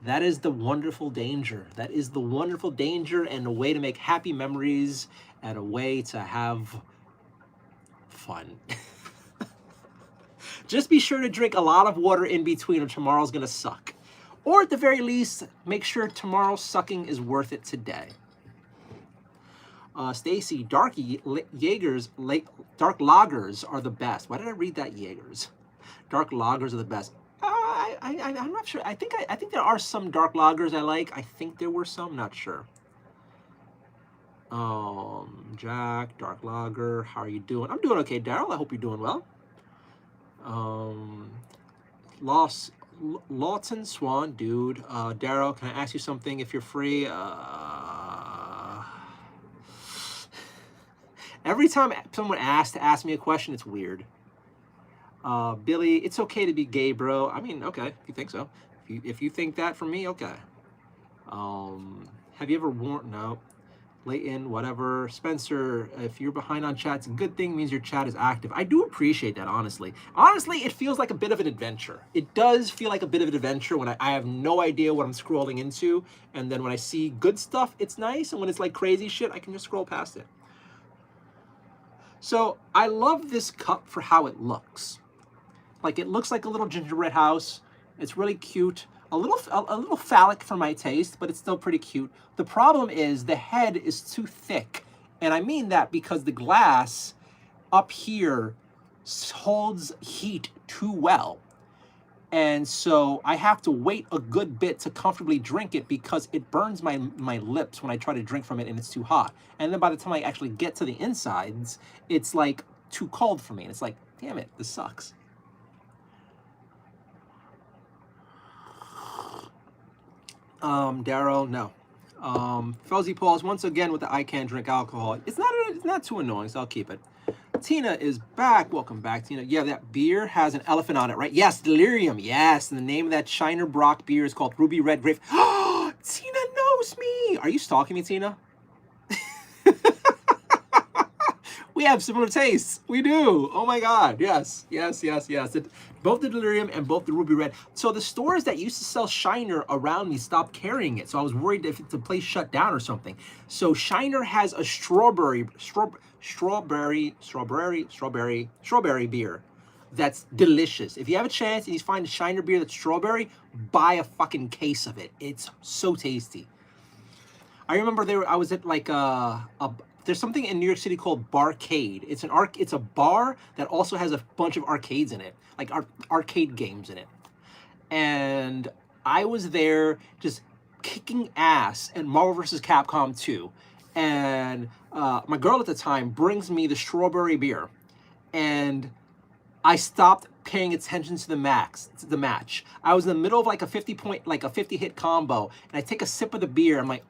That is the wonderful danger. That is the wonderful danger, and a way to make happy memories and a way to have fun. Just be sure to drink a lot of water in between or tomorrow's gonna suck. Or at the very least, make sure tomorrow's sucking is worth it today. Stacy, dark lagers are the best. Why did I read that Jaegers? Dark lagers are the best. I'm not sure. I think there are some dark lagers I like. I think there were some, not sure. Jack, dark lager, how are you doing? I'm doing okay, Daryl. I hope you're doing well. Lawton Swan, dude. Daryl, can I ask you something if you're free? Every time someone asks to ask me a question, it's weird. Billy, it's okay to be gay, bro. I mean, okay, if you think so. If you think that from me, okay. Have you ever worn? No. Leighton, whatever. Spencer, if you're behind on chat, it's a good thing, means your chat is active. I do appreciate that, honestly. Honestly, it feels like a bit of an adventure. It does feel like a bit of an adventure when I have no idea what I'm scrolling into, and then when I see good stuff, it's nice, and when it's like crazy shit, I can just scroll past it. So I love this cup for how it looks. Like, it looks like a little gingerbread house. It's really cute. A little phallic for my taste, but it's still pretty cute. The problem is the head is too thick. And I mean that because the glass up here holds heat too well. And so I have to wait a good bit to comfortably drink it because it burns my lips when I try to drink from it and it's too hot. And then by the time I actually get to the insides, it's like too cold for me. And it's like, damn it, this sucks. Daryl, no. Fuzzy Paws, once again with the I can't drink alcohol. It's not too annoying, so I'll keep it. Tina is back. Welcome back, Tina. Yeah, that beer has an elephant on it, right? Yes, Delirium. Yes, and the name of that Shiner Brock beer is called Ruby Red Grape. Tina knows me. Are you stalking me, Tina? We have similar tastes. We do. Oh my God. Yes. Both the Delirium and both the Ruby Red. So the stores that used to sell Shiner around me stopped carrying it. So I was worried if the place shut down or something. So Shiner has a strawberry beer that's delicious. If you have a chance and you find a Shiner beer that's strawberry, buy a fucking case of it. It's so tasty. I remember I was at like there's something in New York City called Barcade. It's a bar that also has a bunch of arcades in it, like arcade games in it. And I was there just kicking ass at Marvel vs. Capcom 2. And my girl at the time brings me the strawberry beer, and I stopped paying attention to the match. I was in the middle of like a 50 hit combo, and I take a sip of the beer. I'm like,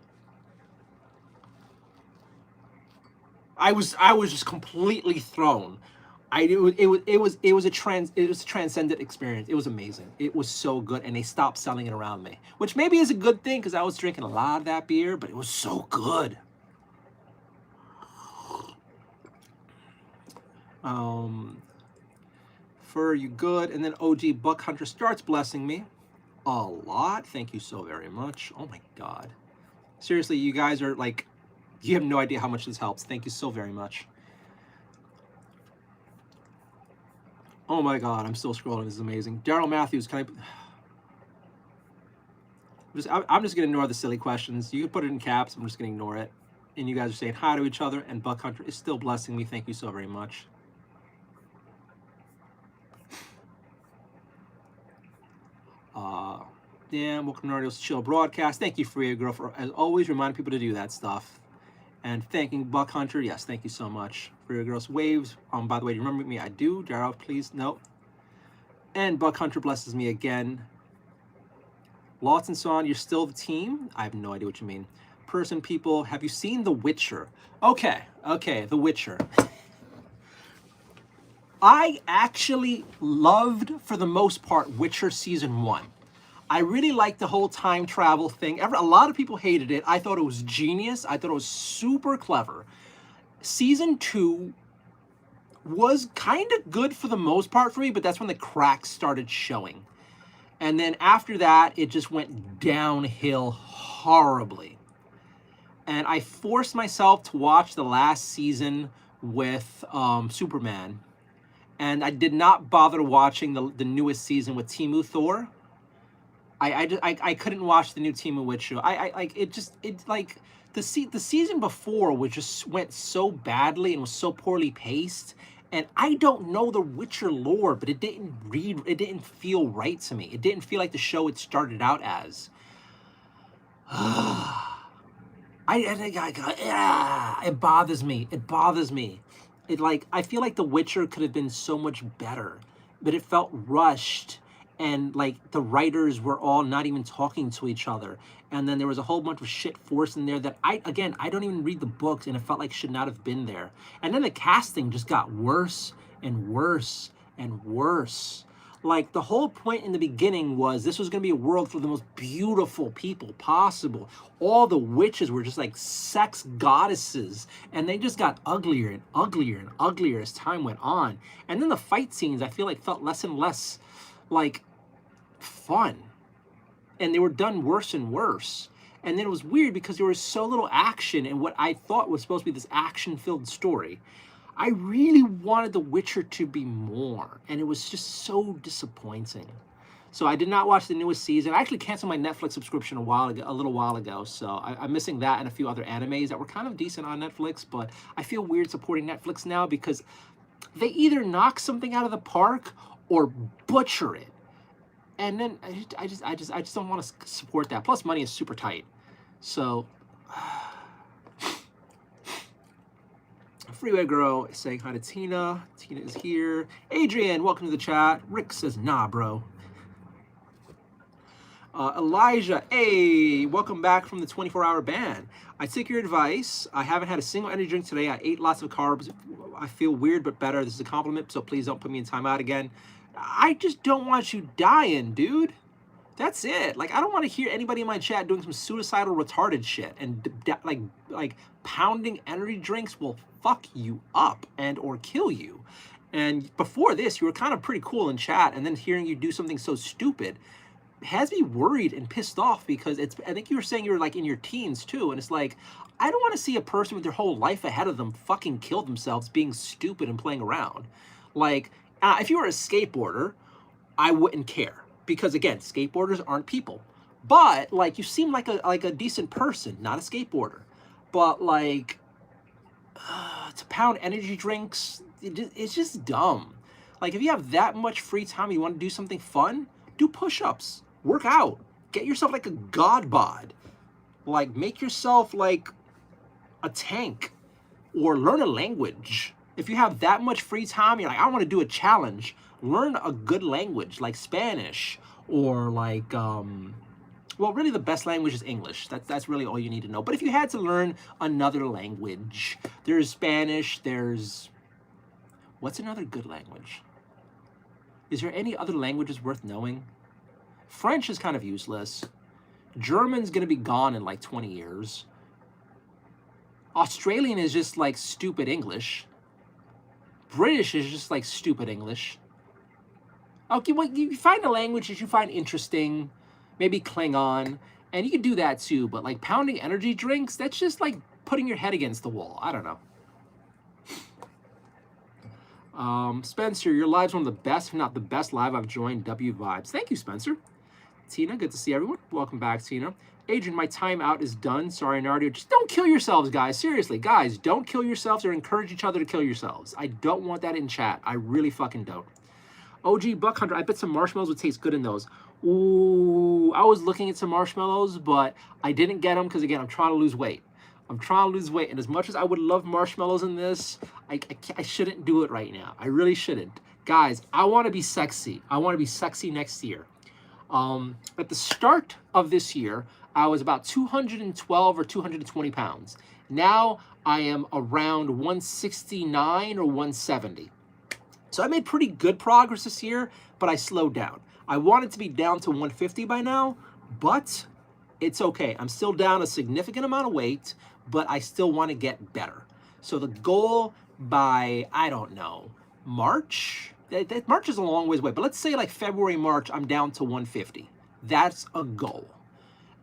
I was just completely thrown. It was a transcendent experience. It was amazing. It was so good, and they stopped selling it around me, which maybe is a good thing because I was drinking a lot of that beer, but it was so good. For you good, and then OG Buck Hunter starts blessing me a lot. Thank you so very much. Oh my God, seriously, you guys are like, you have no idea how much this helps. Thank you so very much. Oh my God, I'm still scrolling. This is amazing. Daryl Matthews, I'm just gonna ignore the silly questions. You can put it in caps. I'm just gonna ignore it. And you guys are saying hi to each other, and Buck Hunter is still blessing me. Thank you so very much. Dan, welcome to Nardio's Chill Broadcast. Thank you, Freya Girl, for as always reminding people to do that stuff. And thanking Buck Hunter. Yes, thank you so much. Freya Girls Waves. By the way, do you remember me? I do. Daryl, please. No. And Buck Hunter blesses me again. Lawson Son, you're still the team? I have no idea what you mean. Person, people, have you seen The Witcher? Okay, The Witcher. I actually loved, for the most part, Witcher Season 1. I really liked the whole time travel thing. A lot of people hated it. I thought it was genius. I thought it was super clever. Season 2 was kind of good for the most part for me, but that's when the cracks started showing. And then after that, it just went downhill horribly. And I forced myself to watch the last season with Superman. And I did not bother watching the newest season with Temu Thor. I couldn't watch the new Temu Witcher. The season before went so badly and was so poorly paced. And I don't know the Witcher lore, but it didn't feel right to me. It didn't feel like the show it started out as. It bothers me. I feel like The Witcher could have been so much better, but it felt rushed, and like the writers were all not even talking to each other. And then there was a whole bunch of shit forced in there that I don't even read the books, and it felt like should not have been there. And then the casting just got worse and worse and worse. Like, the whole point in the beginning was this was going to be a world for the most beautiful people possible. All the witches were just like sex goddesses, and they just got uglier and uglier and uglier as time went on. And then the fight scenes, I feel like, felt less and less like fun, and they were done worse and worse. And then it was weird because there was so little action in what I thought was supposed to be this action-filled story. I really wanted The Witcher to be more, and it was just so disappointing. So I did not watch the newest season. I actually canceled my Netflix subscription a little while ago, so I'm missing that and a few other animes that were kind of decent on Netflix, but I feel weird supporting Netflix now because they either knock something out of the park or butcher it. And then I just don't want to support that. Plus, money is super tight. So, Freeway Girl is saying hi to Tina. Tina is here. Adrian, welcome to the chat. Rick says, nah, bro. Elijah, hey, welcome back from the 24-hour ban. I take your advice. I haven't had a single energy drink today. I ate lots of carbs. I feel weird but better. This is a compliment, so please don't put me in timeout again. I just don't want you dying, dude. That's it. Like, I don't want to hear anybody in my chat doing some suicidal, retarded shit. And like pounding energy drinks will fuck you up and or kill you. And before this, you were kind of pretty cool in chat, and then hearing you do something so stupid has me worried and pissed off, because it's, I think you were saying you were like in your teens too, and it's like, I don't want to see a person with their whole life ahead of them fucking kill themselves being stupid and playing around. Like, if you were a skateboarder, I wouldn't care, because again, skateboarders aren't people. But like, you seem like a decent person, not a skateboarder. But like, to pound energy drinks, it's just dumb. Like, if you have that much free time, you want to do something fun, do push-ups, work out, get yourself like a god bod, like make yourself like a tank, or learn a language. If you have that much free time, you're like, I want to do a challenge, learn a good language like Spanish, or like well, really the best language is English. That's really all you need to know. But if you had to learn another language, there's Spanish, there's, what's another good language? Is there any other languages worth knowing? French is kind of useless. German's gonna be gone in like 20 years. Australian is just like stupid English. British is just like stupid English. Okay, well, you find a language that you find interesting, maybe Klingon, and you can do that too, but like pounding energy drinks, that's just like putting your head against the wall. I don't know. Spencer, your live's one of the best, if not the best live I've joined. W vibes. Thank you, Spencer. Tina, good to see everyone. Welcome back, Tina. Adrian, my time out is done. Sorry, Nardio. Just don't kill yourselves, guys. Seriously, guys, don't kill yourselves or encourage each other to kill yourselves. I don't want that in chat. I really fucking don't. OG Buck Hunter, I bet some marshmallows would taste good in those. Ooh, I was looking at some marshmallows, but I didn't get them because, again, I'm trying to lose weight. I'm trying to lose weight, and as much as I would love marshmallows in this, I shouldn't do it right now. I really shouldn't. Guys, I want to be sexy. I want to be sexy next year. At the start of this year, I was about 212 or 220 pounds. Now I am around 169 or 170. So I made pretty good progress this year, but I slowed down. I wanted to be down to 150 by now, but it's okay. I'm still down a significant amount of weight, but I still want to get better. So the goal by, I don't know, March? March is a long ways away, but let's say like February, March, I'm down to 150. That's a goal.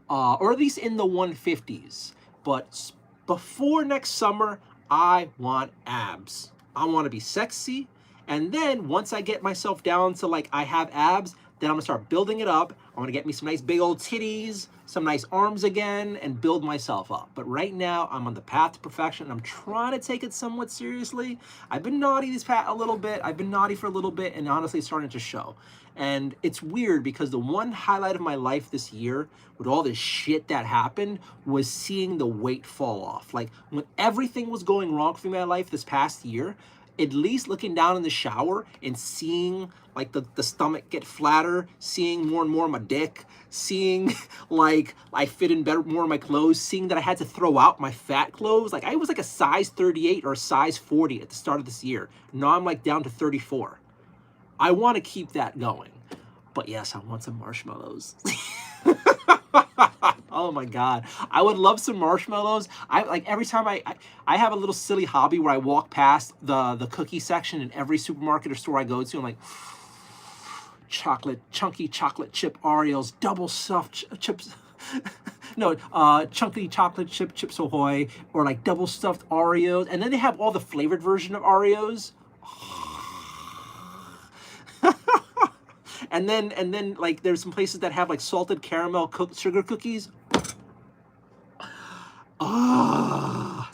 Or at least in the 150s. But before next summer, I want abs. I want to be sexy. And then once I get myself down to like I have abs, then I'm gonna start building it up. I'm gonna get me some nice big old titties, some nice arms again, and build myself up. But right now, I'm on the path to perfection, and I'm trying to take it somewhat seriously. I've been naughty this past a little bit. I've been naughty for a little bit, and honestly, it's starting to show. And it's weird because the one highlight of my life this year, with all this shit that happened, was seeing the weight fall off. Like, when everything was going wrong for me in my life this past year, at least looking down in the shower and seeing like the stomach get flatter, seeing more and more of my dick, seeing like I fit in better, more of my clothes, seeing that I had to throw out my fat clothes. Like I was like a size 38 or a size 40 at the start of this year. Now I'm like down to 34. I want to keep that going. But yes, I want some marshmallows. Oh my God. I would love some marshmallows. I like every time I have a little silly hobby where I walk past the cookie section in every supermarket or store I go to. I'm like, chunky chocolate chip Oreos, double stuffed chips. No, chunky chocolate chip Chips Ahoy, or like double stuffed Oreos. And then they have all the flavored version of Oreos. And then like there's some places that have like salted caramel sugar cookies. Ah.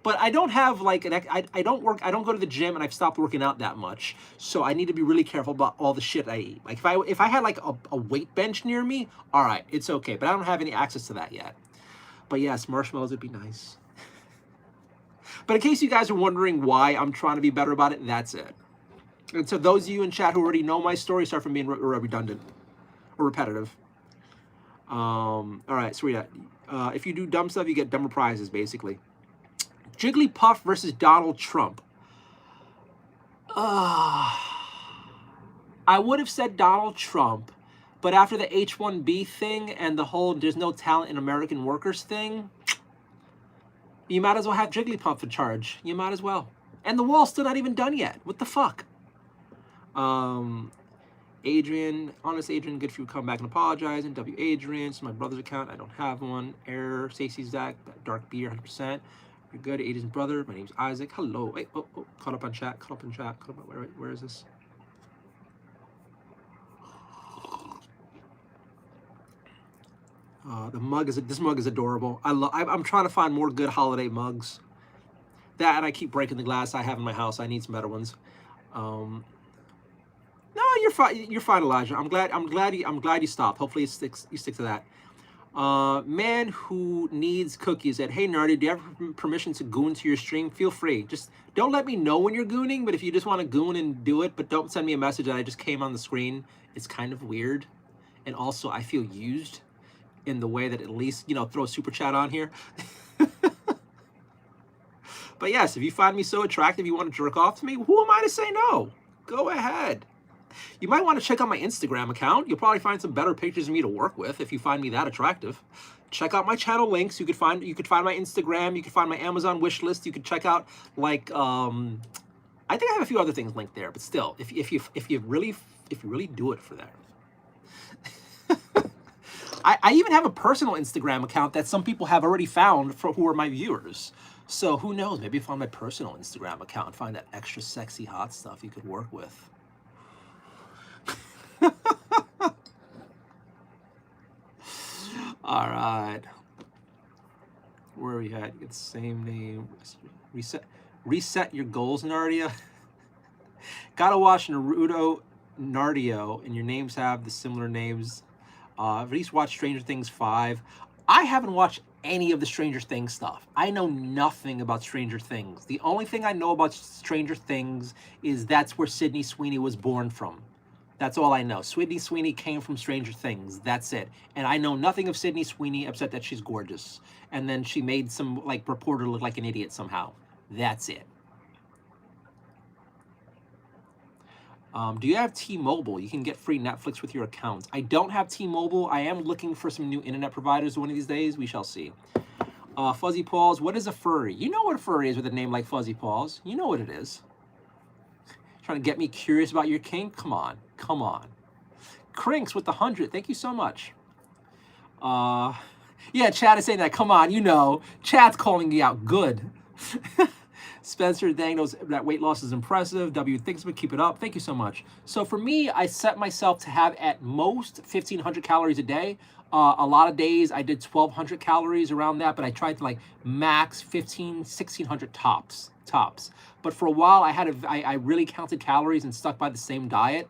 But I don't have like I don't go to the gym, and I've stopped working out that much. So I need to be really careful about all the shit I eat. Like if I had like a weight bench near me, all right, it's okay. But I don't have any access to that yet. But yes, marshmallows would be nice. But in case you guys are wondering why I'm trying to be better about it, that's it. And so those of you in chat who already know my story, sorry for being redundant or repetitive. All right, so if you do dumb stuff, you get dumber prizes, basically. Jigglypuff versus Donald Trump. I would have said Donald Trump, But after the H-1B thing and the whole there's no talent in American workers thing, you might as well have Jigglypuff in charge. You might as well. And the wall's still not even done yet. What the fuck? Adrian, honest Adrian, good for you come back and apologizing. W. Adrian, it's my brother's account. I don't have one. Error, Stacey Zach, dark beer, 100%. You're good, Adrian's brother. My name's Isaac. Hello. Wait, oh, caught up on chat. Caught up on chat. Caught up on, where is this? The mug is this mug is adorable. I'm trying to find more good holiday mugs. That and I keep breaking the glass I have in my house. I need some better ones. No, you're fine. You're fine, Elijah. I'm glad you stopped. Hopefully you stick to that. Man who needs cookies said, "Hey Nardio, do you have permission to goon to your stream? Feel free. Just don't let me know when you're gooning. But if you just want to goon and do it, but don't send me a message that I just came on the screen. It's kind of weird, and also I feel used in the way that at least throw a super chat on here." But yes, if you find me so attractive, you want to jerk off to me, who am I to say no? Go ahead. You might want to check out my Instagram account. You'll probably find some better pictures of me to work with if you find me that attractive. Check out my channel links. You could find my Instagram. You could find my Amazon wish list. You could check out I think I have a few other things linked there. But still, if you really do it for that. I even have a personal Instagram account that some people have already found who are my viewers. So who knows? Maybe find my personal Instagram account and find that extra sexy hot stuff you could work with. All right. Where are we at? It's the same name. Reset your goals, Nardia. Gotta watch Nardio, and your names have the similar names. At least watch Stranger Things 5. I haven't watched any of the Stranger Things stuff. I know nothing about Stranger Things. The only thing I know about Stranger Things is that's where Sydney Sweeney was born from. That's all I know. Sydney Sweeney came from Stranger Things. That's it. And I know nothing of Sydney Sweeney except that she's gorgeous. And then she made some reporter look like an idiot somehow. That's it. Do you have T-Mobile? You can get free Netflix with your account. I don't have T-Mobile. I am looking for some new internet providers one of these days. We shall see. Fuzzy Paws, what is a furry? You know what a furry is with a name like Fuzzy Paws. You know what it is. Trying to get me curious about your kink? Come on. Come on. Crinks with the 100. Thank you so much. Yeah, Chad is saying that. Come on, you know. Chad's calling me out. Good. Spencer Dang knows that weight loss is impressive. W thinks but keep it up. Thank you so much. So for me, I set myself to have at most 1,500 calories a day. A lot of days I did 1,200 calories around that, but I tried to max 1,600 tops. But for a while I really counted calories and stuck by the same diet.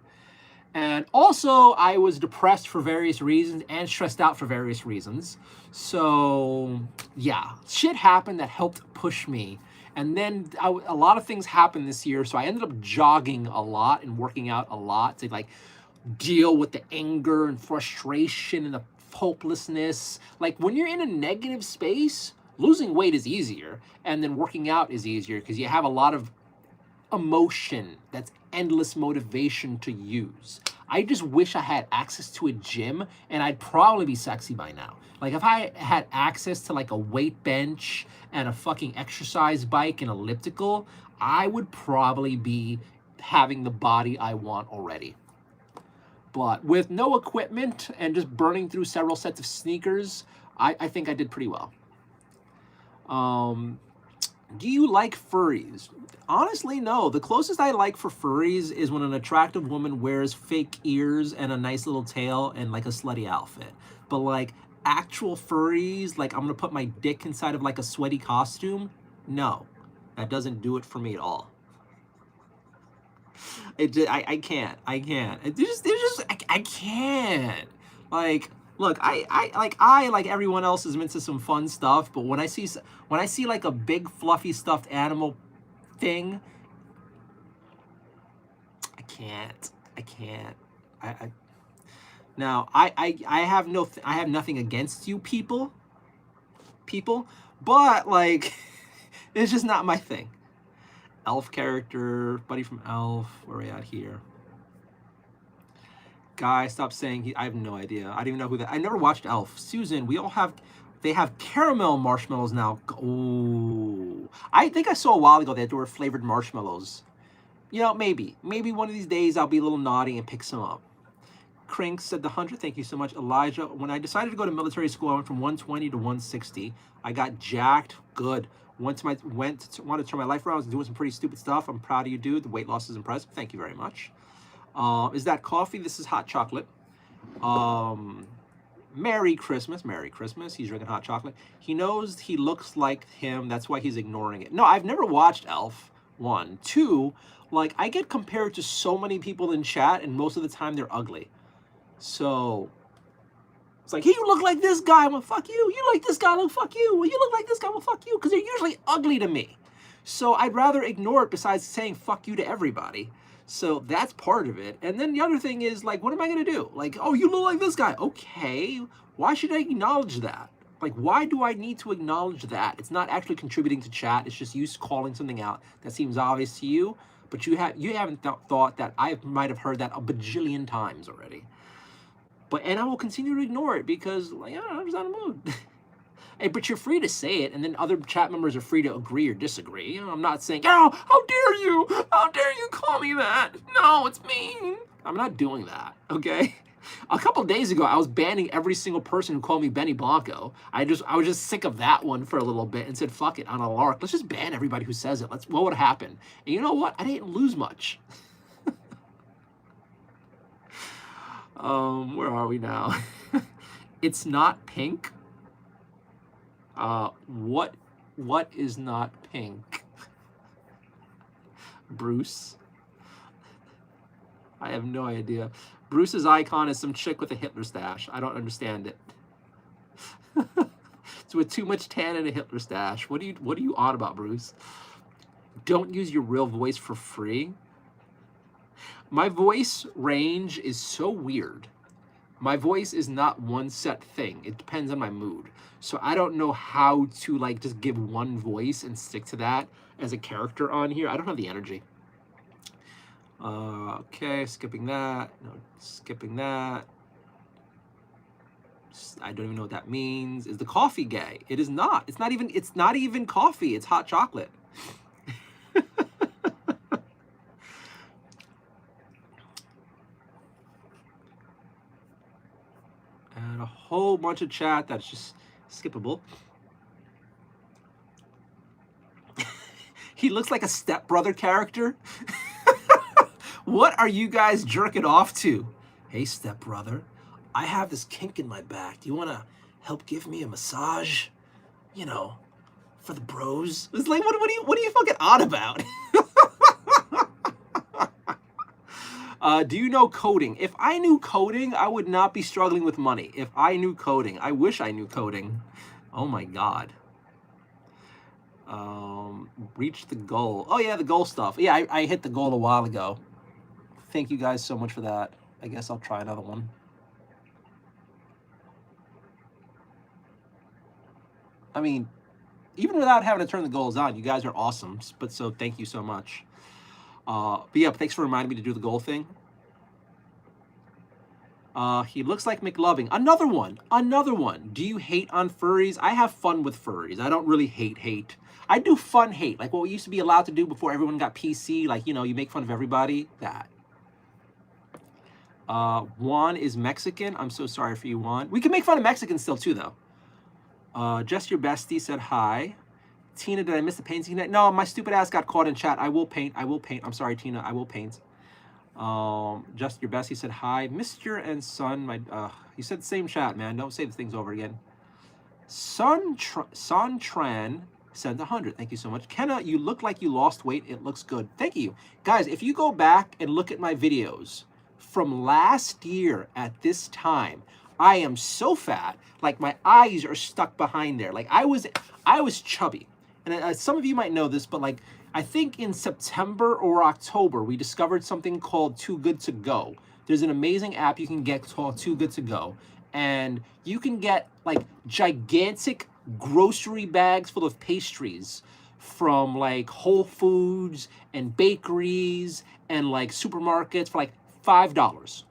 And also I was depressed for various reasons and stressed out for various reasons. So yeah, shit happened that helped push me. And then a lot of things happened this year, so I ended up jogging a lot and working out a lot to deal with the anger and frustration and the hopelessness. When you're in a negative space, losing weight is easier, and then working out is easier because you have a lot of emotion. That's endless motivation to use. I just wish I had access to a gym, and I'd probably be sexy by now. If I had access to a weight bench and a fucking exercise bike and elliptical, I would probably be having the body I want already. But with no equipment and just burning through several sets of sneakers, I think I did pretty well. Do you like furries? Honestly, no. The closest I like for furries is when an attractive woman wears fake ears and a nice little tail and a slutty outfit. But actual furries, I'm gonna put my dick inside of a sweaty costume, no. That doesn't do it for me at all. I can't. I can't. Look, I like everyone else is into some fun stuff, but when I see a big fluffy stuffed animal thing, I can't. Now, I have nothing against you people, but it's just not my thing. Elf character, buddy from Elf, where are we at here? Guy, stop saying I have no idea. I don't even know who that. I never watched Elf. Susan, they have caramel marshmallows now. Oh, I think I saw a while ago that there were flavored marshmallows. Maybe one of these days I'll be a little naughty and pick some up. Crink said the 100. Thank you so much, Elijah. When I decided to go to military school, I went from 120 to 160. I got jacked. Good. Wanted to turn my life around. I was doing some pretty stupid stuff. I'm proud of you, dude. The weight loss is impressive. Thank you very much. Is that coffee? This is hot chocolate. Merry Christmas. Merry Christmas. He's drinking hot chocolate. He knows he looks like him. That's why he's ignoring it. No, I've never watched Elf. 1. 2, like, I get compared to so many people in chat, and most of the time they're ugly. So it's like, hey, you look like this guy. Well, fuck you. You like this guy. Well, fuck you. Well, you look like this guy. Well, fuck you. Because they're usually ugly to me. So I'd rather ignore it besides saying fuck you to everybody. So that's part of it. And then the other thing is, like, what am I going to do? Like, oh, you look like this guy. Okay. Why should I acknowledge that? Like, why do I need to acknowledge that? It's not actually contributing to chat. It's just you calling something out that seems obvious to you. But you haven't thought that I might have heard that a bajillion times already. And I will continue to ignore it because, like, I'm just not in the mood. Hey, but you're free to say it, and then other chat members are free to agree or disagree. I'm not saying, oh, how dare you? How dare you call me that? No, it's mean. I'm not doing that, okay? A couple of days ago, I was banning every single person who called me Benny Blanco. I was just sick of that one for a little bit and said, fuck it, on a lark. Let's just ban everybody who says it. What would happen? And you know what? I didn't lose much. Where are we now? It's not pink. What is not pink? Bruce. I have no idea. Bruce's icon is some chick with a Hitler stash. I don't understand it. It's with too much tan and a Hitler stash. What are you on about, Bruce? Don't use your real voice for free. My voice range is so weird. My voice is not one set thing. It depends on my mood. So I don't know how to, like, just give one voice and stick to that as a character on here. I don't have the energy. Okay, skipping that. No, skipping that. I don't even know what that means. Is the coffee gay? It is not. It's not even coffee. It's hot chocolate. And a whole bunch of chat that's just skippable. He looks like a stepbrother character. What are you guys jerking off to? Hey, stepbrother, I have this kink in my back. Do you want to help give me a massage? You know, for the bros. It's like, what are you fucking on about? Do you know coding? If I knew coding, I would not be struggling with money. If I knew coding, I wish I knew coding. Oh my God. Reach the goal. Oh yeah, the goal stuff. Yeah, I hit the goal a while ago. Thank you guys so much for that. I guess I'll try another one. I mean, even without having to turn the goals on, you guys are awesome. But so thank you so much. But yeah, thanks for reminding me to do the goal thing. He looks like McLovin. Another one. Do you hate on furries? I have fun with furries. I don't really hate. I do fun hate, like what we used to be allowed to do before everyone got PC. Like, you know, you make fun of everybody. That. Juan is Mexican. I'm so sorry for you, Juan. We can make fun of Mexicans still too, though. Just your bestie said hi. Tina, did I miss the painting? No, my stupid ass got caught in chat. I will paint. I'm sorry, Tina. I will paint. Just your bestie said hi. Mr. and Son, you said the same chat, man. Don't say the things over again. Son Tran sent 100. Thank you so much. Kenna, you look like you lost weight. It looks good. Thank you. Guys, if you go back and look at my videos from last year at this time, I am so fat, like my eyes are stuck behind there. Like I was chubby. And some of you might know this, but like I think in September or October, we discovered something called Too Good To Go. There's an amazing app you can get called Too Good To Go. And you can get like gigantic grocery bags full of pastries from like Whole Foods and bakeries and like supermarkets for like $5.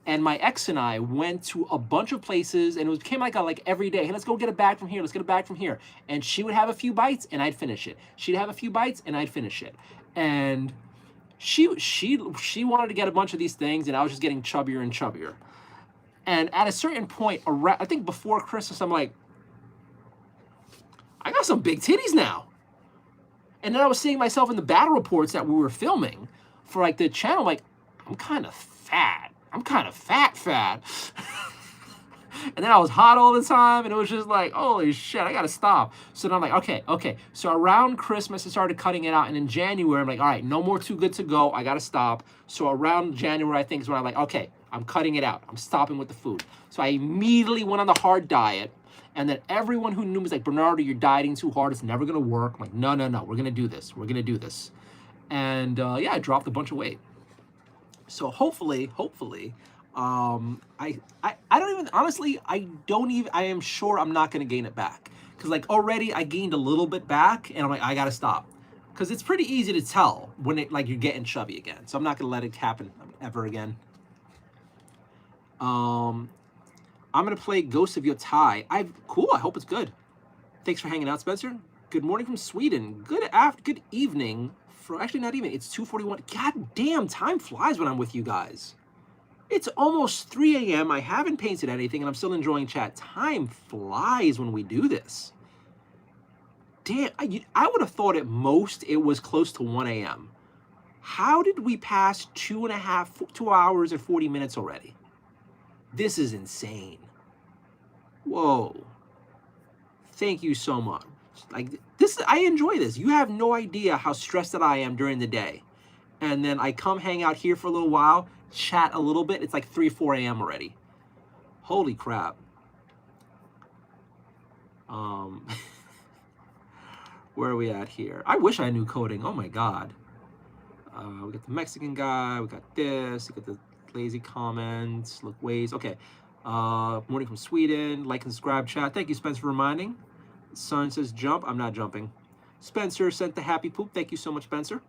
And my ex and I went to a bunch of places, and it became like every day. Hey, let's go get a bag from here. Let's get a bag from here. And she would have a few bites, and I'd finish it. She'd have a few bites, and I'd finish it. And she wanted to get a bunch of these things, and I was just getting chubbier and chubbier. And at a certain point, around, I think before Christmas, I'm like, I got some big titties now. And then I was seeing myself in the battle reports that we were filming for like the channel. Like, I'm kind of fat. I'm kind of fat. And then I was hot all the time, and it was just like, holy shit, I gotta stop. So then I'm like, okay. So around Christmas, I started cutting it out, and in January, I'm like, all right, no more Too Good to Go. I gotta stop. So around January, I think is when I'm like, okay, I'm cutting it out. I'm stopping with the food. So I immediately went on the hard diet, and then everyone who knew me was like, Bernardo, you're dieting too hard. It's never gonna work. I'm like, no, we're gonna do this. We're gonna do this. And yeah, I dropped a bunch of weight. So hopefully, I don't even, honestly, I am sure I'm not going to gain it back. Because like already I gained a little bit back, and I'm like, I got to stop. Because it's pretty easy to tell when it, like, you're getting chubby again. So I'm not going to let it happen ever again. I'm going to play Ghost of Your Tie. Cool, I hope it's good. Thanks for hanging out, Spencer. Good morning from Sweden. Good evening. Actually, not even. It's 2:41. God damn, time flies when I'm with you guys. It's almost 3 a.m. I haven't painted anything, and I'm still enjoying chat. Time flies when we do this. Damn, I would have thought at most it was close to 1 a.m. How did we pass 2 hours and 40 minutes already? This is insane. Whoa. Thank you so much. Like this, I enjoy this. You have no idea how stressed that I am during the day. And then I come hang out here for a little while, chat a little bit. It's like 3, 4 a.m. already. Holy crap. Where are we at here? I wish I knew coding. Oh my God. We got the Mexican guy. We got this. We got the lazy comments. Look ways. Okay. Morning from Sweden. Like and subscribe chat. Thank you, Spencer, for reminding. Son says jump. I'm not jumping. Spencer sent the happy poop. Thank you so much, Spencer.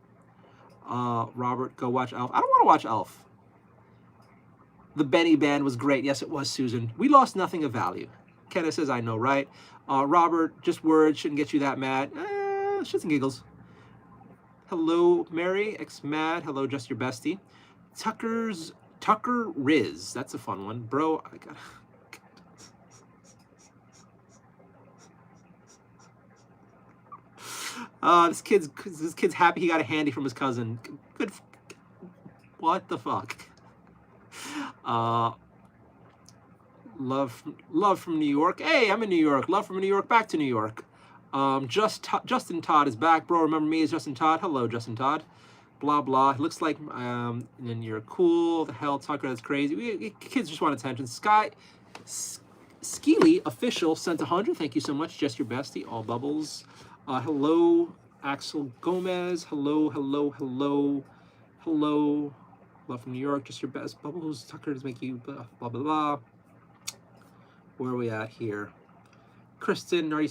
Robert, go watch Elf. I don't want to watch Elf. The Benny Band was great. Yes, it was, Susan. We lost nothing of value. Kenneth says, I know, right? Robert, just words shouldn't get you that mad. Shits and giggles. Hello, Mary, ex-mad. Hello, just your bestie. Tucker Riz. That's a fun one. Bro, I got... This kid's happy he got a handy from his cousin. Good. What the fuck? Love from New York. Hey, I'm in New York. Love from New York. Back to New York. Justin Todd is back, bro. Remember me as Justin Todd? Hello, Justin Todd. Blah blah. It looks like and you're cool. The hell, Tucker? That's crazy. Kids just want attention. Skeely official sent 100. Thank you so much. Just your bestie. All bubbles. Hello, Axel Gomez. Hello. Love from New York. Just your best. Bubbles. Tucker to make you blah, blah, blah, blah. Where are we at here? Kristen, I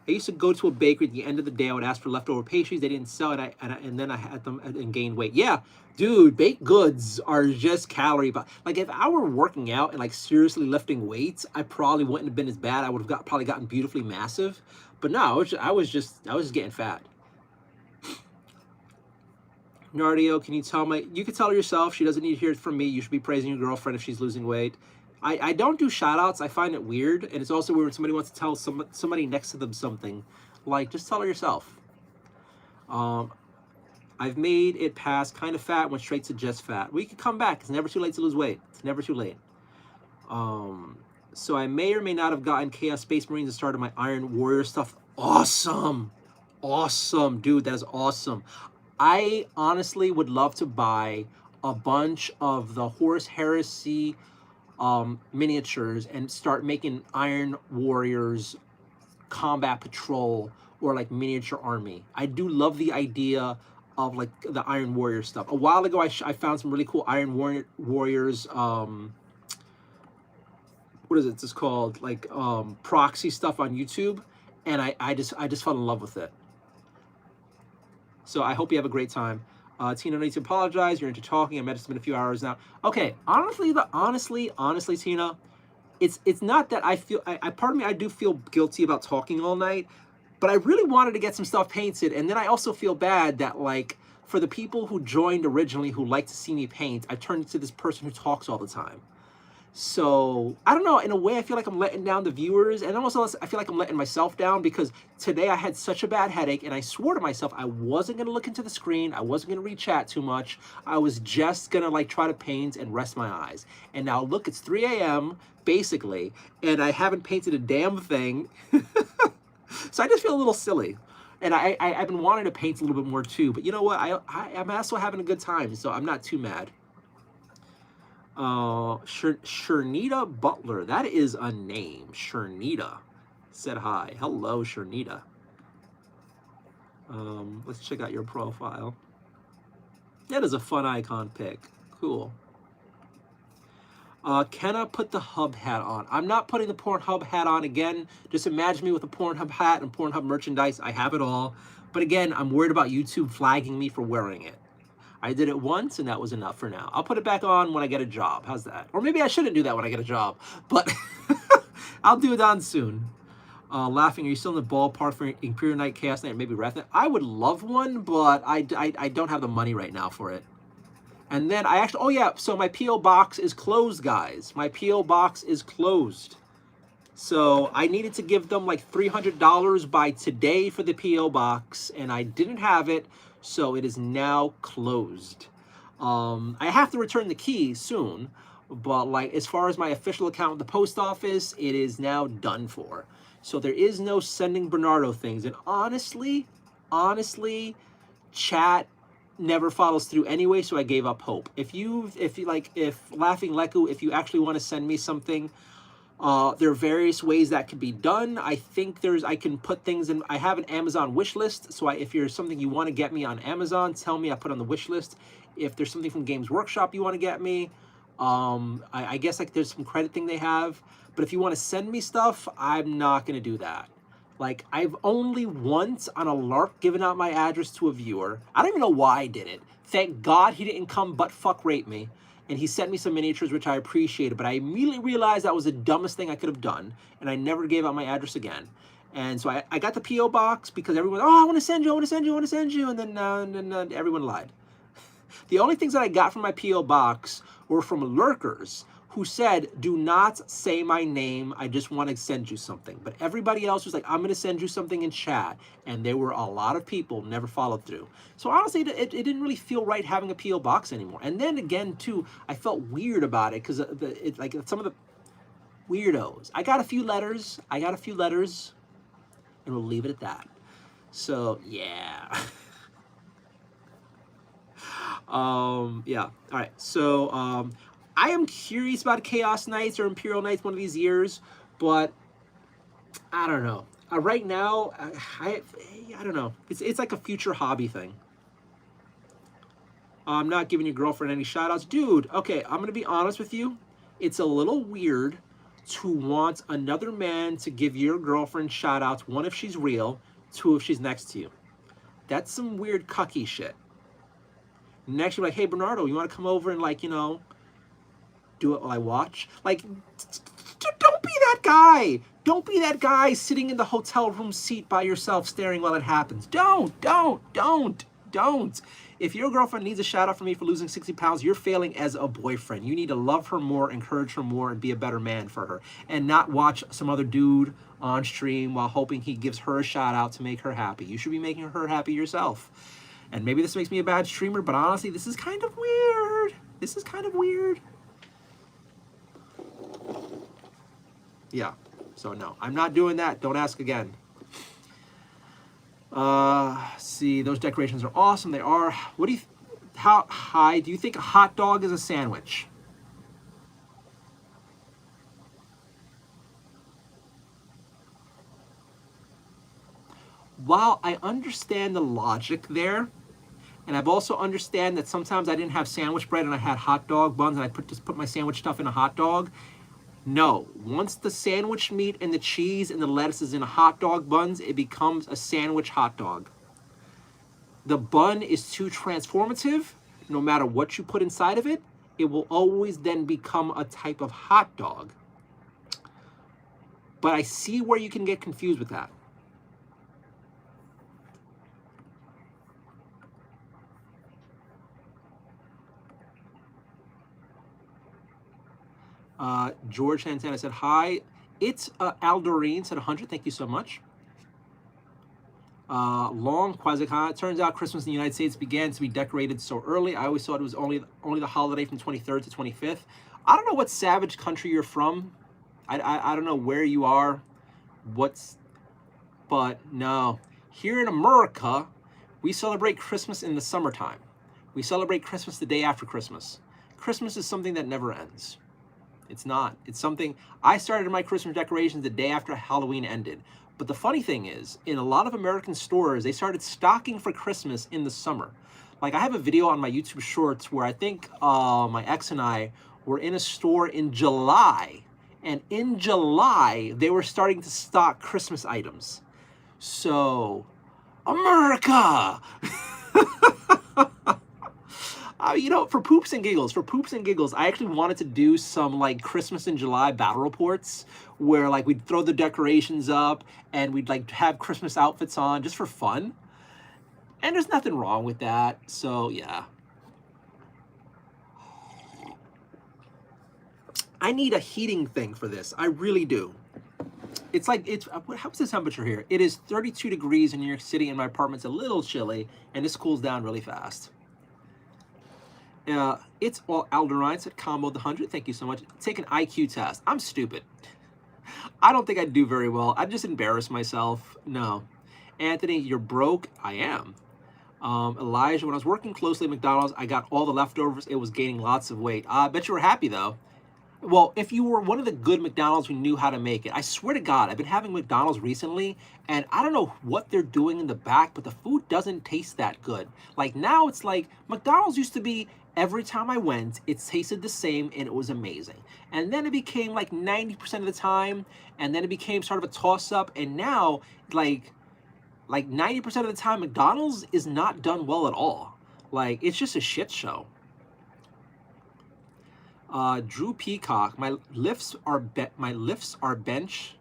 used to go to a bakery at the end of the day. I would ask for leftover pastries. They didn't sell it. And then I had them and gained weight. Yeah, dude, baked goods are just calorie. Like if I were working out and like seriously lifting weights, I probably wouldn't have been as bad. I would have probably gotten beautifully massive. But no, I was just getting fat. Nardio, can you tell you can tell her yourself. She doesn't need to hear it from me. You should be praising your girlfriend if she's losing weight. I don't do shout outs. I find it weird. And it's also weird when somebody wants to tell somebody next to them something. Like, just tell her yourself. I've made it past kind of fat, went straight to just fat. We can come back. It's never too late to lose weight. It's never too late. So I may or may not have gotten Chaos Space Marines and started my Iron Warrior stuff. Awesome. Awesome, dude. That is awesome. I honestly would love to buy a bunch of the Horus Heresy miniatures and start making Iron Warriors combat patrol or like miniature army. I do love the idea of like the Iron Warrior stuff. A while ago, I found some really cool Iron Warriors. What is it? It's called like proxy stuff on YouTube, and I just fell in love with it. So I hope you have a great time. Tina, no need to apologize. You're into talking. I met it's been a few hours now. Okay, honestly, Tina, it's not that I feel. Part of me, I do feel guilty about talking all night, but I really wanted to get some stuff painted, and then I also feel bad that like for the people who joined originally who like to see me paint, I turned into this person who talks all the time. So I don't know. In a way, I feel like I'm letting down the viewers, and also I feel like I'm letting myself down because today I had such a bad headache, and I swore to myself I wasn't gonna look into the screen. I wasn't gonna read chat too much. I was just gonna like try to paint and rest my eyes. And now look, it's 3 a.m. basically, and I haven't painted a damn thing. So I just feel a little silly. And I've been wanting to paint a little bit more too, but you know what? I'm also having a good time, so I'm not too mad. Shernita Butler. That is a name. Shernita said hi. Hello, Shernita. Let's check out your profile. That is a fun icon pic. Cool. Kenna put the hub hat on. I'm not putting the Pornhub hat on again. Just imagine me with a Pornhub hat and Pornhub merchandise. I have it all. But again, I'm worried about YouTube flagging me for wearing it. I did it once, and that was enough for now. I'll put it back on when I get a job. How's that? Or maybe I shouldn't do that when I get a job. But I'll do it on soon. Laughing, are you still in the ballpark for Imperial Night, Chaos Night, or maybe Wrath Night? I would love one, but I don't have the money right now for it. And then I actually, oh yeah, so my P.O. box is closed, guys. My P.O. box is closed. So I needed to give them like $300 by today for the P.O. box, and I didn't have it, so it is now closed. I have to return the key soon, but like as far as my official account with the post office, it is now done for. So there is no sending Bernardo things. And honestly, chat never follows through anyway, so I gave up hope. If Laughing Leku, if you actually want to send me something, there are various ways that can be done. I think I can put things in. I have an Amazon wish list, so if there's something you want to get me on Amazon, tell me. I put on the wish list. If there's something from Games Workshop you want to get me, I guess like there's some credit thing they have. But if you want to send me stuff, I'm not going to do that. Like, I've only once on a lark given out my address to a viewer. I don't even know why I did it. Thank God he didn't come butt fuck rape me. And he sent me some miniatures, which I appreciated. But I immediately realized that was the dumbest thing I could have done. And I never gave out my address again. And so I got the P.O. box because everyone, oh, I want to send you. And then everyone lied. The only things that I got from my P.O. box were from lurkers who said, do not say my name, I just want to send you something. But everybody else was like, I'm going to send you something in chat. And there were a lot of people never followed through. So honestly, it didn't really feel right having a P.O. box anymore. And then again, too, I felt weird about it because like some of the weirdos. I got a few letters, and we'll leave it at that. So, yeah. Yeah. All right. So, I am curious about Chaos Nights or Imperial Nights one of these years, but I don't know. Right now, I don't know. It's like a future hobby thing. I'm not giving your girlfriend any shout-outs. Dude, okay, I'm going to be honest with you. It's a little weird to want another man to give your girlfriend shout-outs, one, if she's real, two, if she's next to you. That's some weird cucky shit. Next, you're like, hey, Bernardo, you want to come over and, like, you know, do it while I watch? Like, don't be that guy. Don't be that guy sitting in the hotel room seat by yourself staring while it happens. Don't. If your girlfriend needs a shout out from me for losing 60 pounds, you're failing as a boyfriend. You need to love her more, encourage her more, and be a better man for her. And not watch some other dude on stream while hoping he gives her a shout out to make her happy. You should be making her happy yourself. And maybe this makes me a bad streamer, but honestly, this is kind of weird. Yeah, so no, I'm not doing that. Don't ask again. See, those decorations are awesome. They are. What do you, how high do you think a hot dog is a sandwich? While I understand the logic there, and I've also understand that sometimes I didn't have sandwich bread and I had hot dog buns and I just put my sandwich stuff in a hot dog. No, once the sandwich meat and the cheese and the lettuce is in a hot dog buns, it becomes a sandwich hot dog. the bun is too transformative. No matter what you put inside of it, it will always then become a type of hot dog. But I see where you can get confused with that. George Santana said, hi. It's Aldorine said 100. Thank you so much. Long Quasica. It turns out Christmas in the United States began to be decorated so early. I always thought it was only the holiday from 23rd to 25th. I don't know what savage country you're from. I don't know where you are. But no. Here in America, we celebrate Christmas in the summertime. We celebrate Christmas the day after Christmas. Christmas is something that never ends. It's not. It's something, I started my Christmas decorations the day after Halloween ended. But the funny thing is, in a lot of American stores, they started stocking for Christmas in the summer. Like, I have a video on my YouTube Shorts where I think my ex and I were in a store in July. And in July, they were starting to stock Christmas items. So, America! You know, for poops and giggles, I actually wanted to do some like Christmas in July battle reports where like we'd throw the decorations up and we'd like have Christmas outfits on just for fun. And there's nothing wrong with that. So yeah. I need a heating thing for this. I really do. It's like, how's the temperature here? It is 32 degrees in New York City and my apartment's a little chilly and this cools down really fast. It's all Aldorine said combo the 100. Thank you so much. Take an IQ test. I'm stupid. I don't think I'd do very well. I'd just embarrass myself. No. Anthony, you're broke. I am. Elijah, when I was working closely at McDonald's, I got all the leftovers. It was gaining lots of weight. I bet you were happy though. Well, if you were one of the good McDonald's who knew how to make it, I swear to God, I've been having McDonald's recently, and I don't know what they're doing in the back, but the food doesn't taste that good. Like now it's like, McDonald's used to be, every time I went, it tasted the same and it was amazing. And then it became like 90% of the time, and then it became sort of a toss-up, and now like 90% of the time, McDonald's is not done well at all. Like, it's just a shit show. Drew Peacock, my lifts are bench.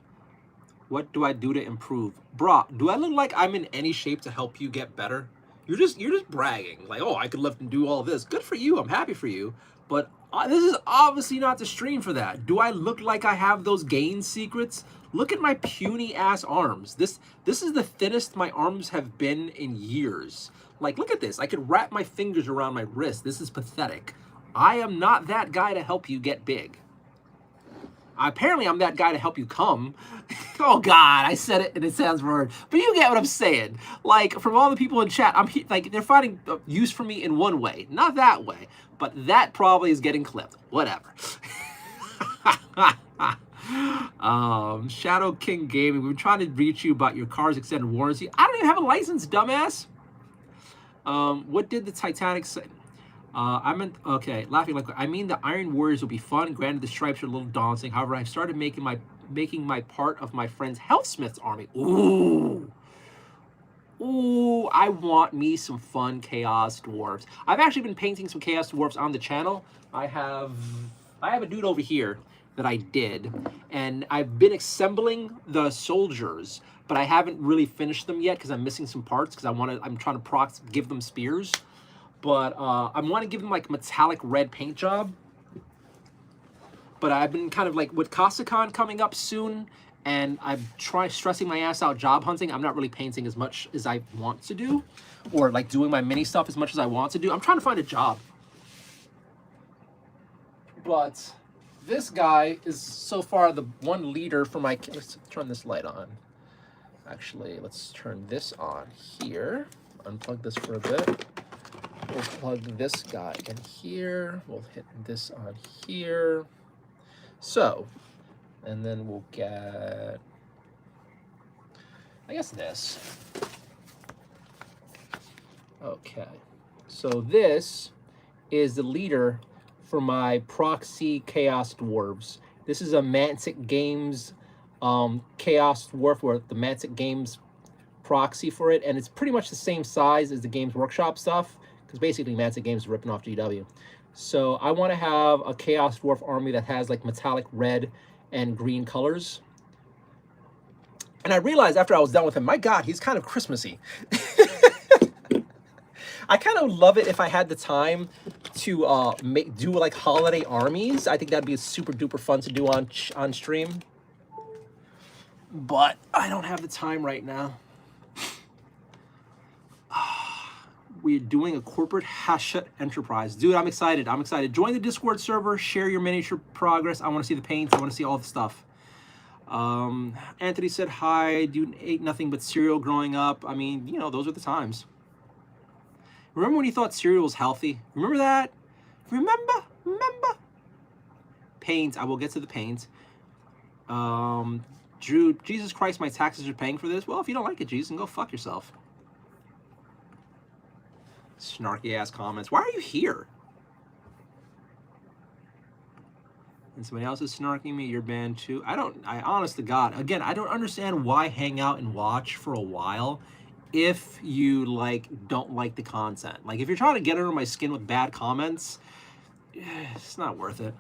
What do I do to improve? Bruh, do I look like I'm in any shape to help you get better? You're just bragging. Like, oh, I could lift and do all this. Good for you. I'm happy for you. But this is obviously not the stream for that. Do I look like I have those gain secrets? Look at my puny ass arms. This is the thinnest my arms have been in years. Like, look at this. I could wrap my fingers around my wrist. This is pathetic. I am not that guy to help you get big. Apparently, I'm that guy to help you come. Oh, God, I said it and it sounds weird. But you get what I'm saying. Like, from all the people in chat, like, they're finding use for me in one way. Not that way. But that probably is getting clipped. Whatever. Shadow King Gaming, we've been trying to reach you about your car's extended warranty. I don't even have a license, dumbass. What did the Titanic say? Okay, laughing like, I mean, the Iron Warriors will be fun. Granted, the stripes are a little daunting. However, I've started making my part of my friend's Healthsmith's army. Ooh. Ooh, I want me some fun Chaos Dwarves. I've actually been painting some Chaos Dwarves on the channel. I have a dude over here that I did, and I've been assembling the soldiers, but I haven't really finished them yet because I'm missing some parts because I'm trying to give them spears. But I want to give them like metallic red paint job. But I've been kind of like with CasaCon coming up soon, and I'm stressing my ass out job hunting. I'm not really painting as much as I want to do, or like doing my mini stuff as much as I want to do. I'm trying to find a job. But this guy is so far the one leader for my. Let's turn this light on. Actually, let's turn this on here. Unplug this for a bit. We'll plug this guy in here. We'll hit this on here. So, and then we'll get, I guess this. Okay. So this is the leader for my proxy Chaos Dwarves. This is a Mantic Games Chaos Dwarf, where the Mantic Games proxy for it, and it's pretty much the same size as the Games Workshop stuff, because basically Mantic Games is ripping off GW. So I want to have a Chaos Dwarf army that has like metallic red and green colors. And I realized after I was done with him, my God, he's kind of Christmassy. I kind of love it if I had the time to do like holiday armies. I think that'd be super duper fun to do on stream. But I don't have the time right now. We're doing a corporate Hachette enterprise. Dude, I'm excited. I'm excited. Join the Discord server. Share your miniature progress. I want to see the paints. I want to see all the stuff. Anthony said, hi. Dude ate nothing but cereal growing up. I mean, you know, those are the times. Remember when you thought cereal was healthy? Remember that? Remember? Paints. I will get to the paints. Drew, Jesus Christ, my taxes are paying for this. Well, if you don't like it, Jesus, then go fuck yourself. Snarky ass comments. Why are you here? And somebody else is snarking me. You're banned too. I honest to God, again, I don't understand why hang out and watch for a while if you like don't like the content. Like if you're trying to get under my skin with bad comments, it's not worth it.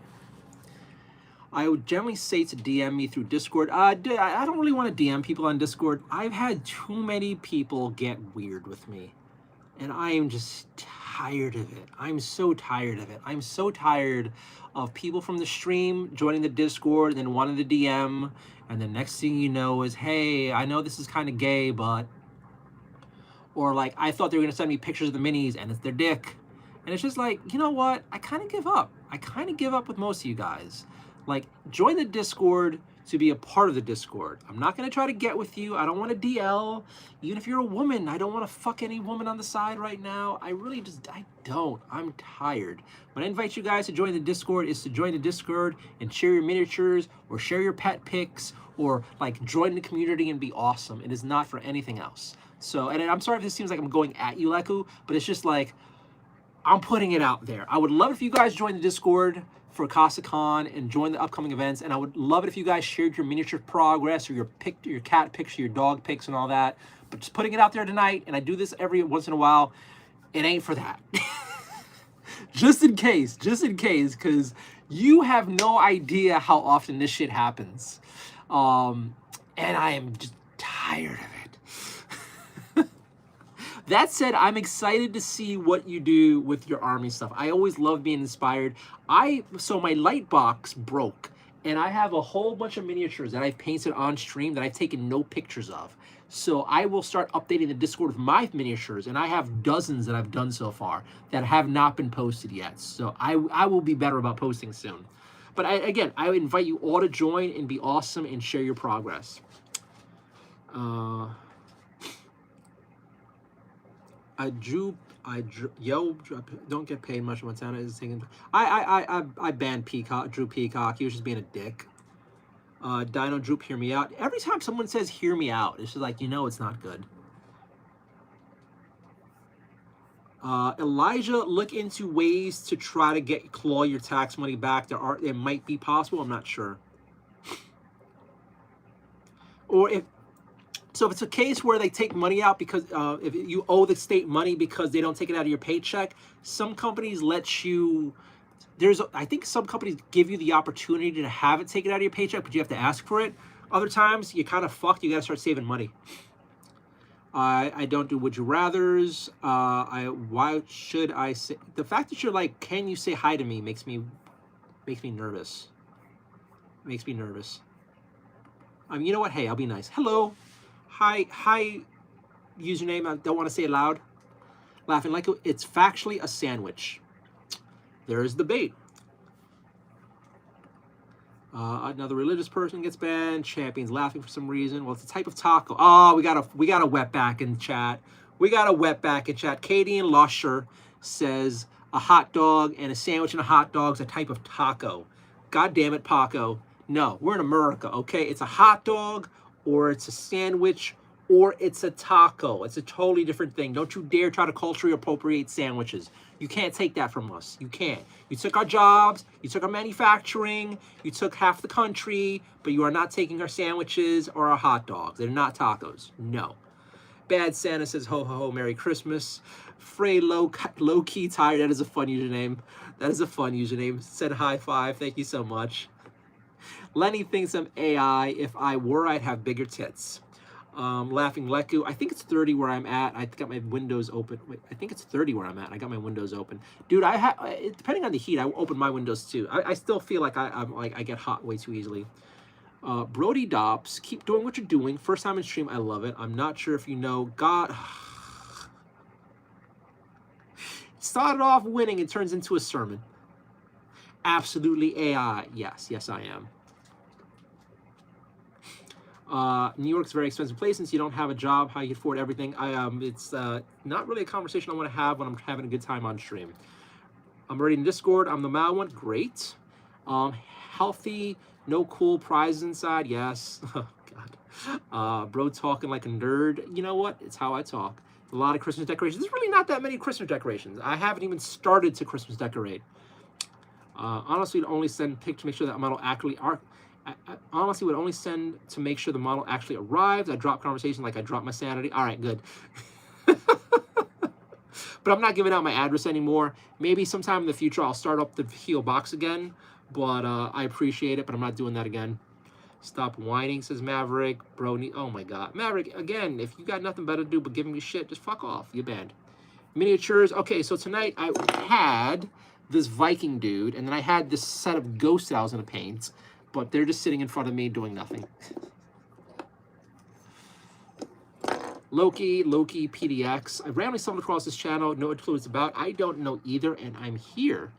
I would generally say to DM me through Discord. I don't really want to DM people on Discord. I've had too many people get weird with me. And I am just tired of it. I'm so tired of it. I'm so tired of people from the stream joining the Discord and then wanting the DM. And the next thing you know is, hey, I know this is kind of gay, but... Or like, I thought they were going to send me pictures of the minis and it's their dick. And it's just like, you know what? I kind of give up. I kind of give up with most of you guys. Like, join the Discord to be a part of the Discord. I'm not going to try to get with you. I don't want to DL. Even if you're a woman, I don't want to fuck any woman on the side right now. I don't. I'm tired. When I invite you guys to join the Discord, is to join the Discord and share your miniatures or share your pet pics or like join the community and be awesome. It is not for anything else. So, and I'm sorry if this seems like I'm going at you, Leku, but it's just like, I'm putting it out there. I would love if you guys joined the Discord for CasaCon and join the upcoming events, and I would love it if you guys shared your miniature progress or your cat pics, your dog pics, and all that. But just putting it out there tonight, and I do this every once in a while. It ain't for that. just in case, because you have no idea how often this shit happens, and I am just tired of it. That said, I'm excited to see what you do with your army stuff. I always love being inspired. So my light box broke, and I have a whole bunch of miniatures that I've painted on stream that I've taken no pictures of. So I will start updating the Discord with my miniatures, and I have dozens that I've done so far that have not been posted yet. So I will be better about posting soon. But again, I would invite you all to join and be awesome and share your progress. Don't get paid much. Montana is taking. I banned Peacock, Drew Peacock. He was just being a dick. Dino Droop, hear me out. Every time someone says "hear me out," it's just like, you know, it's not good. Elijah, look into ways to try to claw your tax money back. It might be possible. I'm not sure. Or if it's a case where they take money out because if you owe the state money because they don't take it out of your paycheck, some companies let you. I think some companies give you the opportunity to have it taken out of your paycheck, but you have to ask for it. Other times, you're kind of fucked. You got to start saving money. I don't do would you rather's. Why should I say the fact that you're like, can you say hi to me makes me nervous. Makes me nervous. You know what? Hey, I'll be nice. Hello. Hi, username. I don't want to say it loud. Laughing like it's factually a sandwich. There's the bait. Another religious person gets banned. Champion's laughing for some reason. Well, it's a type of taco. Oh, we got a wetback in chat. Katie and Lusher says a hot dog and a sandwich and a hot dog's a type of taco. God damn it, Paco. No, we're in America, okay? It's a hot dog, or it's a sandwich, or it's a taco. It's a totally different thing. Don't you dare try to culturally appropriate sandwiches. You can't take that from us. You can't. You took our jobs, you took our manufacturing, you took half the country, but you are not taking our sandwiches or our hot dogs. They're not tacos. No. Bad Santa says, ho, ho, ho, Merry Christmas. Frey low key tired. That is a fun username. That is a fun username. Said high five. Thank you so much. Lenny thinks I'm AI. If I were, I'd have bigger tits. Laughing Leku. I think it's 30 where I'm at. I got my windows open. Wait, I think it's 30 where I'm at. I got my windows open. Dude, depending on the heat, I open my windows too. I still feel like I get hot way too easily. Brody Dops, keep doing what you're doing. First time in stream, I love it. I'm not sure if you know. God. Started off winning, it turns into a sermon. Absolutely AI. Yes, I am. New York's a very expensive place. Since you don't have a job, how you afford everything. It's not really a conversation I want to have when I'm having a good time on stream. I'm already in Discord. I'm the Mal one. Great. Healthy, no cool prizes inside. Yes. Oh, God. Bro talking like a nerd. You know what? It's how I talk. A lot of Christmas decorations. There's really not that many Christmas decorations. I haven't even started to Christmas decorate. Honestly, would only send pic to make sure that model accurately are. I honestly would only send to make sure the model actually arrives. I drop conversation like I drop my sanity. All right, good. But I'm not giving out my address anymore. Maybe sometime in the future I'll start up the PO box again. But I appreciate it, but I'm not doing that again. Stop whining, says Maverick. Bro, oh my God. Maverick, again, if you got nothing better to do but giving me shit, just fuck off. You're banned. Miniatures. Okay, so tonight I had this Viking dude, and then I had this set of ghosts that I was going to paint, but they're just sitting in front of me doing nothing. Loki, PDX. I randomly stumbled across this channel. No clue what it's about. I don't know either, and I'm here.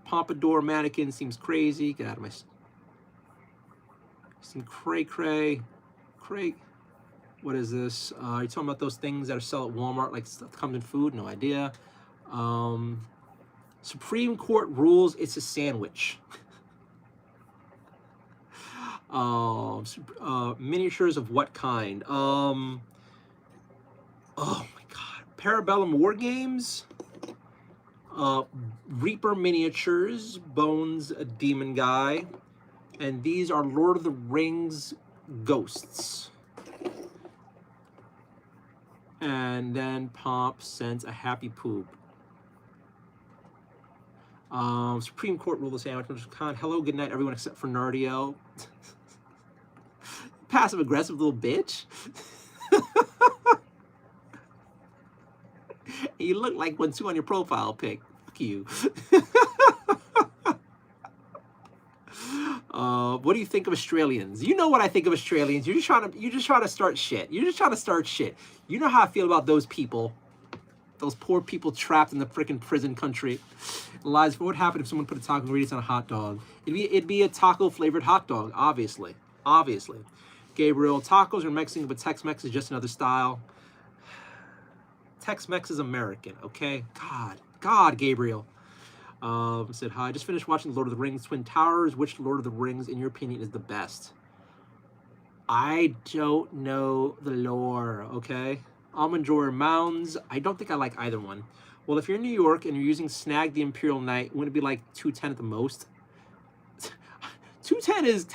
Pompadour mannequin seems crazy. Get out of my... Some cray. What is this? Are you talking about those things that are sold at Walmart, like stuff that comes in food? No idea. Supreme Court rules it's a sandwich. Miniatures of what kind? Oh my God. Parabellum War Games. Reaper miniatures, Bones, a demon guy, and these are Lord of the Rings ghosts. And then Pomp sends a happy poop. Supreme Court rule the sandwich. Hello, good night, everyone except for Nardio. Passive aggressive little bitch. You look like one too on your profile pic. Fuck you. What do you think of Australians? You know what I think of Australians. You're just trying to start shit. You're just trying to start shit. You know how I feel about those people. Those poor people trapped in the freaking prison country. Eliza, what would happen if someone put a taco ingredients on a hot dog? It'd be a taco flavored hot dog, obviously. Gabriel, tacos are Mexican, but Tex-Mex is just another style. Tex-Mex is American, okay? God, Gabriel. Said hi. Just finished watching Lord of the Rings Twin Towers. Which Lord of the Rings, in your opinion, is the best? I don't know the lore, okay? Almond Drawer Mounds. I don't think I like either one. Well, if you're in New York and you're using Snag the Imperial Knight, wouldn't it be like 210 at the most? 210 is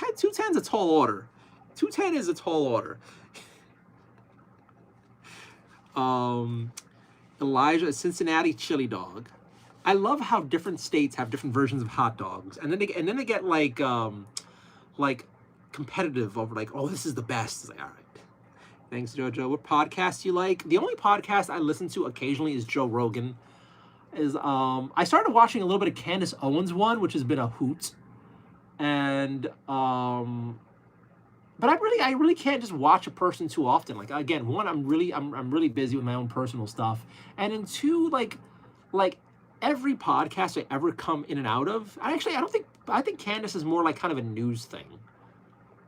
a tall order. 210 is a tall order. Elijah, Cincinnati chili dog. I love how different states have different versions of hot dogs, and then they get like competitive over like, oh, this is the best. It's like, all right. Thanks, Jojo. What podcast do you like? The only podcast I listen to occasionally is Joe Rogan. I started watching a little bit of Candace Owens one, which has been a hoot, and but I really can't just watch a person too often. Like, again, one, I'm really busy with my own personal stuff, and then two, like every podcast I ever come in and out of, I think Candace is more like kind of a news thing.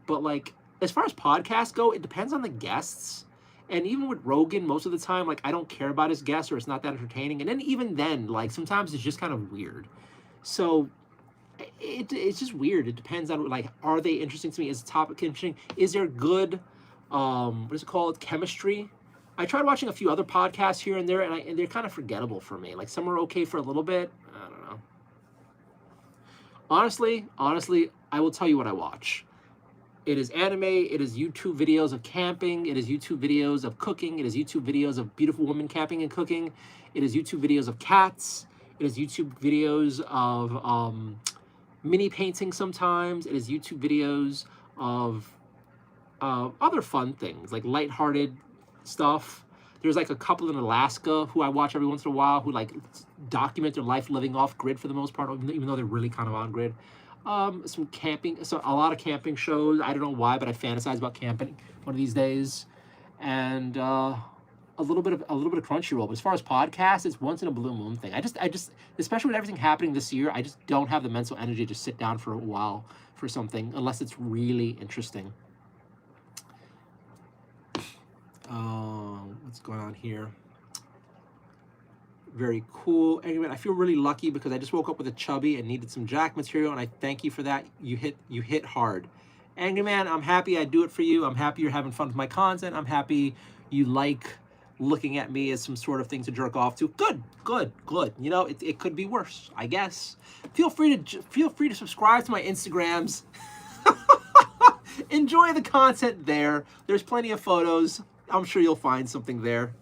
But like, as far as podcasts go, it depends on the guests. And even with Rogan, most of the time, like, I don't care about his guests or it's not that entertaining. And then even then, like, sometimes it's just kind of weird. So it's just weird. It depends on, like, are they interesting to me? Is the topic interesting? Is there good, what is it called, chemistry? I tried watching a few other podcasts here and there, and they're kind of forgettable for me. Like, some are okay for a little bit. I don't know. Honestly, I will tell you what I watch. It is anime, it is YouTube videos of camping, it is YouTube videos of cooking, it is YouTube videos of beautiful women camping and cooking, it is YouTube videos of cats, it is YouTube videos of mini painting sometimes, it is YouTube videos of other fun things, like lighthearted stuff. There's like a couple in Alaska who I watch every once in a while who like document their life living off grid for the most part, even though they're really kind of on grid. Some camping, so a lot of camping shows. I don't know why, but I fantasize about camping one of these days, and a little bit of Crunchyroll. But as far as podcasts, it's once in a blue moon thing. I just, especially with everything happening this year, I just don't have the mental energy to sit down for a while for something unless it's really interesting. What's going on here? Very cool. Anyway, I feel really lucky because I just woke up with a chubby and needed some Jack material, and I thank you for that. You hit hard. Angry Man, I'm happy I do it for you. I'm happy you're having fun with my content. I'm happy you like looking at me as some sort of thing to jerk off to. Good. You know, it could be worse, I guess. Feel free to subscribe to my Instagrams. Enjoy the content there. There's plenty of photos. I'm sure you'll find something there.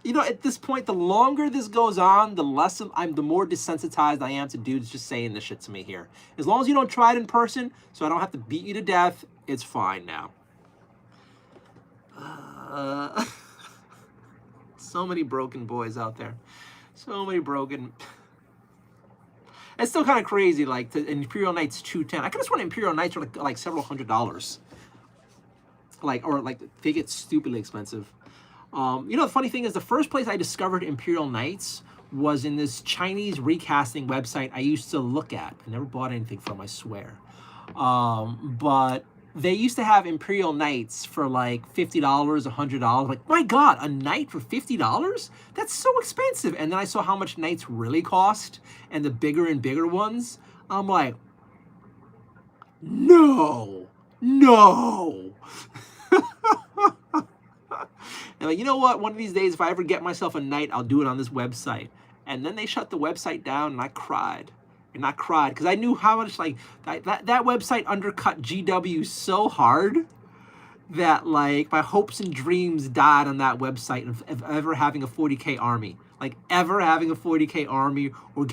You know, at this point, the longer this goes on, the more desensitized I am to dudes just saying this shit to me here. As long as you don't try it in person, so I don't have to beat you to death, it's fine now. So many broken boys out there. So many broken. It's still kind of crazy, like, Imperial Knights 210. I could have sworn Imperial Knights are like several $100s. Or they get stupidly expensive. You know, the funny thing is, the first place I discovered Imperial Knights was in this Chinese recasting website I used to look at. I never bought anything from, I swear. But they used to have Imperial Knights for like $50, $100. Like, my God, a knight for $50? That's so expensive. And then I saw how much knights really cost, and the bigger and bigger ones. I'm like, no. And like, you know what? One of these days, if I ever get myself a knight, I'll do it on this website. And then they shut the website down, and I cried. Because I knew how much, like, that website undercut GW so hard that, like, my hopes and dreams died on that website of ever having a 40K army. Like, ever having a 40K army or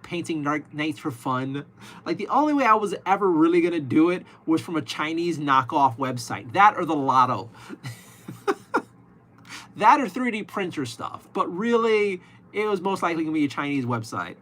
painting knights for fun. Like, the only way I was ever really going to do it was from a Chinese knockoff website. That or the lotto. That or 3D printer stuff. But really, it was most likely going to be a Chinese website.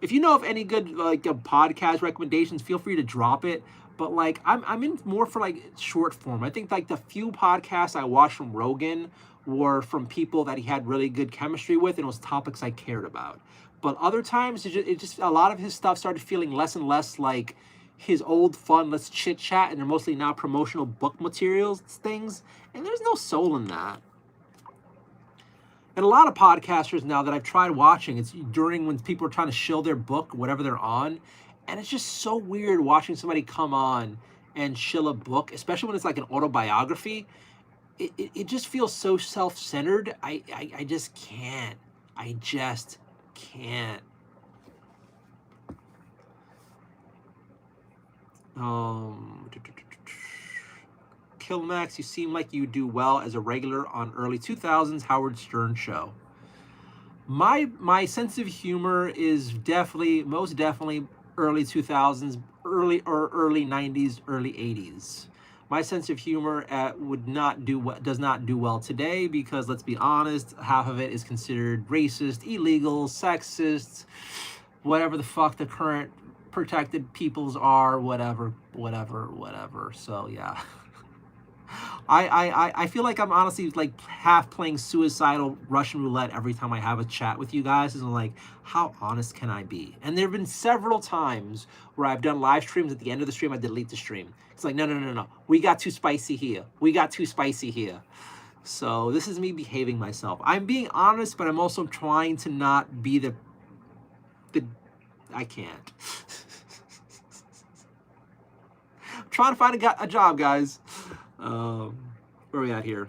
If you know of any good, like, podcast recommendations, feel free to drop it. But, like, I'm in more for, like, short form. I think, like, the few podcasts I watched from Rogan were from people that he had really good chemistry with, and it was topics I cared about. But other times, it just a lot of his stuff started feeling less and less like his old fun, let's chit chat, and they're mostly now promotional book materials things, and there's no soul in that. And a lot of podcasters now that I've tried watching, it's during when people are trying to shill their book, whatever they're on, and it's just so weird watching somebody come on and shill a book, especially when it's like an autobiography. It just feels so self-centered. I just can't. I just can't. Killmax, you seem like you do well as a regular on early 2000s Howard Stern show. My sense of humor is most definitely early 2000s, early 90s, early 80s. My sense of humor does not do well today because, let's be honest, half of it is considered racist, illegal, sexist, whatever the fuck the current protected peoples are, whatever. So yeah. I feel like I'm honestly like half playing suicidal Russian roulette every time I have a chat with you guys. And I'm like, how honest can I be? And there have been several times where I've done live streams. At the end of the stream, I delete the stream. It's like, no. We got too spicy here. So this is me behaving myself. I'm being honest, but I'm also trying to not be the I can't. I'm trying to find a job, guys. Where are we at here?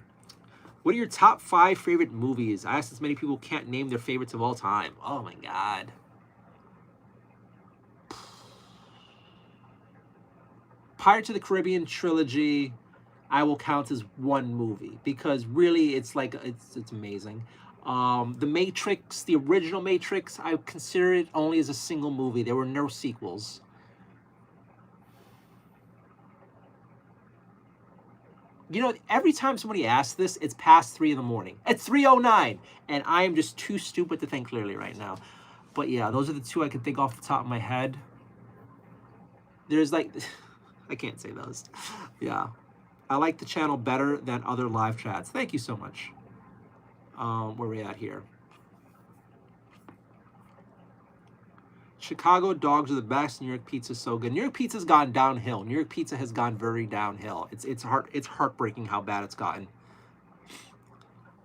What are your top 5 favorite movies? I asked as many people can't name their favorites of all time. Oh my God. Pirates of the Caribbean trilogy, I will count as one movie because really it's like it's amazing. The Matrix, the original Matrix, I consider it only as a single movie. There were no sequels. You know, every time somebody asks this, it's past 3 in the morning. It's 3:09, and I am just too stupid to think clearly right now. But yeah, those are the two I can think off the top of my head. There's like, I can't say those. Yeah. I like the channel better than other live chats. Thank you so much. Where are we at here? Chicago dogs are the best. New York pizza is so good. New York pizza's gone downhill. New York pizza has gone very downhill. It's heartbreaking how bad it's gotten.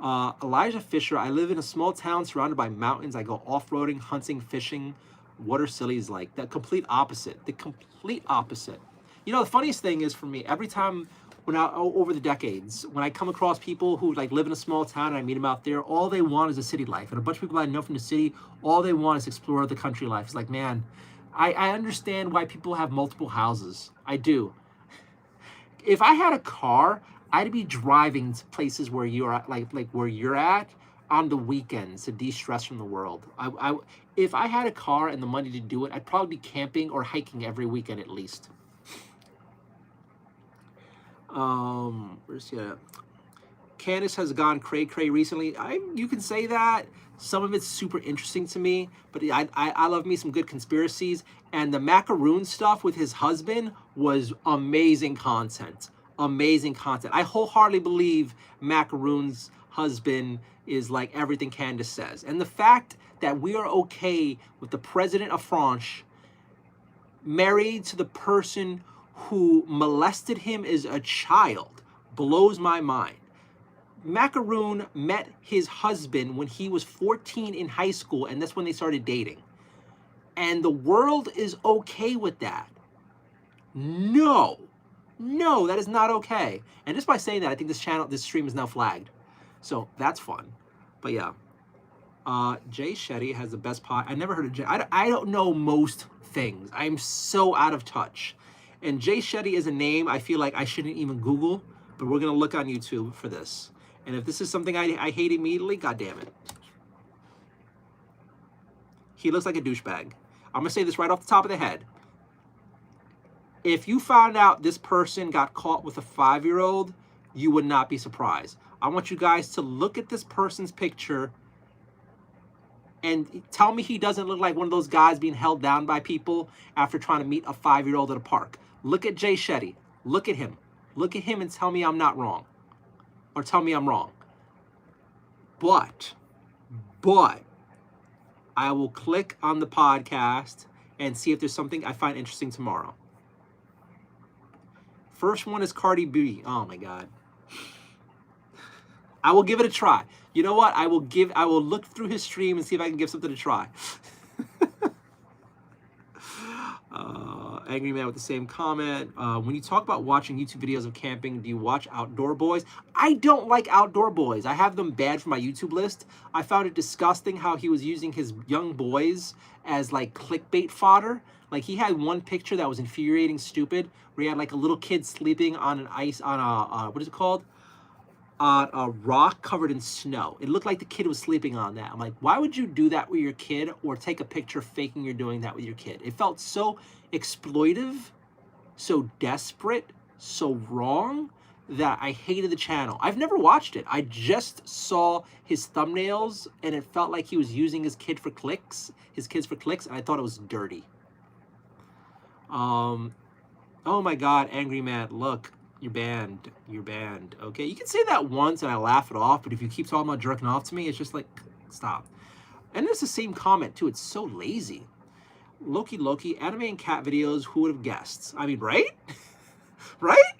Elijah Fisher, I live in a small town surrounded by mountains. I go off-roading, hunting, fishing. What are sillies like? The complete opposite. The complete opposite. You know, the funniest thing is for me, every time over the decades, when I come across people who like live in a small town and I meet them out there, all they want is a city life. And a bunch of people I know from the city, all they want is explore the country life. It's like, man, I understand why people have multiple houses. I do. If I had a car, I'd be driving to places where you're at, like where you're at on the weekends to de-stress from the world. If I had a car and the money to do it, I'd probably be camping or hiking every weekend at least. Where's the Candace has gone cray-cray recently. You can say that. Some of it's super interesting to me, but I love me some good conspiracies. And the macaroon stuff with his husband was amazing content. Amazing content. I wholeheartedly believe Macaroon's husband is like everything Candace says. And the fact that we are okay with the president of France married to the person who molested him as a child blows my mind. Macaroon met his husband when he was 14 in high school, and that's when they started dating. And the world is okay with that. No, that is not okay. And just by saying that, I think this stream is now flagged. So that's fun. But yeah. Jay Shetty has the best pot. I never heard of Jay. I don't know most things. I'm so out of touch. And Jay Shetty is a name I feel like I shouldn't even Google, but we're going to look on YouTube for this. And if this is something I hate immediately, God damn it. He looks like a douchebag. I'm going to say this right off the top of the head. If you found out this person got caught with a 5-year-old, you would not be surprised. I want you guys to look at this person's picture and tell me he doesn't look like one of those guys being held down by people after trying to meet a 5-year-old at a park. Look at Jay Shetty. Look at him. Look at him and tell me I'm not wrong. Or tell me I'm wrong. But I will click on the podcast and see if there's something I find interesting tomorrow. First one is Cardi B. Oh my God. I will give it a try. You know what? I will look through his stream and see if I can give something a try. Angry Man with the same comment. When you talk about watching YouTube videos of camping, do you watch Outdoor Boys? I don't like Outdoor Boys. I have them banned from my YouTube list. I found it disgusting how he was using his young boys as like clickbait fodder. Like he had one picture that was infuriating stupid where he had like a little kid sleeping on an ice, on a, what is it called? On a rock covered in snow. It looked like the kid was sleeping on that. I'm like, why would you do that with your kid or take a picture faking you're doing that with your kid? It felt so exploitive, so desperate, so wrong that I hated the channel. I've never watched it. I just saw his thumbnails and it felt like he was using his kids for clicks, and I thought it was dirty. Oh my God, Angry Man, look. You're banned. You're banned. Okay, you can say that once and I laugh it off, but if you keep talking about jerking off to me, it's just like, stop. And it's the same comment too. It's so lazy. Loki, anime and cat videos, who would have guessed? I mean, right? Right?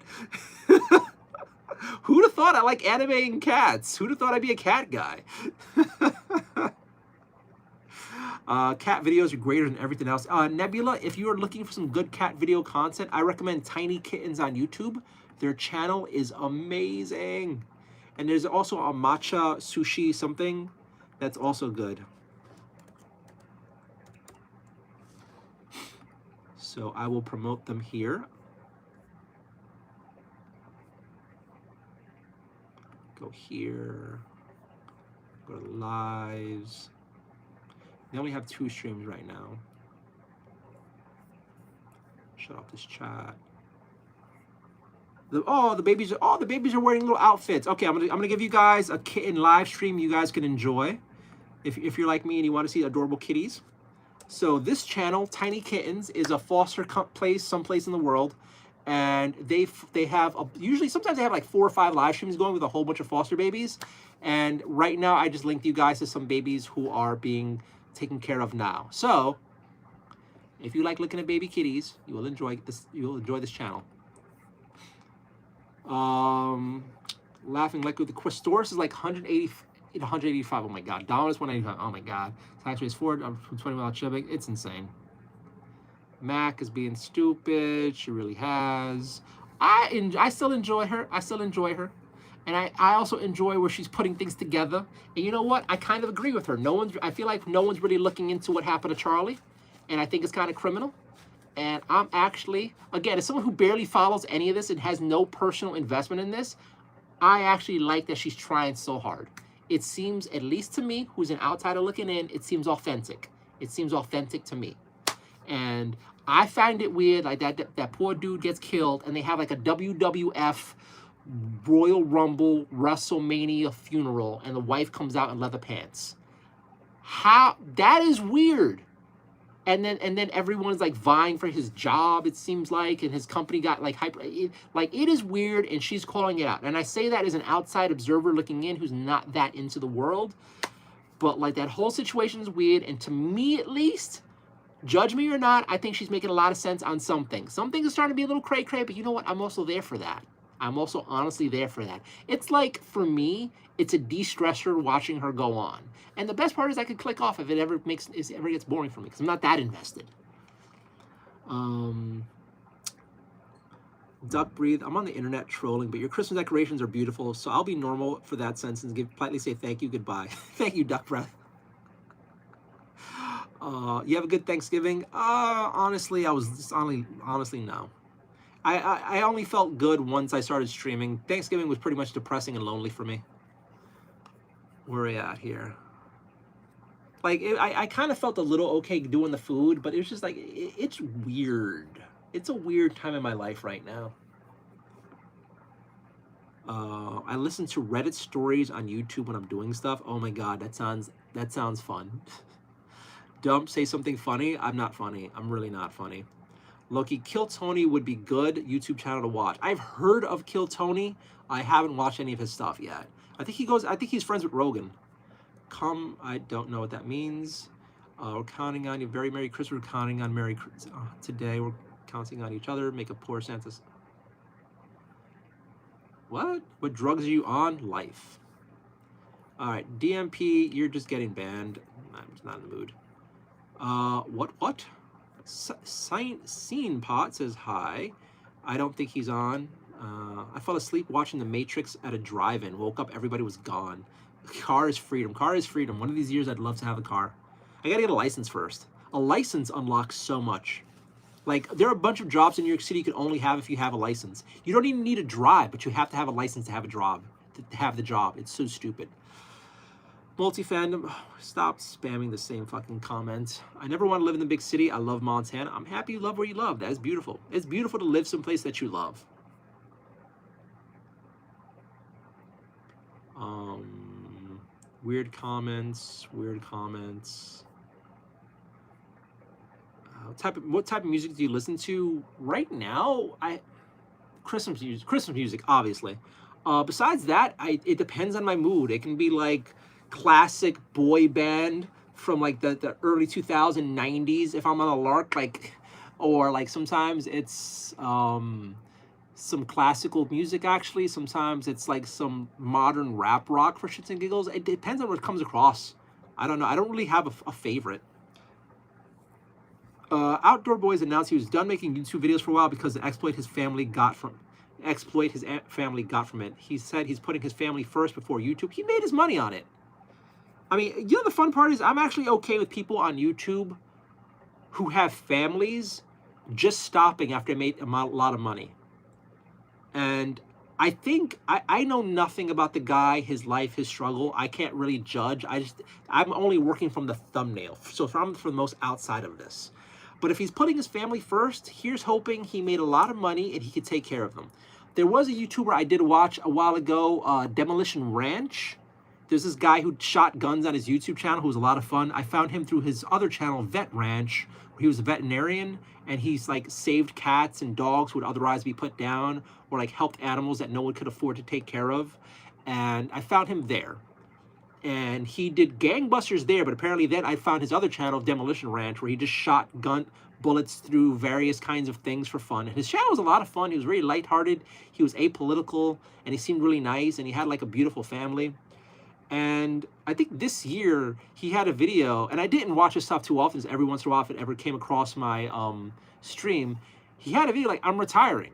Who'd have thought I like anime and cats? Who'd have thought I'd be a cat guy? Cat videos are greater than everything else. Nebula, if you are looking for some good cat video content, I recommend Tiny Kittens on YouTube. Their channel is amazing. And there's also a matcha sushi something that's also good. So I will promote them here. Go here. Go to lives. They only have 2 streams right now. Shut off this chat. The babies are wearing little outfits. Okay, I'm gonna give you guys a kitten live stream you guys can enjoy. If you're like me and you want to see adorable kitties. So this channel, Tiny Kittens, is a foster place someplace in the world, and they have usually sometimes they have like 4 or 5 live streams going with a whole bunch of foster babies. And right now I just linked you guys to some babies who are being taken care of now. So if you like looking at baby kitties, you will enjoy this. You will enjoy this channel. Laughing like with the Questoris is like 185. Oh my god. Dollars 185. Oh my god. Tax rate is 4. I'm 20 without shipping. It's insane. Mac is being stupid. She really has. I still enjoy her. And I also enjoy where she's putting things together. And you know what? I kind of agree with her. I feel like no one's really looking into what happened to Charlie. And I think it's kind of criminal. And I'm actually, again, as someone who barely follows any of this and has no personal investment in this, I actually like that she's trying so hard. It seems, at least to me, who's an outsider looking in, it seems authentic. It seems authentic to me. And I find it weird, like that poor dude gets killed, and they have like a WWF Royal Rumble WrestleMania funeral, and the wife comes out in leather pants. That is weird. And then everyone's like vying for his job, it seems like, and his company got like hyper. It is weird, and she's calling it out. And I say that as an outside observer looking in who's not that into the world. But like that whole situation is weird, and to me at least, judge me or not, I think she's making a lot of sense on some things. Some things are starting to be a little cray-cray, but you know what? I'm also there for that. I'm also honestly there for that. It's like, for me, it's a de-stressor watching her go on. And the best part is I could click off if it ever gets boring for me, because I'm not that invested. Duck breathe. I'm on the internet trolling, but your Christmas decorations are beautiful, so I'll be normal for that sense and politely say thank you, goodbye. Thank you, Duck breath. You have a good Thanksgiving? Honestly, honestly, no. I only felt good once I started streaming. Thanksgiving was pretty much depressing and lonely for me. Where are we at here? Like, I kind of felt a little okay doing the food, but it was just like, it's weird. It's a weird time in my life right now. I listen to Reddit stories on YouTube when I'm doing stuff. Oh my god, that sounds fun. Dump, say something funny. I'm not funny. I'm really not funny. Loki, Kill Tony would be good YouTube channel to watch. I've heard of Kill Tony. I haven't watched any of his stuff yet. I think he's friends with Rogan. I don't know what that means. We're counting on you. Very Merry Christmas. We're counting on Merry Christmas. Today we're counting on each other. Make a poor Santa's. What? What drugs are you on? Life. All right, DMP, you're just getting banned. I'm just not in the mood. What? Scene Pot says hi. I don't think he's on. I fell asleep watching The Matrix at a drive-in. Woke up, everybody was gone. Car is freedom. Car is freedom. One of these years, I'd love to have a car. I gotta get a license first. A license unlocks so much. Like, there are a bunch of jobs in New York City you can only have if you have a license. You don't even need to drive, but you have to have a license to have a job. To have the job. It's so stupid. Multi-fandom, stop spamming the same fucking comments. I never want to live in the big city. I love Montana. I'm happy you love where you love. That's beautiful. It's beautiful to live someplace that you love. Weird comments. What type of music do you listen to right now? Christmas music, obviously. Besides that, it depends on my mood. It can be like classic boy band from like the early 2090s if I'm on a lark, like, or like sometimes it's some classical music actually. Sometimes it's like some modern rap rock for shits and giggles. It depends on what comes across. I don't know. I don't really have a favorite. Outdoor Boys announced he was done making YouTube videos for a while because the exploit his family got from it. He said he's putting his family first before YouTube. He made his money on it. I mean, you know, the fun part is I'm actually okay with people on YouTube who have families just stopping after they made a lot of money. And I think I know nothing about the guy, his life, his struggle. I can't really judge. I'm only working from the thumbnail. So from the most outside of this. But if he's putting his family first, here's hoping he made a lot of money and he could take care of them. There was a YouTuber I did watch a while ago, Demolition Ranch. There's this guy who shot guns on his YouTube channel who was a lot of fun. I found him through his other channel, Vet Ranch, where he was a veterinarian and he's like saved cats and dogs who would otherwise be put down, or like helped animals that no one could afford to take care of. And I found him there. And he did gangbusters there, but apparently then I found his other channel, Demolition Ranch, where he just shot bullets through various kinds of things for fun. And his channel was a lot of fun. He was very lighthearted. He was apolitical, and he seemed really nice, and he had like a beautiful family. And I think this year he had a video, and I didn't watch his stuff too often, every once in a while if it ever came across my stream. He had a video like, I'm retiring.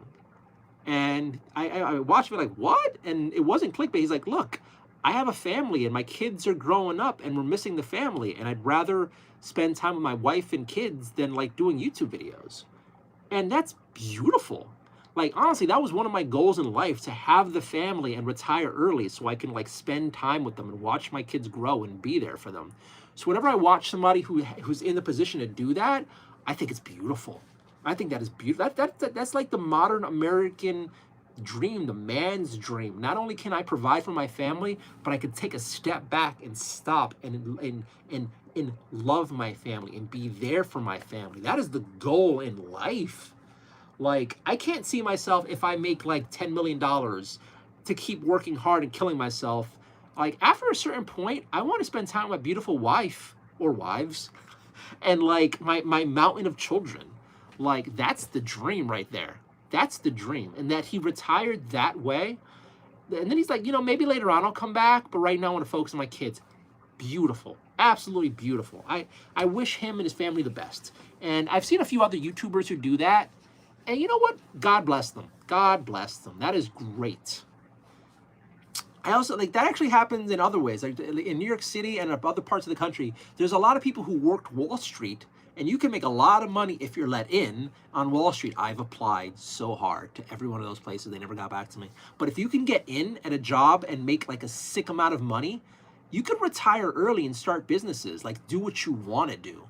And I watched it like, what? And it wasn't clickbait. He's like, look, I have a family and my kids are growing up and we're missing the family. And I'd rather spend time with my wife and kids than like doing YouTube videos. And that's beautiful. Like, honestly, that was one of my goals in life, to have the family and retire early so I can like spend time with them and watch my kids grow and be there for them. So whenever I watch somebody who's in the position to do that, I think it's beautiful. I think that is beautiful. That's like the modern American dream, the man's dream. Not only can I provide for my family, but I can take a step back and stop and love my family and be there for my family. That is the goal in life. Like, I can't see myself, if I make like $10 million, to keep working hard and killing myself. Like, after a certain point, I want to spend time with my beautiful wife or wives and like my mountain of children. Like, that's the dream right there. That's the dream. And that he retired that way. And then he's like, you know, maybe later on I'll come back, but right now I want to focus on my kids. Beautiful. Absolutely beautiful. I wish him and his family the best. And I've seen a few other YouTubers who do that. And you know what? God bless them. God bless them. That is great. I also, like, that actually happens in other ways. Like in New York City and other parts of the country, there's a lot of people who worked Wall Street, and you can make a lot of money if you're let in on Wall Street. I've applied so hard to every one of those places. They never got back to me. But if you can get in at a job and make like a sick amount of money, you could retire early and start businesses, like do what you want to do.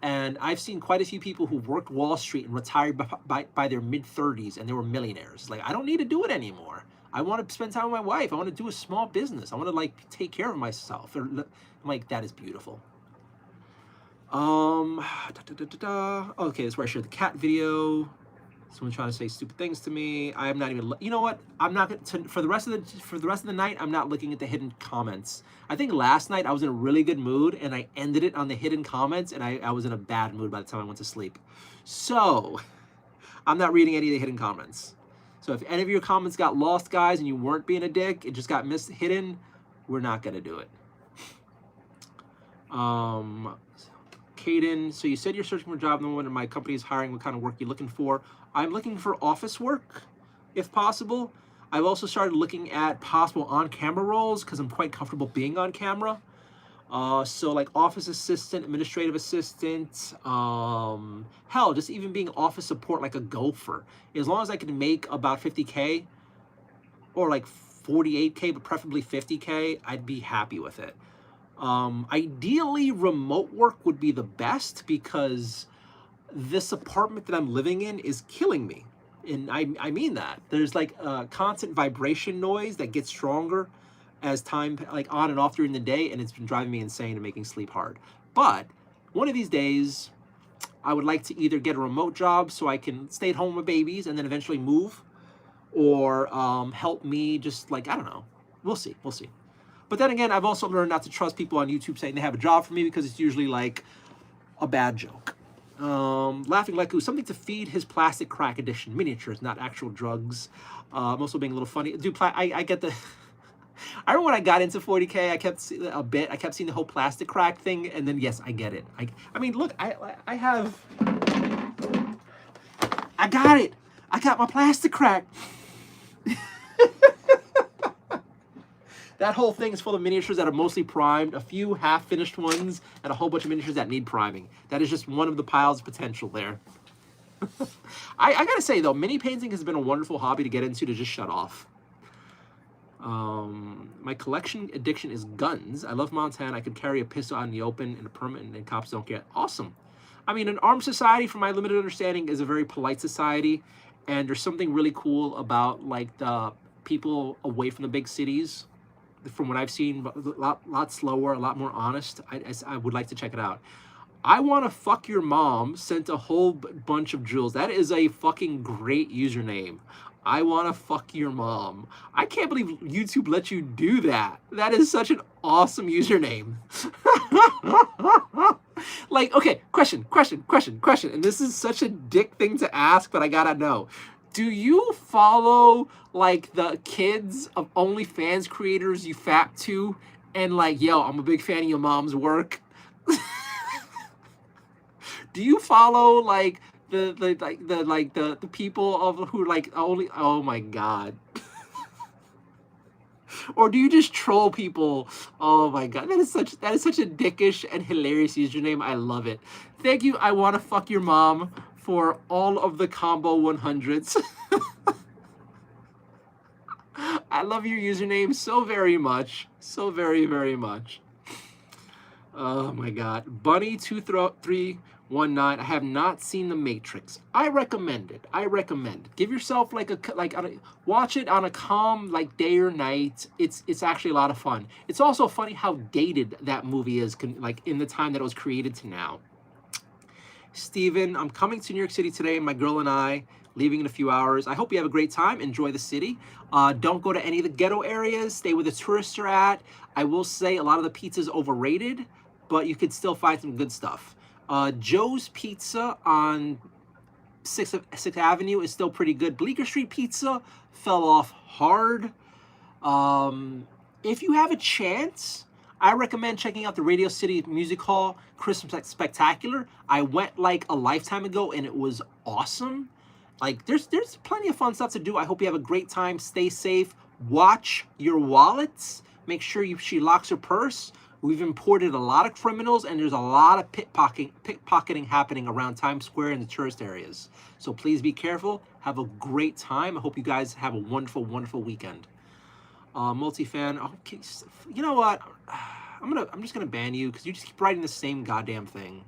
And I've seen quite a few people who worked Wall Street and retired by their mid-30s, and they were millionaires. It's like, I don't need to do it anymore. I want to spend time with my wife. I want to do a small business. I want to like take care of myself. I'm like, that is beautiful. Okay, that's where I shared the cat video. Someone trying to say stupid things to me. I am not even. You know what? I'm not going to, for the rest of the night. I'm not looking at the hidden comments. I think last night I was in a really good mood and I ended it on the hidden comments, and I was in a bad mood by the time I went to sleep. So I'm not reading any of the hidden comments. So if any of your comments got lost, guys, and you weren't being a dick, it just got hidden, we're not gonna do it. Caden, so you said you're searching for a job, and my company is hiring. What kind of work are you looking for? I'm looking for office work, if possible. I've also started looking at possible on-camera roles because I'm quite comfortable being on camera. So like office assistant, administrative assistant, hell, just even being office support like a gopher. As long as I can make about 50K or like 48K, but preferably 50K, I'd be happy with it. Ideally, remote work would be the best because this apartment that I'm living in is killing me. And I mean that. There's like a constant vibration noise that gets stronger as time, like on and off during the day, and it's been driving me insane and making sleep hard. But one of these days, I would like to either get a remote job so I can stay at home with babies and then eventually move, or help me just like, I don't know. We'll see. We'll see. But then again, I've also learned not to trust people on YouTube saying they have a job for me because it's usually like a bad joke. Laughing like something to feed his plastic crack addiction. Miniatures, not actual drugs. I'm also being a little funny. Dude, I get the... I remember when I got into 40K, I kept seeing the whole plastic crack thing, and then yes, I get it. I mean, look, I got it. I got my plastic crack. That whole thing is full of miniatures that are mostly primed, a few half-finished ones, and a whole bunch of miniatures that need priming. That is just one of the piles of potential there. I gotta say, though, mini painting has been a wonderful hobby to get into to just shut off. My collection addiction is guns. I love Montana. I could carry a pistol out in the open in a permit and cops don't care. Awesome. I mean, an armed society, from my limited understanding, is a very polite society. And there's something really cool about like the people away from the big cities. From what I've seen, a lot slower, a lot more honest. I would like to check it out. I want to fuck your mom sent a whole bunch of jewels. That is a fucking great username. I want to fuck your mom. I can't believe YouTube let you do that. That is such an awesome username. Like, okay, question. And this is such a dick thing to ask, but I gotta know. Do you follow like the kids of OnlyFans creators you fap to and like, yo, I'm a big fan of your mom's work? Do you follow like the people of who like only, oh my god. Or do you just troll people? Oh my god, that is such a dickish and hilarious username. I love it. Thank you. I want to fuck your mom for all of the combo 100s. I love your username so very much. So very, very much. Oh my god. Bunny2319. I have not seen The Matrix. I recommend it. Give yourself watch it on a calm like day or night. It's actually a lot of fun. It's also funny how dated that movie is, like in the time that it was created to now. Steven, I'm coming to New York City today, my girl and I, leaving in a few hours. I hope you have a great time. Enjoy the city. Don't go to any of the ghetto areas. Stay where the tourists are at. I will say a lot of the pizza is overrated, but you could still find some good stuff. Joe's Pizza on 6th Avenue is still pretty good. Bleecker Street Pizza fell off hard. If you have a chance, I recommend checking out the Radio City Music Hall Christmas Spectacular. I went like a lifetime ago and it was awesome. Like there's plenty of fun stuff to do. I hope you have a great time. Stay safe. Watch your wallets. Make sure she locks her purse. We've imported a lot of criminals and there's a lot of pickpocketing happening around Times Square and the tourist areas. So please be careful. Have a great time. I hope you guys have a wonderful, wonderful weekend. Multi-fan. Okay, you know what? I'm just gonna ban you because you just keep writing the same goddamn thing.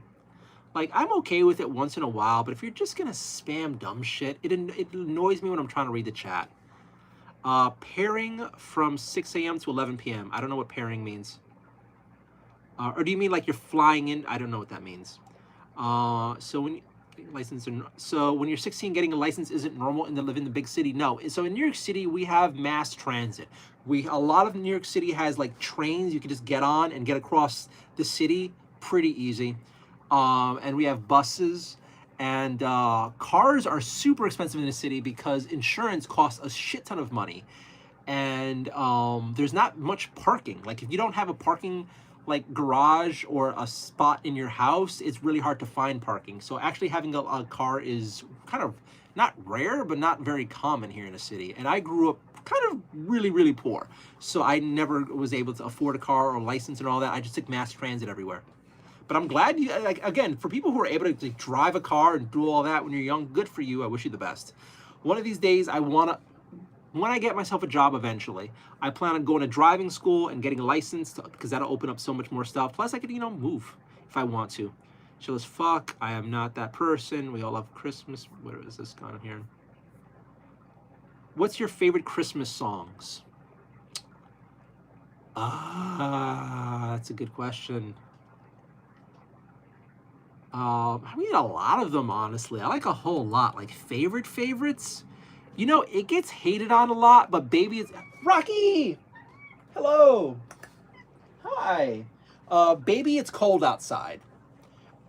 Like, I'm okay with it once in a while, but if you're just gonna spam dumb shit, it annoys me when I'm trying to read the chat. Pairing from 6 a.m. to 11 p.m. I don't know what pairing means. Or do you mean like you're flying in? I don't know what that means. So when when you're 16, getting a license isn't normal and to live in the big city. No. So in New York City, we have mass transit. A lot of New York City has like trains you can just get on and get across the city pretty easy. And we have buses and cars are super expensive in the city because insurance costs a shit ton of money. And there's not much parking. Like if you don't have a parking like garage or a spot in your house, it's really hard to find parking. So actually having a car is kind of not rare, but not very common here in the city. And I grew up kind of really, really poor. So I never was able to afford a car or a license and all that. I just took mass transit everywhere. But I'm glad you, like, again, for people who are able to drive a car and do all that when you're young, good for you. I wish you the best. One of these days, when I get myself a job eventually, I plan on going to driving school and getting a license because that'll open up so much more stuff. Plus, I could, move if I want to. Chill as fuck. I am not that person. We all love Christmas. Where is this gone here? What's your favorite Christmas songs? That's a good question. I mean, a lot of them, honestly. I like a whole lot. Like, favorites? It gets hated on a lot, but baby, it's... Rocky! Hello! Hi! Baby, It's Cold Outside.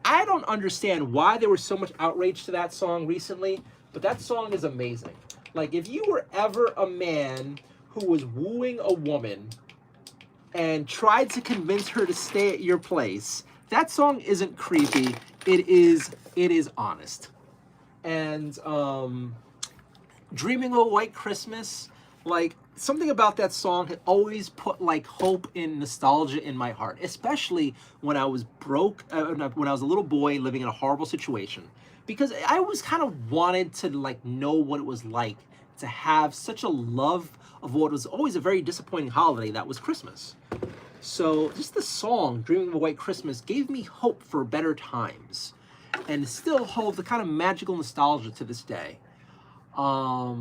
I don't understand why there was so much outrage to that song recently, but that song is amazing. Like, if you were ever a man who was wooing a woman and tried to convince her to stay at your place, that song isn't creepy. It is honest. And, Dreaming of a White Christmas, like, something about that song had always put, like, hope and nostalgia in my heart, especially when I was broke, when I was a little boy living in a horrible situation. Because I always kind of wanted to, like, know what it was like to have such a love of what was always a very disappointing holiday that was Christmas. So just the song "Dreaming of a White Christmas" gave me hope for better times, and still holds the kind of magical nostalgia to this day. Oh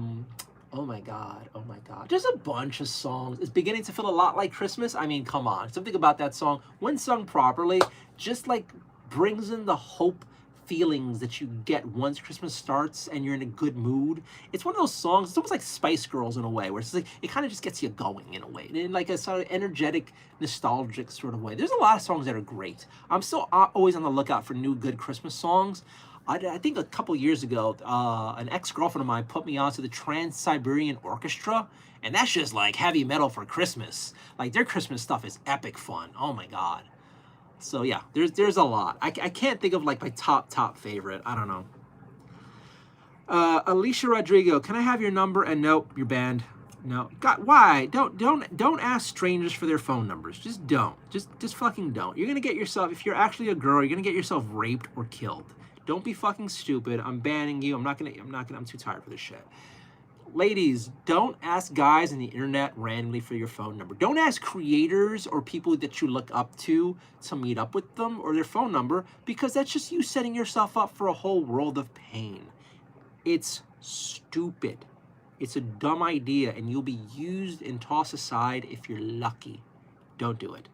my god, oh my god. There's a bunch of songs. It's beginning to feel a lot like Christmas. I mean, come on. Something about that song, when sung properly, just like brings in the hope feelings that you get once Christmas starts and you're in a good mood. It's one of those songs, it's almost like Spice Girls in a way, where it's like, it kind of just gets you going in a way, in like a sort of energetic, nostalgic sort of way. There's a lot of songs that are great. I'm still always on the lookout for new good Christmas songs. I think a couple years ago, an ex-girlfriend of mine put me onto the Trans-Siberian Orchestra, and that's just like heavy metal for Christmas. Like, their Christmas stuff is epic fun. Oh my god. So yeah, there's a lot. I can't think of like my top favorite. I don't know. Alicia Rodrigo, can I have your number? And nope, you're banned. No. God, why? Don't ask strangers for their phone numbers. Just don't. Just fucking don't. You're gonna get yourself, if you're actually a girl, you're gonna get yourself raped or killed. Don't be fucking stupid. I'm banning you. I'm too tired for this shit. Ladies, don't ask guys on the internet randomly for your phone number. Don't ask creators or people that you look up to meet up with them or their phone number, because that's just you setting yourself up for a whole world of pain. It's stupid. It's a dumb idea, and you'll be used and tossed aside if you're lucky. Don't do it.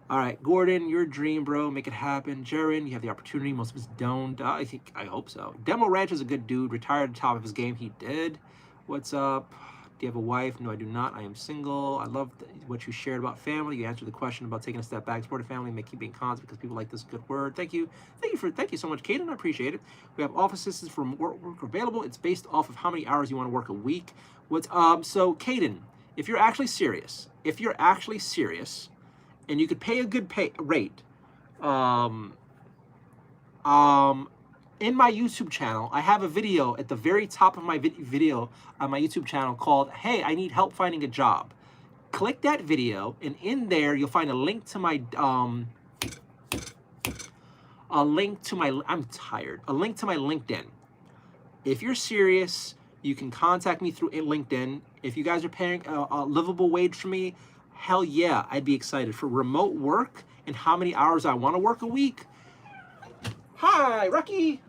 All right, Gordon, your dream, bro. Make it happen. Jaron, you have the opportunity. Most of us don't. I hope so. Demo Ranch is a good dude. Retired at the top of his game. He did. What's up? Do you have a wife? No, I do not. I am single. I love what you shared about family. You answered the question about taking a step back, supporting family, and keeping cons because people like this good word. Thank you. Thank you so much, Kaden. I appreciate it. We have office assistants for work available. It's based off of how many hours you want to work a week. So Kaden, if you're actually serious, and you could pay a good rate, in my YouTube channel, I have a video at the very top of my video on my YouTube channel called, "Hey, I need help finding a job." Click that video, and in there you'll find a link to my LinkedIn. If you're serious, you can contact me through LinkedIn. If you guys are paying a livable wage for me, hell yeah, I'd be excited for remote work and how many hours I want to work a week. Hi, Rocky.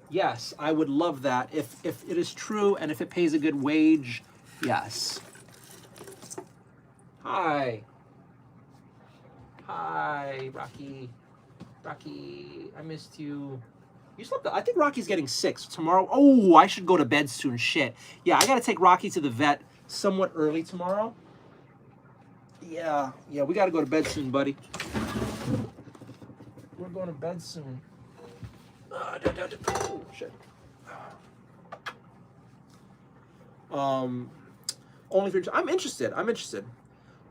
Yes, I would love that if it is true and if it pays a good wage. Yes. Hi, Rocky. Rocky, I missed you. You slept. I think Rocky's getting sick tomorrow. Oh, I should go to bed soon. Shit. Yeah, I gotta take Rocky to the vet somewhat early tomorrow. Yeah, we gotta go to bed soon, buddy. We're going to bed soon. Oh, shit. Only for, I'm interested.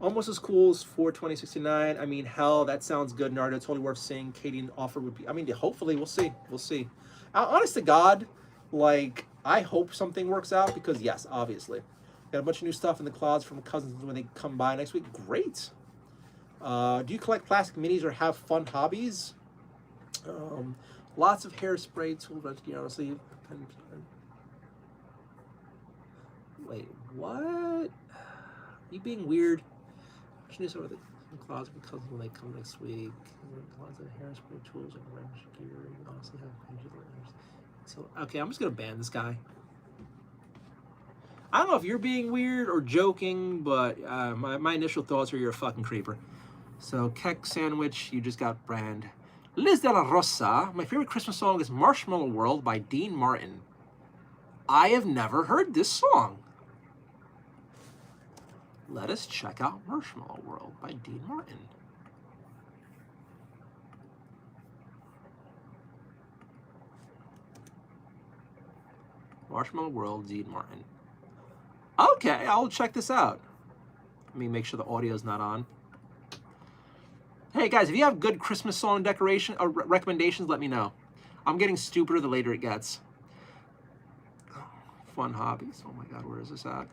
Almost as cool as 42069. I mean, hell, that sounds good, Nardio. Totally worth seeing. Katie offer would be, I mean, hopefully, we'll see. Honest to God, like, I hope something works out because, yes, obviously. Got a bunch of new stuff in the clouds from cousins when they come by next week. Great. Do you collect plastic minis or have fun hobbies? Lots of hairspray, tool rental, honestly. Wait, what? You being weird? Should do the closet with cousins when they come next week. Lots of hairspray, tools, and wrench gear. You honestly have so okay, I'm just gonna ban this guy. I don't know if you're being weird or joking, but my initial thoughts are you're a fucking creeper. So, Keck Sandwich, you just got banned. Liz de la Rosa, my favorite Christmas song is Marshmallow World by Dean Martin. I have never heard this song. Let us check out Marshmallow World by Dean Martin. Marshmallow World, Dean Martin. Okay, I'll check this out. Let me make sure the audio's not on. Hey guys, if you have good Christmas song decoration or recommendations, let me know. I'm getting stupider the later it gets. Fun hobbies. Oh my God, where is this at?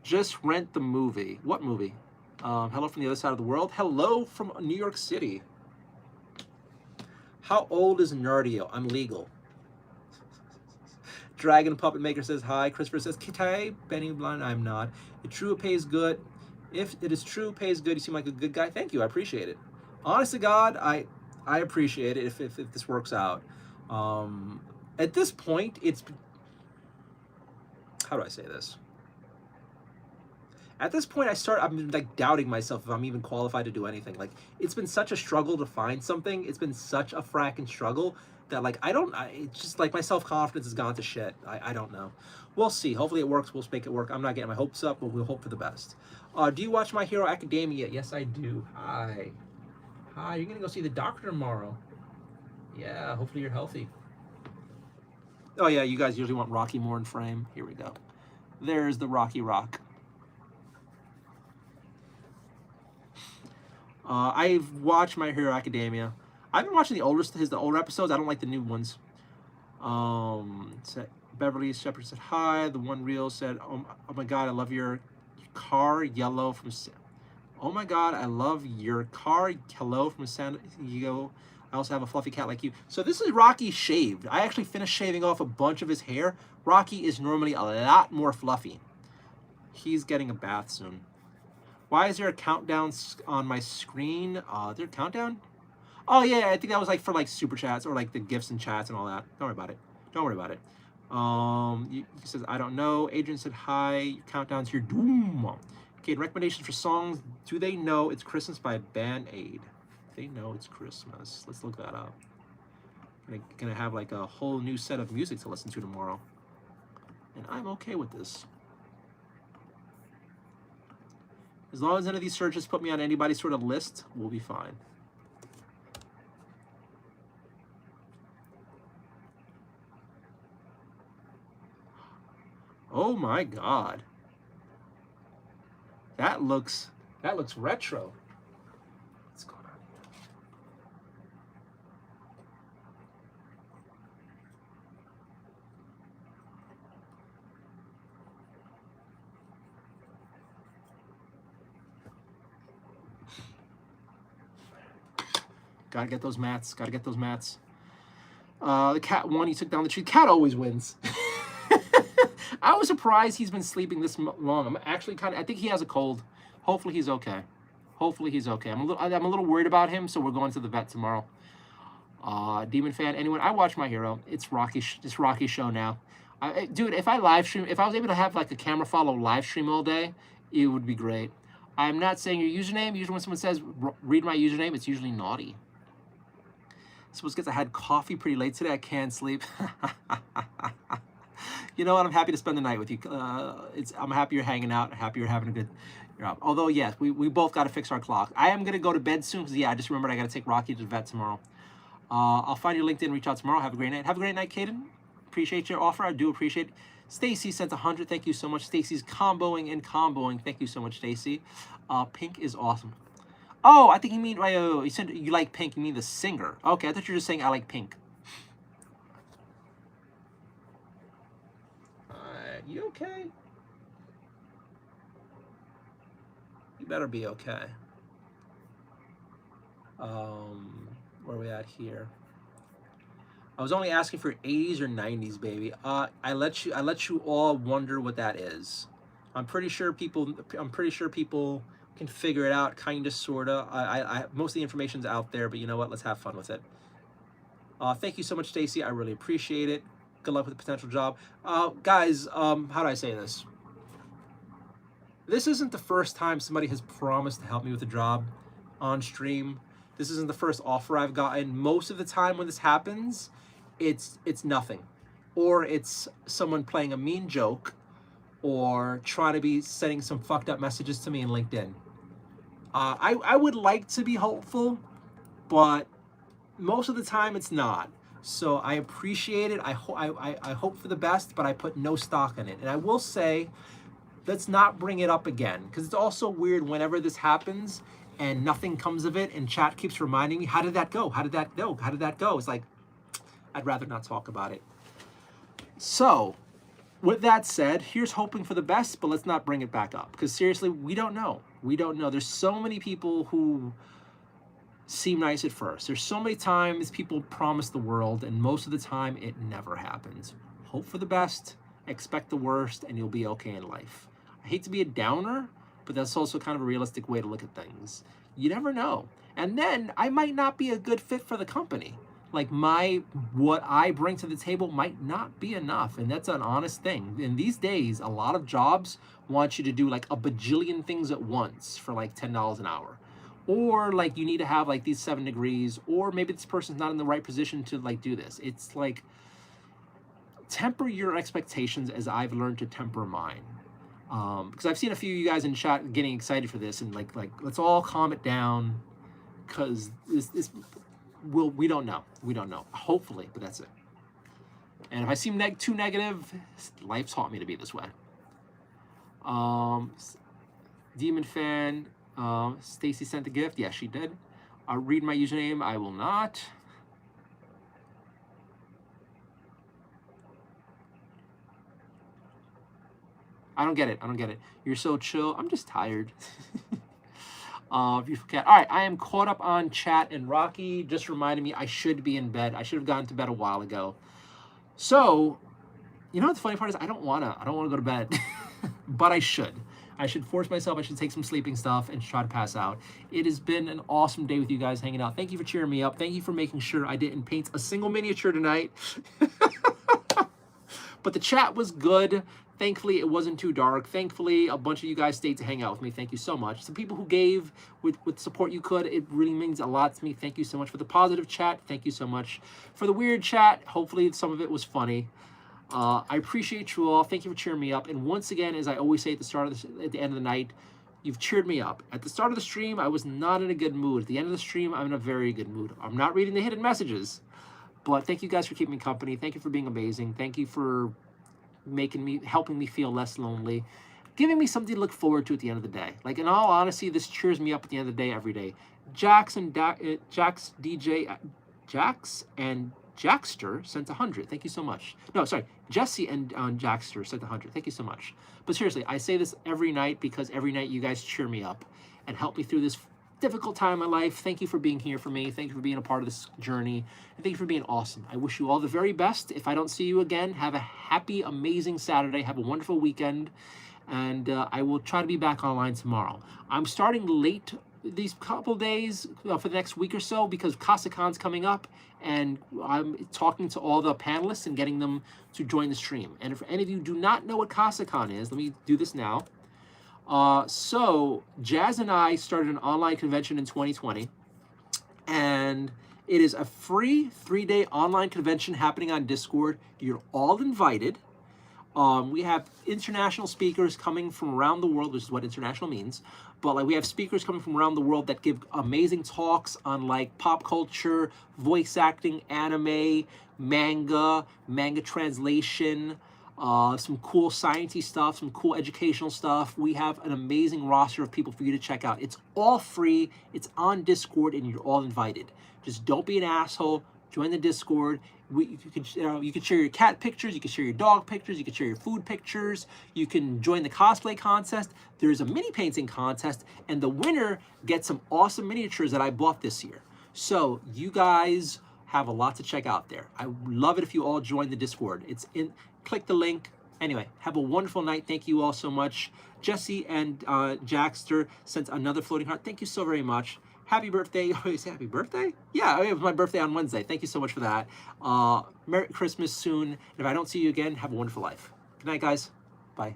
Just rent the movie. What movie? Hello from the other side of the world. Hello from New York City. How old is Nardio? I'm legal. Dragon Puppet Maker says hi. Christopher says, Kitai, Benny Blind, I'm not. It's true, it pays good. If it is true, pays good, you seem like a good guy. Thank you, I appreciate it. Honest to God, I appreciate it if this works out. At this point, it's... How do I say this? At this point, I'm like doubting myself if I'm even qualified to do anything. Like, it's been such a struggle to find something. It's been such a fracking struggle that, like, it's just like my self-confidence has gone to shit. I don't know. We'll see. Hopefully it works. We'll make it work. I'm not getting my hopes up, but we'll hope for the best. Do you watch My Hero Academia? Yes, I do. Hi. Hi, you're going to go see the doctor tomorrow. Yeah, hopefully you're healthy. Oh, yeah, you guys usually want Rocky more in frame. Here we go. There's the Rocky Rock. I've watched My Hero Academia. I've been watching the older episodes. I don't like the new ones. Beverly Shepard said hi. The One Real said, oh my God, I love your car, yellow from... Oh my God, I love your car, hello from San Diego. I also have a fluffy cat like you. So this is Rocky shaved. I actually finished shaving off a bunch of his hair. Rocky is normally a lot more fluffy. He's getting a bath soon. Why is there a countdown on my screen? Is there a countdown? Oh yeah, I think that was like for like super chats or like the gifts and chats and all that. Don't worry about it. Don't worry about it. He says, I don't know. Adrian said hi. Countdown's your doom. Okay, recommendations for songs. Do they know it's Christmas by Band Aid? They know it's Christmas. Let's look that up. Gonna have like a whole new set of music to listen to tomorrow. And I'm okay with this. As long as none of these searches put me on anybody's sort of list, we'll be fine. Oh my God. That looks retro. What's going on here? Gotta get those mats. Gotta get those mats. The cat won. He took down the tree. Cat always wins. I was surprised he's been sleeping this long. I'm actually I think he has a cold. Hopefully he's okay. Hopefully he's okay. I'm a little worried about him, so we're going to the vet tomorrow. Demon fan, anyone? I watch My Hero. It's Rocky. It's Rocky show now. Dude, if I live stream, if I was able to have like a camera follow live stream all day, it would be great. I'm not saying your username. Usually when someone says read my username, it's usually naughty. So I had coffee pretty late today. I can't sleep. You know what? I'm happy to spend the night with you. I'm happy you're hanging out. I'm happy you're having a good job. Although, yes, we both got to fix our clock. I am going to go to bed soon because, yeah, I just remembered I got to take Rocky to the vet tomorrow. I'll find your LinkedIn, reach out tomorrow. Have a great night. Have a great night, Caden. Appreciate your offer. I do appreciate it. Stacy sent 100. Thank you so much. Stacy's comboing and comboing. Thank you so much, Stacy. Pink is awesome. Oh, I think you mean, you said you like Pink. You mean the singer. Okay, I thought you were just saying I like Pink. You okay? You better be okay. Where are we at here? I was only asking for 80s or 90s, baby. I let you all wonder what that is. I'm pretty sure people can figure it out, kinda, sorta. Most of the information's out there, but you know what? Let's have fun with it. Thank you so much, Stacy. I really appreciate it. Good luck with the potential job. Guys, how do I say this? This isn't the first time somebody has promised to help me with a job on stream. This isn't the first offer I've gotten. Most of the time when this happens, it's nothing. Or it's someone playing a mean joke or trying to be sending some fucked up messages to me in LinkedIn. I would like to be hopeful, but most of the time it's not. So I appreciate it. I hope for the best, but I put no stock in it. And I will say, let's not bring it up again, because it's also weird whenever this happens and nothing comes of it, and chat keeps reminding me, how did that go? How did that go? How did that go? It's like, I'd rather not talk about it. So, with that said, here's hoping for the best, but let's not bring it back up, because seriously, we don't know. We don't know. There's so many people who seem nice at first. There's so many times people promise the world, and most of the time it never happens. hope for the best, expect the worst, and you'll be okay in life. I hate to be a downer, but that's also kind of a realistic way to look at things. You never know. And then I might not be a good fit for the company. Like what I bring to the table might not be enough, and that's an honest thing. In these days, a lot of jobs want you to do like a bajillion things at once for like $10 an hour. Or like you need to have like these 7 degrees, or maybe this person's not in the right position to like do this. It's like, temper your expectations as I've learned to temper mine. Because I've seen a few of you guys in chat getting excited for this, and like let's all calm it down, because we don't know. We don't know. Hopefully, but that's it. And if I seem too negative, life taught me to be this way. Demon fan, Stacy sent the gift. Yeah, she did. I'll read my username. I will not. I don't get it. I don't get it. You're so chill. I'm just tired. Beautiful cat. All right, I am caught up on chat, and Rocky just reminded me I should be in bed. I should have gone to bed a while ago. So, you know what the funny part is? I don't wanna go to bed, but I should. I should force myself. I should take some sleeping stuff and try to pass out. It has been an awesome day with you guys hanging out. Thank you for cheering me up. Thank you for making sure I didn't paint a single miniature tonight. But the chat was good. Thankfully, it wasn't too dark. Thankfully, a bunch of you guys stayed to hang out with me. Thank you so much. Some people who gave with support you could, it really means a lot to me. Thank you so much for the positive chat. Thank you so much for the weird chat. Hopefully, some of it was funny. I appreciate you all. Thank you for cheering me up. And once again, as I always say at the end of the night, you've cheered me up. At the start of the stream, I was not in a good mood. At the end of the stream, I'm in a very good mood. I'm not reading the hidden messages, but thank you guys for keeping me company. Thank you for being amazing. Thank you for helping me feel less lonely, giving me something to look forward to at the end of the day. Like, in all honesty, this cheers me up at the end of the day every day. Jax and Jackster sent 100. Thank you so much. No, sorry. Jesse and Jackster sent 100. Thank you so much. But seriously, I say this every night because every night you guys cheer me up and help me through this difficult time in my life. Thank you for being here for me. Thank you for being a part of this journey. And thank you for being awesome. I wish you all the very best. If I don't see you again, have a happy, amazing Saturday. Have a wonderful weekend. And I will try to be back online tomorrow. I'm starting late these couple days for the next week or so because CasaCon's coming up, and I'm talking to all the panelists and getting them to join the stream. And if any of you do not know what CasaCon is, let me do this now. So Jazz and I started an online convention in 2020, and it is a free 3-day online convention happening on Discord. You're all invited. We have international speakers coming from around the world, which is what international means. But like, we have speakers coming from around the world that give amazing talks on like pop culture, voice acting, anime, manga translation, some cool sciencey stuff, some cool educational stuff. We have an amazing roster of people for you to check out. It's all free. It's on Discord, and you're all invited. Just don't be an asshole. Join the Discord. You can share your cat pictures, you can share your dog pictures, you can share your food pictures, you can join the cosplay contest. There's a mini painting contest, and the winner gets some awesome miniatures that I bought this year. So you guys have a lot to check out there. I would love it if you all join the Discord. Click the link. Anyway, have a wonderful night. Thank you all so much. Jesse and Jackster sent another floating heart. Thank you so very much. Happy birthday. Oh, you say happy birthday? Yeah, it was my birthday on Wednesday. Thank you so much for that. Merry Christmas soon. And if I don't see you again, have a wonderful life. Good night, guys. Bye.